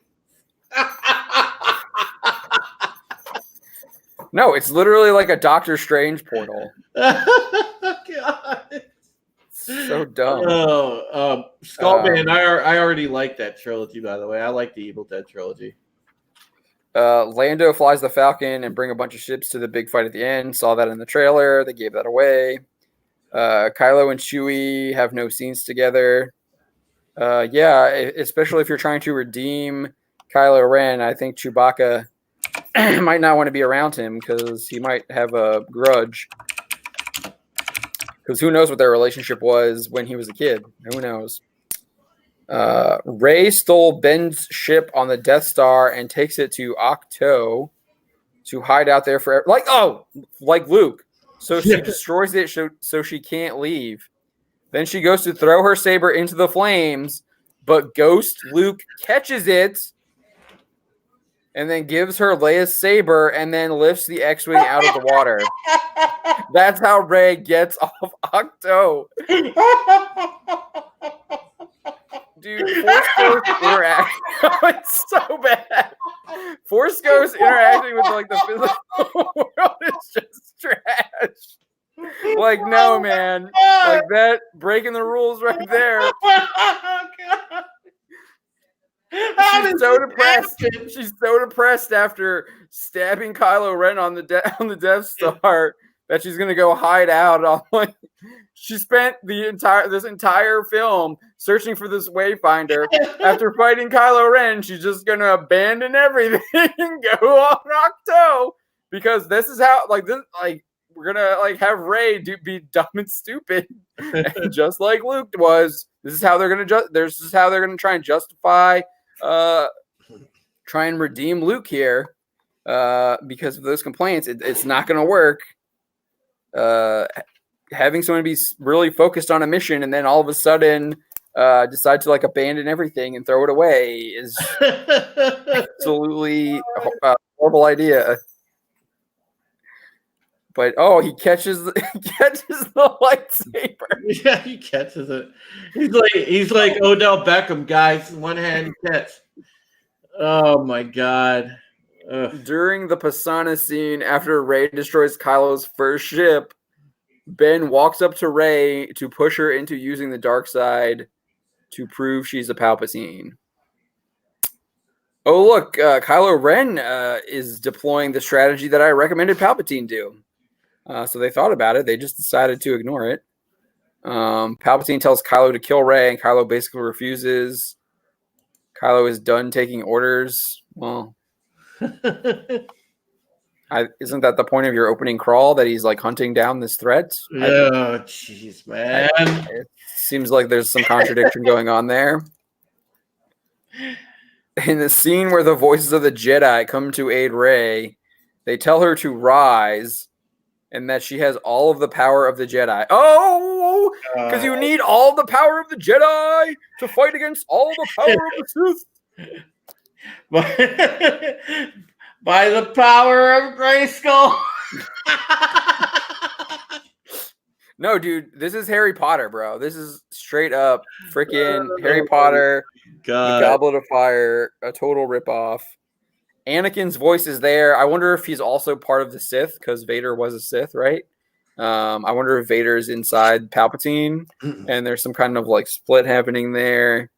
No, it's literally like a Doctor Strange portal. God. So dumb. Skullman, I already like that trilogy, by the way. I like the Evil Dead trilogy. Lando flies the Falcon and bring a bunch of ships to the big fight at the end. Saw that in the trailer. They gave that away. Kylo and Chewie have no scenes together. Especially if you're trying to redeem Kylo Ren, I think Chewbacca might not want to be around him because he might have a grudge. Because who knows what their relationship was when he was a kid? Who knows? Rey stole Ben's ship on the Death Star and takes it to Ahch-To to hide out there forever. Like Luke. So she destroys it so she can't leave. Then she goes to throw her saber into the flames, but Ghost Luke catches it and then gives her Leia's saber and then lifts the X-Wing out of the water. That's how Rey gets off Ahch-To. Dude, Force Ghost interacting. It's so bad. Force Ghost interacting with like the physical world is just trash. Like, no, man. Like that, breaking the rules right there. She's so depressed. She's so depressed after stabbing Kylo Ren on the Death Star that she's gonna go hide out. On like, she spent this entire film searching for this Wayfinder. After fighting Kylo Ren, she's just gonna abandon everything and go on Octo because this is how we're gonna have Rey be dumb and stupid, and just like Luke was. This is how they're gonna try and justify. Try and redeem Luke here because of those complaints. It's not going to work. Having someone be really focused on a mission and then all of a sudden decide to like abandon everything and throw it away is absolutely a horrible idea. But he catches the lightsaber. Yeah, he catches it. He's like Odell Beckham, guys. One hand catch. Oh my god. Ugh. During the Pisana scene, after Rey destroys Kylo's first ship, Ben walks up to Rey to push her into using the dark side to prove she's a Palpatine. Oh look, Kylo Ren is deploying the strategy that I recommended Palpatine do. So they thought about it. They just decided to ignore it. Palpatine tells Kylo to kill Rey, and Kylo basically refuses. Kylo is done taking orders. Well, isn't that the point of your opening crawl, that he's like hunting down this threat? Oh, jeez, man. It seems like there's some contradiction going on there. In the scene where the voices of the Jedi come to aid Rey, they tell her to rise and that she has all of the power of the Jedi. Oh, because you need all the power of the Jedi to fight against all the power of the Sith. By the power of Grayskull. No, dude, this is Harry Potter, bro. This is straight up freaking Harry Potter, the Goblet of Fire, a total ripoff. Anakin's voice is there. I wonder if he's also part of the Sith, because Vader was a Sith, right? I wonder if Vader's inside Palpatine, and there's some kind of like split happening there.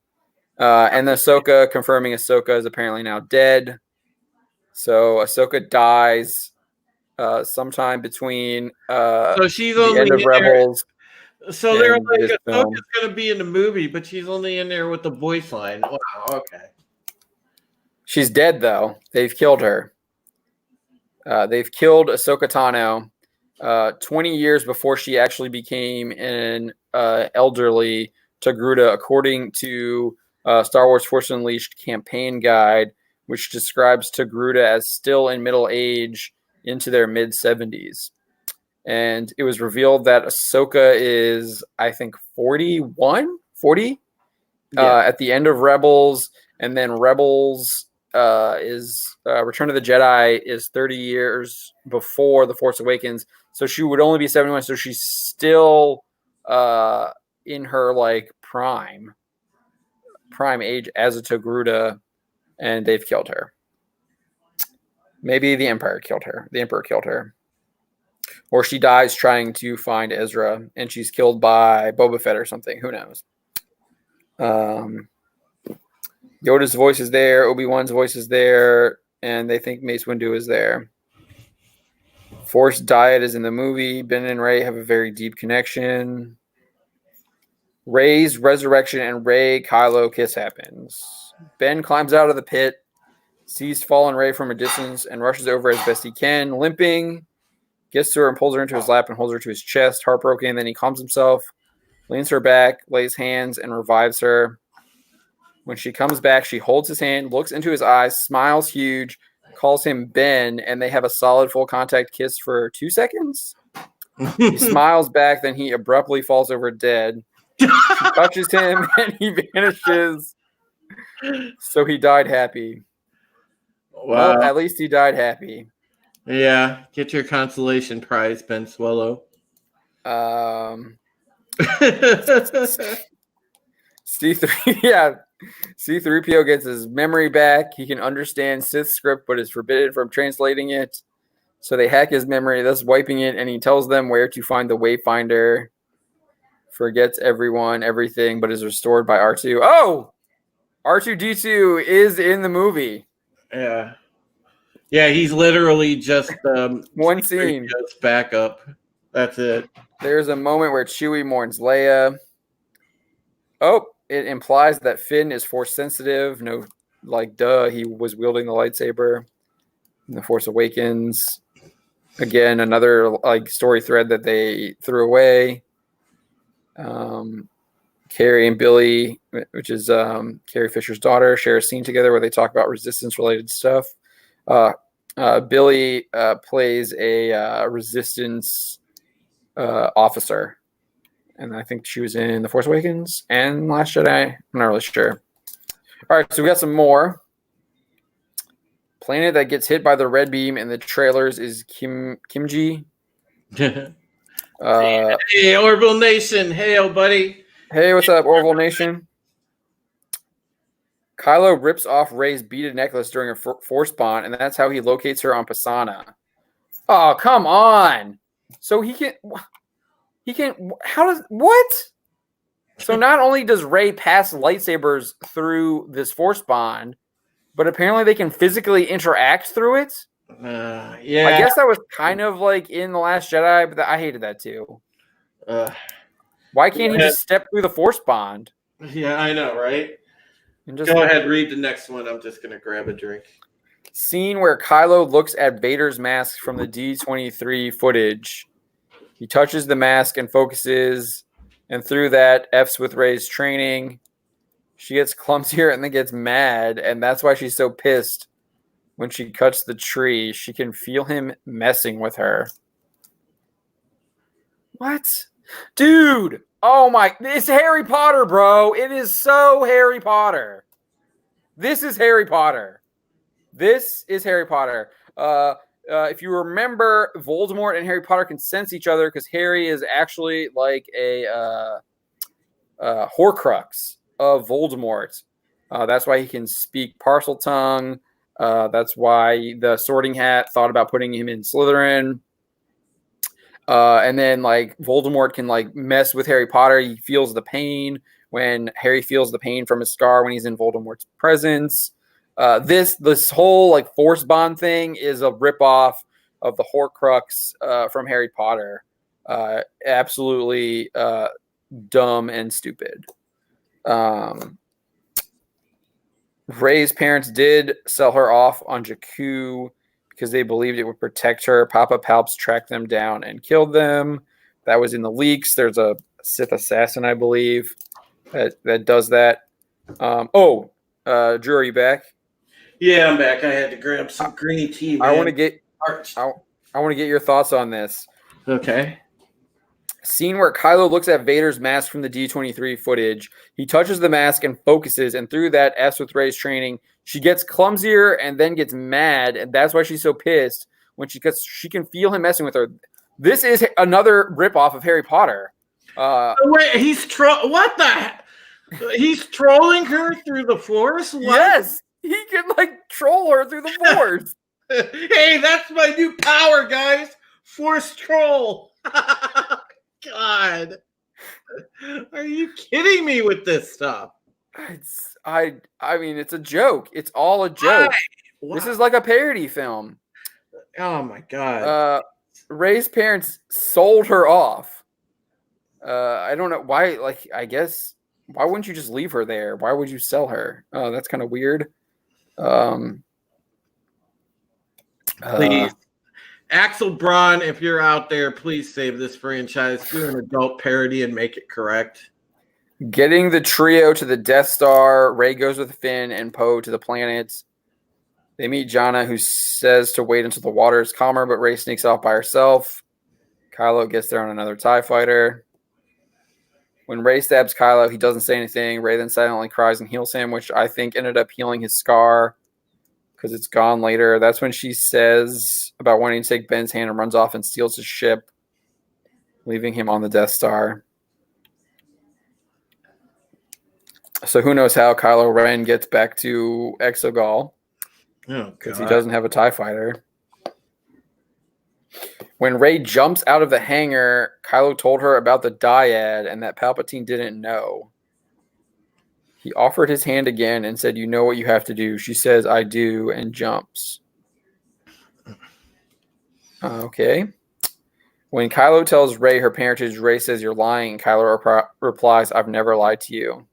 And Ahsoka, confirming Ahsoka is apparently now dead. So Ahsoka dies sometime between so she's the only end of Rebels. So they're like, Ahsoka's going to be in the movie, but she's only in there with the voice line. Wow, okay. She's dead, though. They've killed her. They've killed Ahsoka Tano 20 years before she actually became an elderly Togruta, according to Star Wars Force Unleashed campaign guide, which describes Togruta as still in middle age into their mid-70s. And it was revealed that Ahsoka is, I think, 40 at the end of Rebels, and then Rebels is Return of the Jedi is 30 years before The Force Awakens, so she would only be 71, so she's still in her like prime age as a Togruta, and they've killed her. Maybe the Emperor killed her. Or she dies trying to find Ezra, and she's killed by Boba Fett or something. Who knows? Yoda's voice is there. Obi-Wan's voice is there. And they think Mace Windu is there. Force Diet is in the movie. Ben and Rey have a very deep connection. Rey's resurrection and Rey-Kylo kiss happens. Ben climbs out of the pit, sees fallen Rey from a distance, and rushes over as best he can, limping. Gets to her and pulls her into his lap and holds her to his chest, heartbroken. Then he calms himself, leans her back, lays hands, and revives her. When she comes back, she holds his hand, looks into his eyes, smiles huge, calls him Ben, and they have a solid full contact kiss for 2 seconds. He smiles back, then he abruptly falls over dead. She touches him, and he vanishes. So he died happy. Wow. Well, at least he died happy. Yeah, get your consolation prize, Ben Swallow. C3, yeah. C3PO gets his memory back. He can understand Sith script, but is forbidden from translating it. So they hack his memory, thus wiping it, and he tells them where to find the Wayfinder. Forgets everything, but is restored by R2. Oh! R2-D2 is in the movie. Yeah. Yeah, he's literally just one scene. Just backup. That's it. There's a moment where Chewie mourns Leia. Oh, it implies that Finn is Force sensitive. No, like, duh, he was wielding the lightsaber in The Force Awakens. Again, another like story thread that they threw away. Carrie and Billy, which is Carrie Fisher's daughter, share a scene together where they talk about resistance-related stuff. Billy plays a resistance officer, and I think she was in The Force Awakens and Last Jedi. I'm not really sure. All right, so we got some more. Planet that gets hit by the red beam in the trailers is Kimji. Hey, Orville Nation. Hail, buddy. Hey, what's up, Orville Nation? Kylo rips off Rey's beaded necklace during a force bond, and that's how he locates her on Pisana. Oh, come on. So he can, what? So not only does Rey pass lightsabers through this force bond, but apparently they can physically interact through it? Yeah. I guess that was kind of like in The Last Jedi, but I hated that too. Why can't he just step through the force bond? Yeah, I know, right? And just go ahead, read the next one. I'm just going to grab a drink. Scene where Kylo looks at Vader's mask from the D23 footage. He touches the mask and focuses, and through that, F's with Rey's training. She gets clumsier and then gets mad, and that's why she's so pissed when she cuts the tree. She can feel him messing with her. What? Dude! Oh my... It's Harry Potter, bro! It is so Harry Potter. This is Harry Potter. This is Harry Potter. If you remember, Voldemort and Harry Potter can sense each other because Harry is actually like a Horcrux of Voldemort. That's why he can speak parcel tongue. That's why the Sorting Hat thought about putting him in Slytherin. And then like Voldemort can like mess with Harry Potter. He feels the pain when Harry feels the pain from his scar when he's in Voldemort's presence. This whole like force bond thing is a ripoff of the Horcrux from Harry Potter. Absolutely dumb and stupid. Rey's parents did sell her off on Jakku because they believed it would protect her. Papa Palps tracked them down and killed them. That was in the leaks. There's a Sith assassin, I believe, that does that. Drew, are you back? Yeah, I'm back. I had to grab some green tea. Man. I want to get your thoughts on this. Okay. Scene where Kylo looks at Vader's mask from the D23 footage. He touches the mask and focuses, and through that, F's with Rey's training, she gets clumsier and then gets mad, and that's why she's so pissed when she can feel him messing with her. This is another ripoff of Harry Potter. Wait, he's what the? He's trolling her through the Force? What? Yes, he can like troll her through the Force. Hey, that's my new power, guys! Force troll. God, are you kidding me with this stuff? I mean, it's a joke. It's all a joke. Wow. This is like a parody film. Oh my God. Rey's parents sold her off. I don't know why. Like, I guess why wouldn't you just leave her there? Why would you sell her? Oh, that's kind of weird. Please. Axel Braun, if you're out there, please save this franchise. Do an adult parody and make it correct. Getting the trio to the Death Star. Rey goes with Finn and Poe to the planet. They meet Jannah, who says to wait until the water is calmer, but Rey sneaks off by herself. Kylo gets there on another TIE fighter. When Rey stabs Kylo, he doesn't say anything. Rey then silently cries and heals him, which I think ended up healing his scar because it's gone later. That's when she says about wanting to take Ben's hand and runs off and steals his ship, leaving him on the Death Star. So who knows how Kylo Ren gets back to Exegol. Because he doesn't have a TIE fighter. When Rey jumps out of the hangar, Kylo told her about the dyad and that Palpatine didn't know. He offered his hand again and said, "You know what you have to do." She says, "I do," and jumps. Okay. When Kylo tells Rey her parentage, Rey says, "You're lying." And Kylo replies, "I've never lied to you."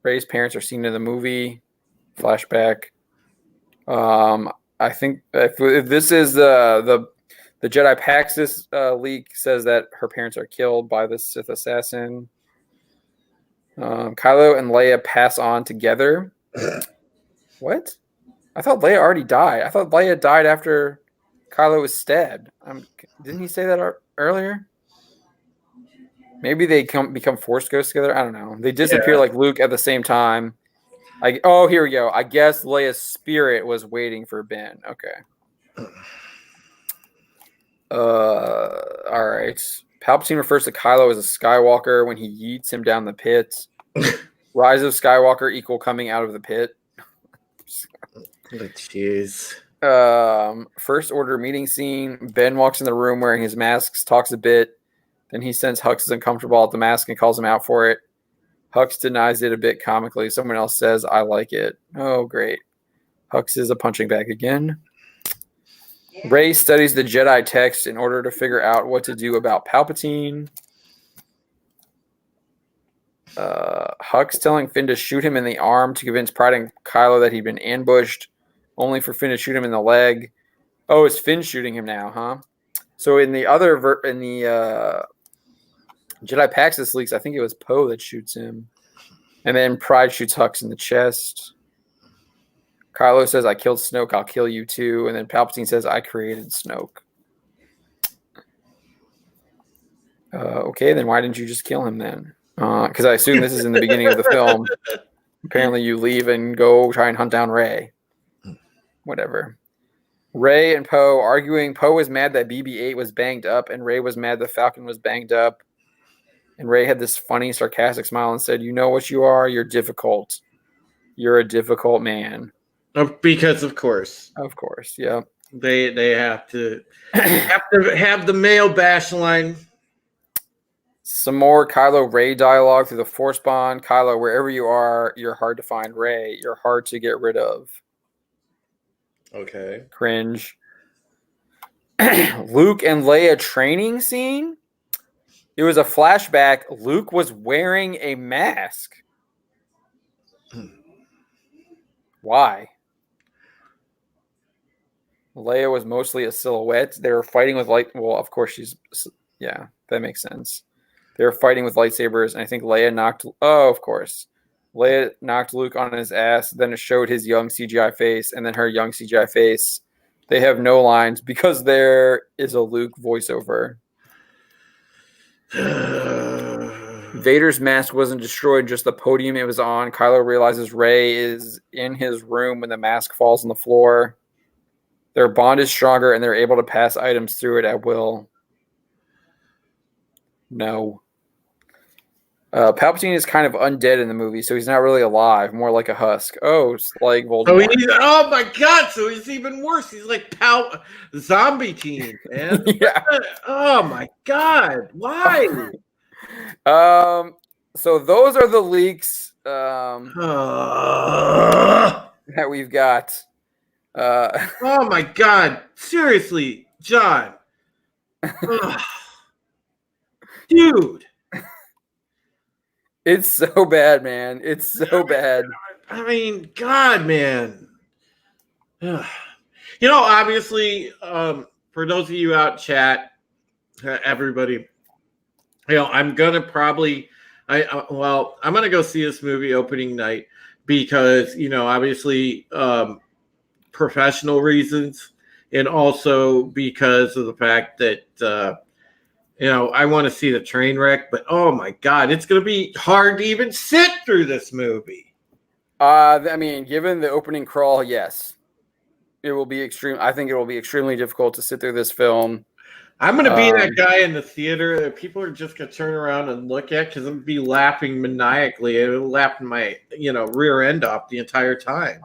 Rey's parents are seen in the movie. Flashback. I think if this is the Jedi Paxis leak says that her parents are killed by the Sith assassin. Kylo and Leia pass on together. What? I thought Leia already died. I thought Leia died after Kylo was stabbed. Didn't he say that earlier? Maybe they become Force ghosts together. I don't know. They disappear like Luke at the same time. Here we go. I guess Leia's spirit was waiting for Ben. Okay. All right. Palpatine refers to Kylo as a Skywalker when he yeets him down the pit. Rise of Skywalker equal coming out of the pit. Jeez. First order meeting scene. Ben walks in the room wearing his mask, talks a bit. Then he says Hux is uncomfortable at the mask and calls him out for it. Hux denies it a bit comically. Someone else says, "I like it." Oh, great. Hux is a punching bag again. Rey studies the Jedi text in order to figure out what to do about Palpatine. Hux telling Finn to shoot him in the arm to convince Pride and Kylo that he'd been ambushed, only for Finn to shoot him in the leg. Oh, it's Finn shooting him now, huh? So in the Jedi Paxis leaks, I think it was Poe that shoots him. And then Pride shoots Hux in the chest. Kylo says, "I killed Snoke, I'll kill you too." And then Palpatine says, "I created Snoke." Okay, then why didn't you just kill him then? Because I assume this is in the beginning of the film. Apparently you leave and go try and hunt down Rey. Whatever. Rey and Poe arguing. Poe was mad that BB-8 was banged up, and Rey was mad the Falcon was banged up. And Rey had this funny, sarcastic smile and said, "You know what you are? You're difficult. You're a difficult man." Because of course, yeah. They have to have the male bash line. Some more Kylo Rey dialogue through the Force bond. Kylo, wherever you are, you're hard to find. Rey, you're hard to get rid of. Okay. Cringe. Luke and Leia training scene. It was a flashback. Luke was wearing a mask. Why? Leia was mostly a silhouette. They were fighting with well, of course yeah, that makes sense. They were fighting with lightsabers, and I think Leia knocked Luke on his ass. Then it showed his young CGI face, and then her young CGI face. They have no lines because there is a Luke voiceover. Vader's mask wasn't destroyed, just the podium it was on. Kylo realizes Rey is in his room when the mask falls on the floor. Their bond is stronger, and they're able to pass items through it at will. No. Palpatine is kind of undead in the movie, so he's not really alive, more like a husk. Oh, it's like Voldemort. Oh my god, so he's even worse. He's like zombie team, man. Yeah. Oh my god, why? So those are the leaks that we've got. Oh my god, seriously, John. Dude. It's so bad, man. It's so bad. I mean, God, man. Obviously, for those of you out chat, everybody, I'm gonna probably, I'm gonna go see this movie opening night because obviously, professional reasons, and also because of the fact that. I want to see the train wreck, but oh my God, it's going to be hard to even sit through this movie. I mean, given the opening crawl, yes, it will be extreme. I think it will be extremely difficult to sit through this film. I'm going to be that guy in the theater that people are just going to turn around and look at because I'm going to be laughing maniacally. It'll laughing my, rear end off the entire time.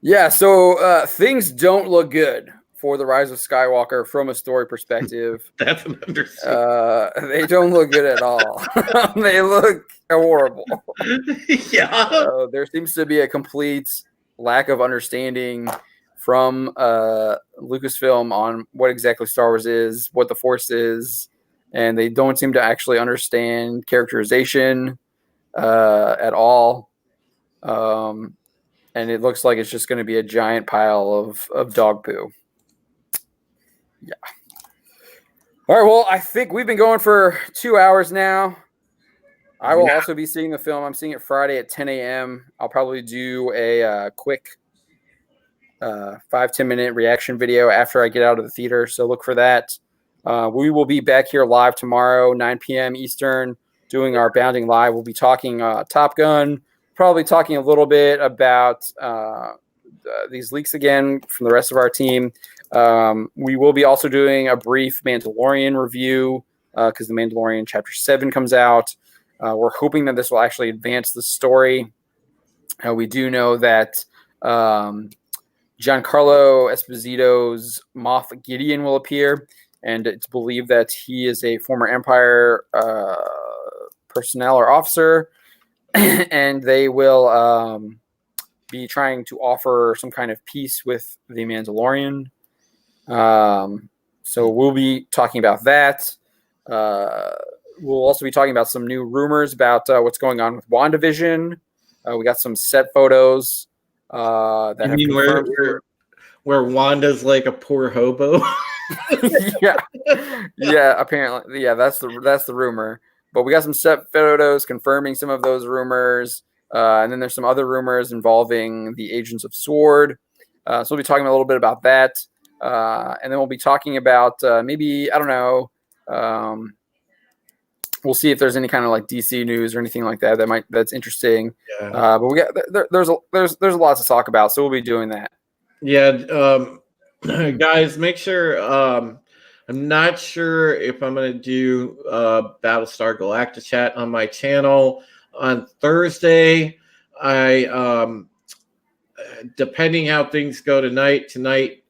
Yeah, so things don't look good for the Rise of Skywalker from a story perspective. That's an understatement. They don't look good at all. They look horrible. Yeah. There seems to be a complete lack of understanding from Lucasfilm on what exactly Star Wars is, what the Force is, and they don't seem to actually understand characterization at all. And it looks like it's just going to be a giant pile of dog poo. Yeah. All right, well, I think we've been going for 2 hours now. I will also be seeing the film. I'm seeing it Friday at 10 a.m. I'll probably do a quick 5-10 minute reaction video after I get out of the theater, so look for that. We will be back here live tomorrow, 9 p.m. Eastern, doing our Bounding Live. We'll be talking Top Gun, probably talking a little bit about these leaks again from the rest of our team. We will be also doing a brief Mandalorian review because the Mandalorian Chapter 7 comes out. We're hoping that this will actually advance the story. We do know that Giancarlo Esposito's Moff Gideon will appear, and it's believed that he is a former Empire personnel or officer, and they will be trying to offer some kind of peace with the Mandalorian. So we'll be talking about that. We'll also be talking about some new rumors about what's going on with WandaVision. We got some set photos that have confirmed where Wanda's like a poor hobo. yeah. Apparently, that's the rumor. But we got some set photos confirming some of those rumors, and then there's some other rumors involving the Agents of S.W.O.R.D. So we'll be talking a little bit about that, and then we'll be talking about maybe, I don't know. We'll see if there's any kind of like DC news or anything like that that's interesting. Yeah. But we got there's a lot to talk about, so we'll be doing that. Yeah, guys, make sure. I'm not sure if I'm going to do Battlestar Galactica chat on my channel on Thursday. Depending how things go tonight.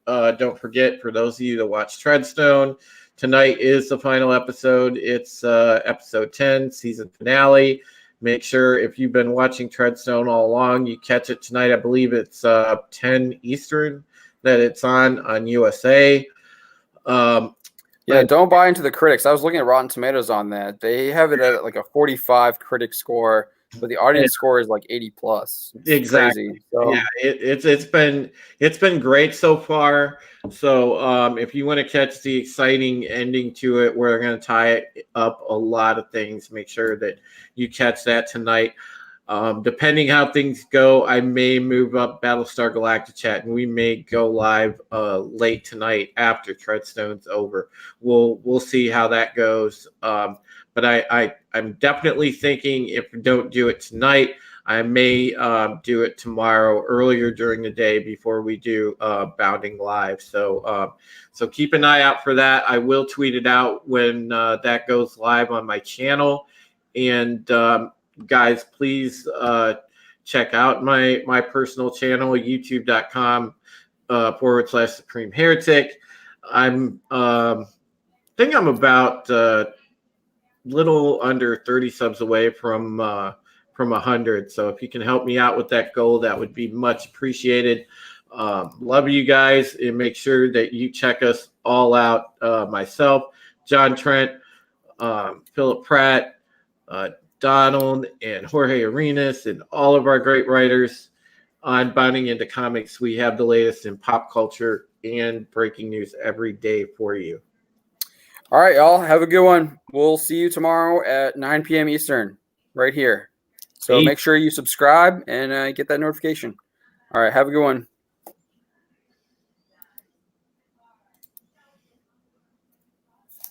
Don't forget, for those of you that watch Treadstone, tonight is the final episode. It's episode 10, season finale. Make sure if you've been watching Treadstone all along, you catch it tonight. I believe it's 10 Eastern that it's on USA. Don't buy into the critics. I was looking at Rotten Tomatoes on that. They have it at like a 45 critic score, but the audience score is like 80 plus. It's exactly. Crazy. So. Yeah, it's been great so far. So if you want to catch the exciting ending to it, we're going to tie up a lot of things. Make sure that you catch that tonight. Depending how things go, I may move up Battlestar Galactica chat, and we may go live late tonight after Treadstone's over. We'll see how that goes. But I'm definitely thinking if we don't do it tonight, I may do it tomorrow earlier during the day before we do Bounding Live. So keep an eye out for that. I will tweet it out when that goes live on my channel. And guys, please check out my personal channel, youtube.com/Supreme Heretic. I'm think I'm about little under 30 subs away from 100. So if you can help me out with that goal, that would be much appreciated. Love you guys, and make sure that you check us all out. Myself, John Trent, Philip Pratt, Donald, and Jorge Arenas, and all of our great writers on Bounding Into Comics. We have the latest in pop culture and breaking news every day for you. All right, y'all. Have a good one. We'll see you tomorrow at 9 p.m. Eastern right here. So make sure you subscribe and get that notification. All right, have a good one.